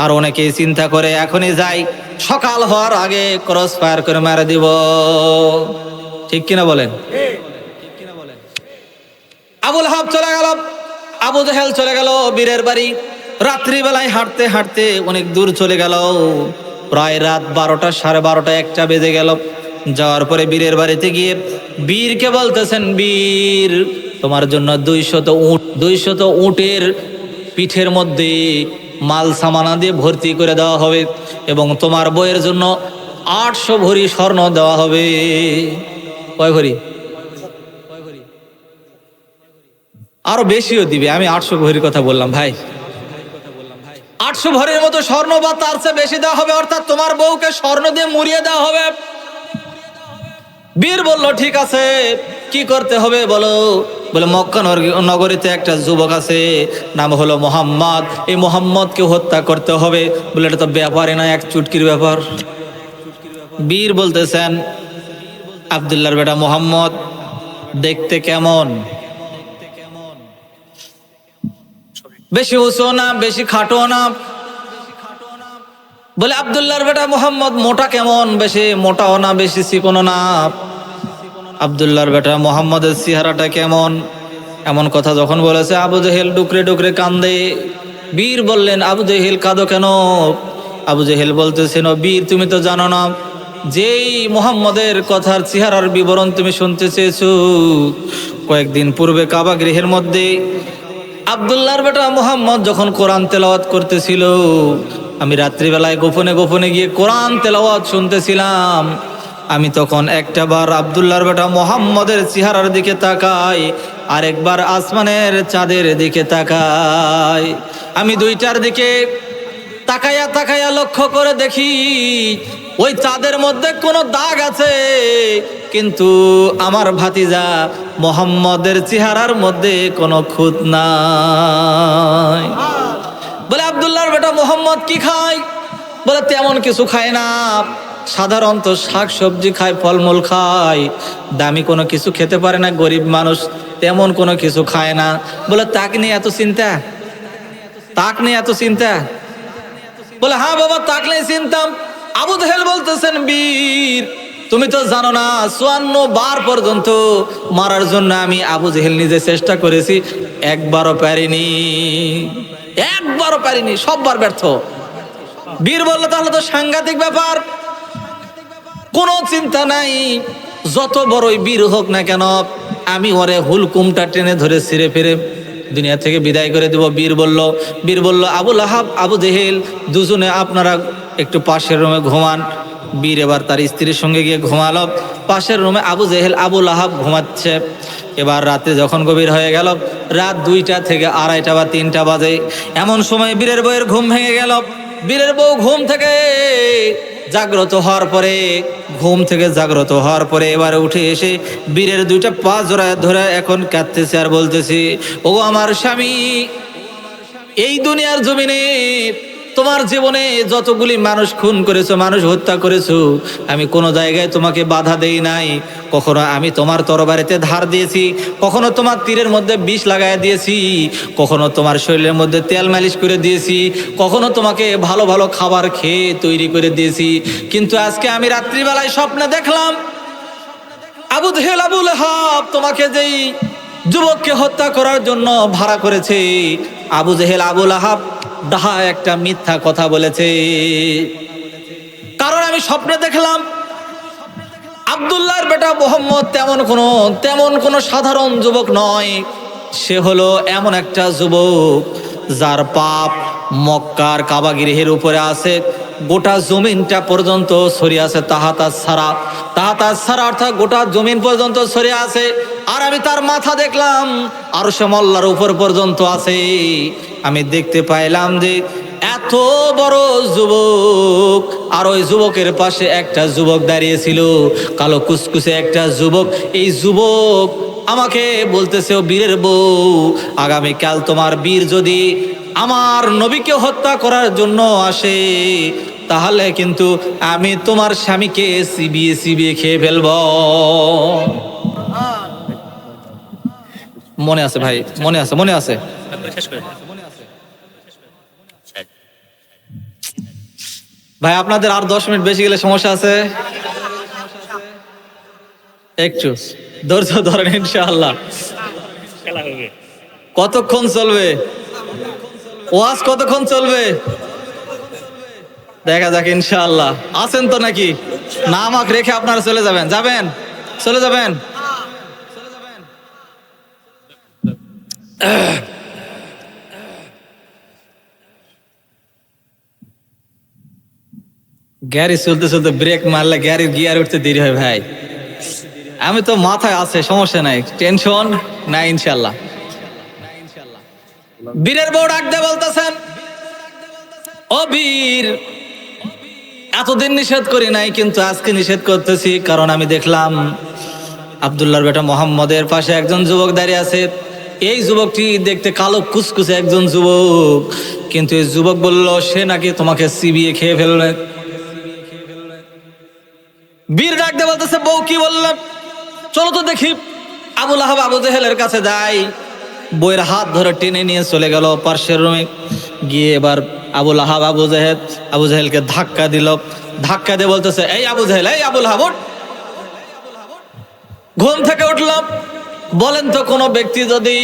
আর অনেকে চিন্তা করে এখনই যাই, সকাল হওয়ার আগে ক্রস ফায়ার করে মেরে দিব। ঠিক কিনা বলেন? আবুল আহাব চলে গেল, আবু জেহেল চলে গেল বীরের বাড়ি। রাত্রিবেলায় হাঁটতে হাঁটতে অনেক দূর চলে গেল, প্রায় রাত 12টা, 12:30, 1টা বেজে গেল। যাওয়ার পরে বীরের বাড়িতে গিয়ে বীরকে বলতেছেন, বীর তোমার জন্য 200 উটের পিঠের মধ্যে মাল সামানা দিয়ে ভর্তি করে দেওয়া হবে এবং তোমার বইয়ের জন্য 800 ভরি স্বর্ণ দেওয়া হবে। কয় ভরি? আরো বেশিও দিবে। আমি 800 ভরির কথা বললাম ভাই। 800 ভরির মতো স্বর্ণ বা তার চেয়ে বেশি দেওয়া হবে, অর্থাৎ তোমার বউকে স্বর্ণ দিয়ে মুড়িয়ে দেওয়া হবে। বীর বলল, ঠিক আছে, কি করতে হবে বলো? বলে মক্কা নগরীতে একটা যুবক আছে, নাম হলো মোহাম্মদ, এই মোহাম্মদকে হত্যা করতে হবে। বলে এটা তো ব্যাপারে না, এক চুটকির ব্যাপার। বীর বলতেছেন, আব্দুল্লাহর বেটা মোহাম্মদ দেখতে কেমন? বেশি উঁচু না, বেশি খাটো না। বলে আব্দুল্লাহর বেটা মোহাম্মদ মোটা কেমন? বেশি মোটাও না, বেশি চিকনও না। আব্দুল্লাহর বেটা মোহাম্মদের চেহারাটা কেমন? এমন কথা যখন বলেছে, আবু জেহেল ডুকরে ডুকরে কান্দে। বীর বললেন, আবু জেহেল কাঁদো কেন? আবু জেহেল বলতেছেন, ও বীর, তুমি তো জানো না, যেই মোহাম্মদের কথার চেহারার বিবরণ তুমি শুনতে চেয়েছো, কয়েকদিন পূর্বে কাবা গৃহের মধ্যে আব্দুল্লাহর বেটা মোহাম্মদ যখন কোরআন তেলাওয়াত করতেছিল, আমি রাত্রিবেলায় গোপনে গোপনে গিয়ে কোরআন তেলাওয়াত শুনতেছিলাম। আমি তখন একটা বার আব্দুল্লাহর বেটা মোহাম্মদের চেহারার দিকে তাকাই, আর একবার আসমানের চাঁদের দিকে তাকাই। আমি দুইটার দিকে তাকাইয়া তাকাইয়া লক্ষ্য করে দেখি ওই চাঁদের মধ্যে কোনো দাগ আছে, কিন্তু আমার ভাতিজা মোহাম্মদের চেহারার মধ্যে কোনো খুঁত নাই। বলে আব্দুল্লাহর বেটা মোহাম্মদ কি খায়? বলে তেমন কিছু খায় না, সাধারণত শাক সবজি খায়, ফলমূল খায়, দামি কোনো কিছু খেতে পারে না, গরিব মানুষ, তেমন কোনো কিছু খায় না। বলে তাকে নিয়ে এত চিন্তা? তাক নিয়ে এত চিন্তা? বলে হ্যাঁ বাবা, তাক নিয়ে চিন্তা। আবু জেহেল বলতেছেন, বীর তুমি তো জানো না 54 বার পর্যন্ত মারার জন্য আমি আবু জেহেল নিজে চেষ্টা করেছি, একবারও পারিনি, একবারও পারিনি, সববার ব্যর্থ। বীর বলল, তাহলে তো সাংঘাতিক ব্যাপার, কোনো চিন্তা নাই, যত বড়ই বীর হোক না কেন আমি ওরে হুলকুমটা টেনে ধরে ছিঁড়ে ফিরে দুনিয়া থেকে বিদায় করে দেব। বীর বলল আবুল আহাব, আবু জেহেল দুজনে আপনারা একটু পাশের রুমে ঘুমান। বীর এবার তার স্ত্রীর সঙ্গে গিয়ে ঘুমালো। পাশের রুমে আবু জেহেল আবুল আহাব ঘুমাচ্ছে। এবার রাতে যখন গভীর হয়ে গেল, রাত 2টা থেকে 2:30 বা 3টা বাজে, এমন সময় বীরের বউয়ের ঘুম ভেঙে গেল। বীরের বউ ঘুম থেকে জাগ্রত হওয়ার পরে এবারে উঠে এসে বীরের 2টা পা জোড়ায় ধরে এখন কাঁদতেছে আর বলতেছি, ওগো আমার স্বামী, এই দুনিয়ার জমিনে তোমার জীবনে যতগুলি মানুষ খুন করেছো, মানুষ হত্যা করেছো, আমি কোনো জায়গায় তোমাকে বাধা দেই নাই। কখনো আমি তোমার তরবারিতে ধার দিয়েছি, কখনো তোমার তীরের মধ্যে বিষ লাগাই দিয়েছি, কখনো তোমার শরীরের মধ্যে তেল মালিশ করে দিয়েছি, কখনো তোমাকে ভালো ভালো খাবার খেয়ে তৈরি করে দিয়েছি। কিন্তু আজকে আমি রাত্রিবেলায় স্বপ্নে দেখলাম আবু জেহেল আবুল আহাব তোমাকে যেই যুবককে হত্যা করার জন্য ভাড়া করেছে, আবু জেহেল আবুল আহাব ডাহা একটা মিথ্যা কথা বলেছে। কারণ আমি স্বপ্নে দেখলাম আব্দুল্লাহর বেটা মোহাম্মদ তেমন কোনো সাধারণ যুবক নয়, সে হলো এমন একটা যুবক যার পাপ মক্কার কাবা গৃহের উপরে আছে, গোটা জমিনটা পর্যন্ত ছড়িয়ে আছে তাহাতা ছাড়া অর্থাৎ গোটা জমিন পর্যন্ত ছড়িয়ে আছে। আর আমি তার মাথা দেখলাম আরশে মল্লার উপর পর্যন্ত আছে। আমি দেখতে পাইলাম যে এত বড় যুবক, আর ওই যুবকের পাশে একটা যুবক দাঁড়িয়েছিল, কালো কুসকুসে একটা যুবক। এই যুবক আমাকে বলতেছে, ও বীরের বউ, আগামীকাল তোমার বীর যদি আমার নবীকে হত্যা করার জন্য আসে, তাহলে কিন্তু আমি তোমার স্বামীকে চিবিয়ে খেয়ে ফেলব। মনে আছে ভাই, মনে আছে। ভাই আপনাদের আর 10 মিনিট বেশি গেলে সমস্যা আছে, একটু ধৈর্য ধরেন, ইনশাআল্লাহ। কতক্ষণ চলবে ওয়াজ, কতক্ষণ চলবে দেখা যাক, ইনশাআল্লাহ। আছেন তো নাকি? না আমাকে রেখে আপনারা চলে যাবেন? গাড়ি চলতে ব্রেক মারলে গাড়ির গিয়ার উঠতে দেরি হয় ভাই। আমি তো মাথায় আছে, সমস্যা নাই, টেনশন নাই, ইনশাআল্লাহ। বীরের বউ ডাক দিয়ে বলতেছেন, ও বীর, এতদিন নিষেধ করি নাই, কিন্তু আজকে নিষেধ করতেছি, কারণ আমি দেখলাম আব্দুল্লাহর বেটা মোহাম্মদের পাশে একজন যুবক দাঁড়িয়ে আছে। এই যুবকটি দেখতে কালো কুসকুসে একজন যুবক, কিন্তু এই যুবক বলল সে নাকি তোমাকে চিবিয়ে খেয়ে ফেলবে। বীর ডাক দিয়ে বলতেছে, বউ কি বললাম, চলো তো দেখি। আবুল আহাব আবু জেহেলের কাছে যায়, বইয়ের হাত ধরে টেনে নিয়ে চলে গেল পার্শ্বের রুমে গিয়ে। এবার আবুল আহাব আবু জেহেলকে ধাক্কা দিয়ে বলতেছে, এই আবু জেহেল, এই আবুল আহাব, ঘুম থেকে উঠলাম। বলেন তো, কোনো ব্যক্তি যদি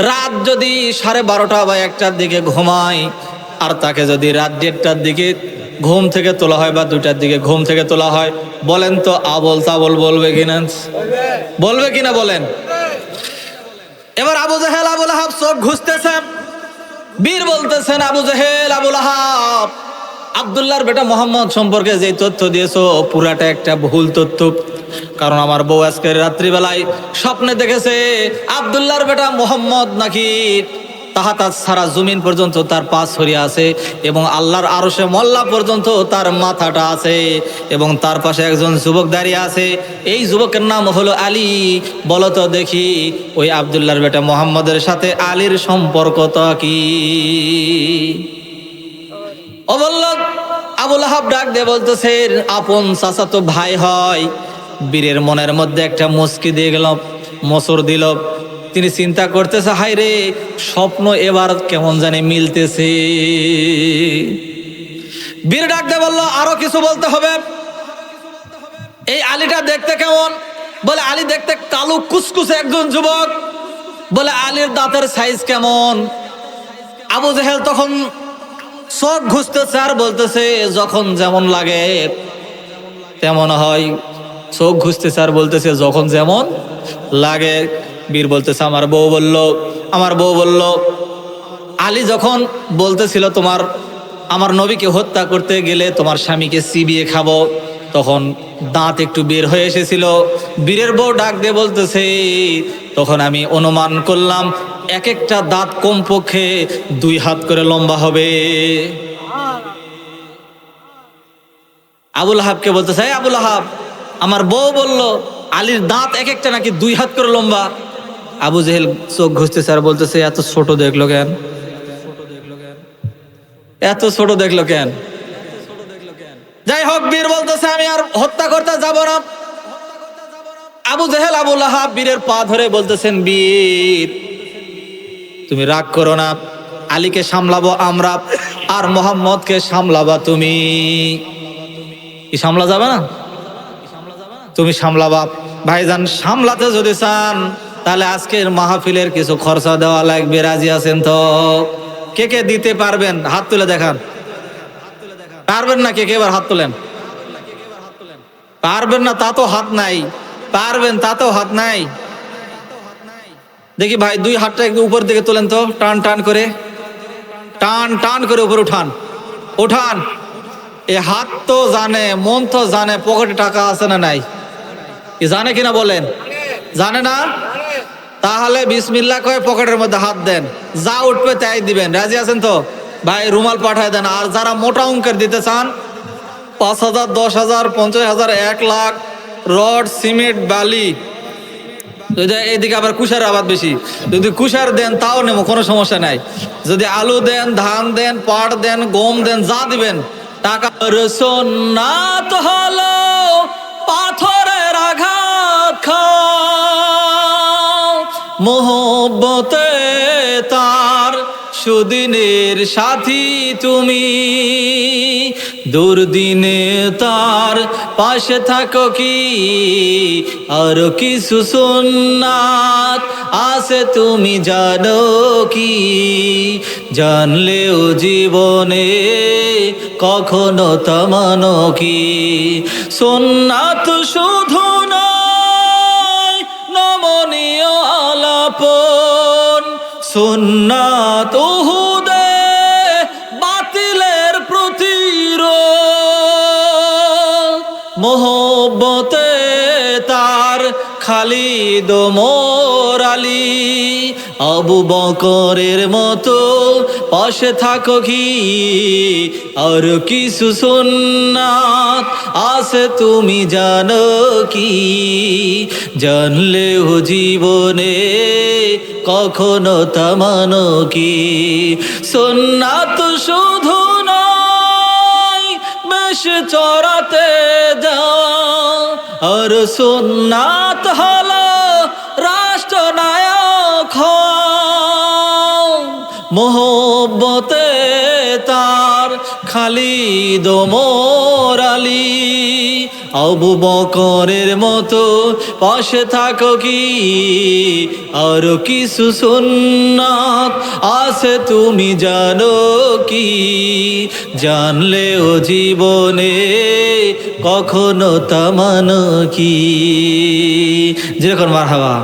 রাত 12:30 বা 1টার দিকে ঘুমায়, আর তাকে যদি রাত 1:30টার দিকে ঘুম থেকে তোলা হয় বা 2টার দিকে ঘুম থেকে তোলা হয়, বলেন তো আবল তাবল বলবে কিনা বলেন। এবার আবু জেহেল আবুল আহাব চোখ ঘুষতেছেন। বীর বলতেছেন, আবু জেহেল আবুল আহাব, আব্দুল্লাহর বেটা মোহাম্মদ সম্পর্কে যে তথ্য দিয়েছো পুরাটা একটা ভুল তথ্য। কারণ আমার বউ আজকে রাত্রিবেলায় স্বপ্নে দেখেছে আব্দুল্লাহর বেটা মোহাম্মদ নাকি তাহাতা সারা জমিন পর্যন্ত তার পা ছড়িয়ে আছে, এবং আল্লাহর আরশে মল্লা পর্যন্ত তার মাথাটা আছে, এবং তার পাশে একজন যুবক দাঁড়িয়ে আছে। এই যুবকের নাম হলো আলী। বলো তো দেখি, ওই আব্দুল্লাহর বেটা মোহাম্মদের সাথে আলীর সম্পর্কটা কি? ও বলল, আবুল আহাব ডাক দিয়ে বলতেছে, আপন চাচাতো ভাই হয়। বীরের মনের মধ্যে একটা মুস্কি দিয়ে গেল, মোচড় দিল। তিনি চিন্তা করতেছে, হাই রে, স্বপ্ন এবার কেমন জানি মিলতেছে। বীর ডাক দিয়ে বলল আরো কিছু বলতে হবে। এই আলীটা দেখতে কেমন? বলে আলী দেখতে কালো কুচকুচে একজন যুবক। বলে আলীর দাঁতের সাইজ কেমন? আবু জেহেল তখন চোখ ঘুষতেছে আর বলতেছে যখন যেমন লাগে তেমন হয়। চোখ ঘুষতেছে আর বলতেছে যখন যেমন লাগে। বীর বলতেছে আমার বউ বলল আলী যখন বলতেছিল তোমার আমার নবীকে হত্যা করতে গেলে তোমার স্বামীকে চিবিয়ে খাবো, তখন দাঁত একটু বের হয়ে এসেছিল। বীরের বউ ডাক দিয়ে বলতেছে তখন আমি অনুমান করলাম এক একটা দাঁত কমপক্ষে 2 হাত করে লম্বা হবে। আবুল আহাবকে বলতেছে আবুল আহাব, আমার বউ বলল আলীর দাঁত এক একটা নাকি 2 হাত করে লম্বা। আবু জেহেল চোখ ঘুষতেছে আর বলতেছে এত ছোট দেখলো কেন? এত ছোট দেখলো কেন? যাই হোক, বীর বলতেছে আমি আর হত্যা করতে যাব না। আবু জেহেল আবুল আহাব বীরের পা ধরে বলতেছেন বীর তুমি রাগ করো না, আলীকে সামলাবো আমরা আর মোহাম্মদকে সামলাবা তুমি। কি সামলা যাবে না? তুমি সামলাবা। ভাইজান সামলাতে যদি চান তাহলে আজকের মাহফিলের কিছু খরচা দেওয়া লাগবে, রাজি আছেন তো? কে কে দিতে পারবেন হাত তুলে দেখান। পারবেন না কে কে? এবার হাত তোলেন। পারবেন না তা তো হাত নাই, পারবেন তাতেও হাত নাই। দেখি ভাই 2 হাতটা একটু উপর দিকে তোলেন তো, টান টান করে, টান টান করে উপরে উঠান, উঠান। এ হাত তো জানে, মন তো জানে পকেটে টাকা আছে না নাই। কি জানে কিনা বলেন? জানে না? তাহলে বিসমিল্লাহ কয়ে পকেটের মধ্যে হাত দেন, যা উঠবে তাই দিবেন। রাজি আছেন তো? ভাই রুমাল পাঠায় দেন। আর যারা মোটা অঙ্কের দিতে চান 5,000, 10,000, 50,000, 1 লাখ রড সিমেন্ট বালি, এইদিকে আবার কুশার আবাদ বেশি, যদি কুশার দেন তাও নেবো, কোনো সমস্যা নাই। যদি আলু দেন, ধান দেন, পাট দেন, গম দেন, যা দিবেন টাকা। সোনাত হলো পাথরের আঘাত খাও, মোহব্বতে তার সুদিনের সাথী তুমি, দুর্দিনে তার পাশে থাকো কি, আর কিছু সুন্নাত আছে তুমি জানো কি, জানলেও জীবনে কখনো থামানো কি। সুন্নাত শুধু নয় নমনীয় আলাপন, সুন্নাত উহুদে বাতিলের প্রতিরোধ, মোহব্বতে তার খালিদ ওমর আলী, আবু বকরের মতো পাশে থাকো কি, আর কিছু সুন্নাত আছে তুমি জানো কি, জানলেও জীবনে কখনো থামানো কি। সুন্নাত শুধু নয় বেশ চড়াতে যাও, আর সুন্নাত হলো রাষ্ট্রনায়ক হও, মোহব্বতে তার খালিদ ওমর আলী, আবু বকরের মতো পাশে থাকো কি, আর কিছু সুন্নাত আছে তুমি জানো কি, জানলেও জীবনে কখনো থামানো কি। যেরকম মারহাবা।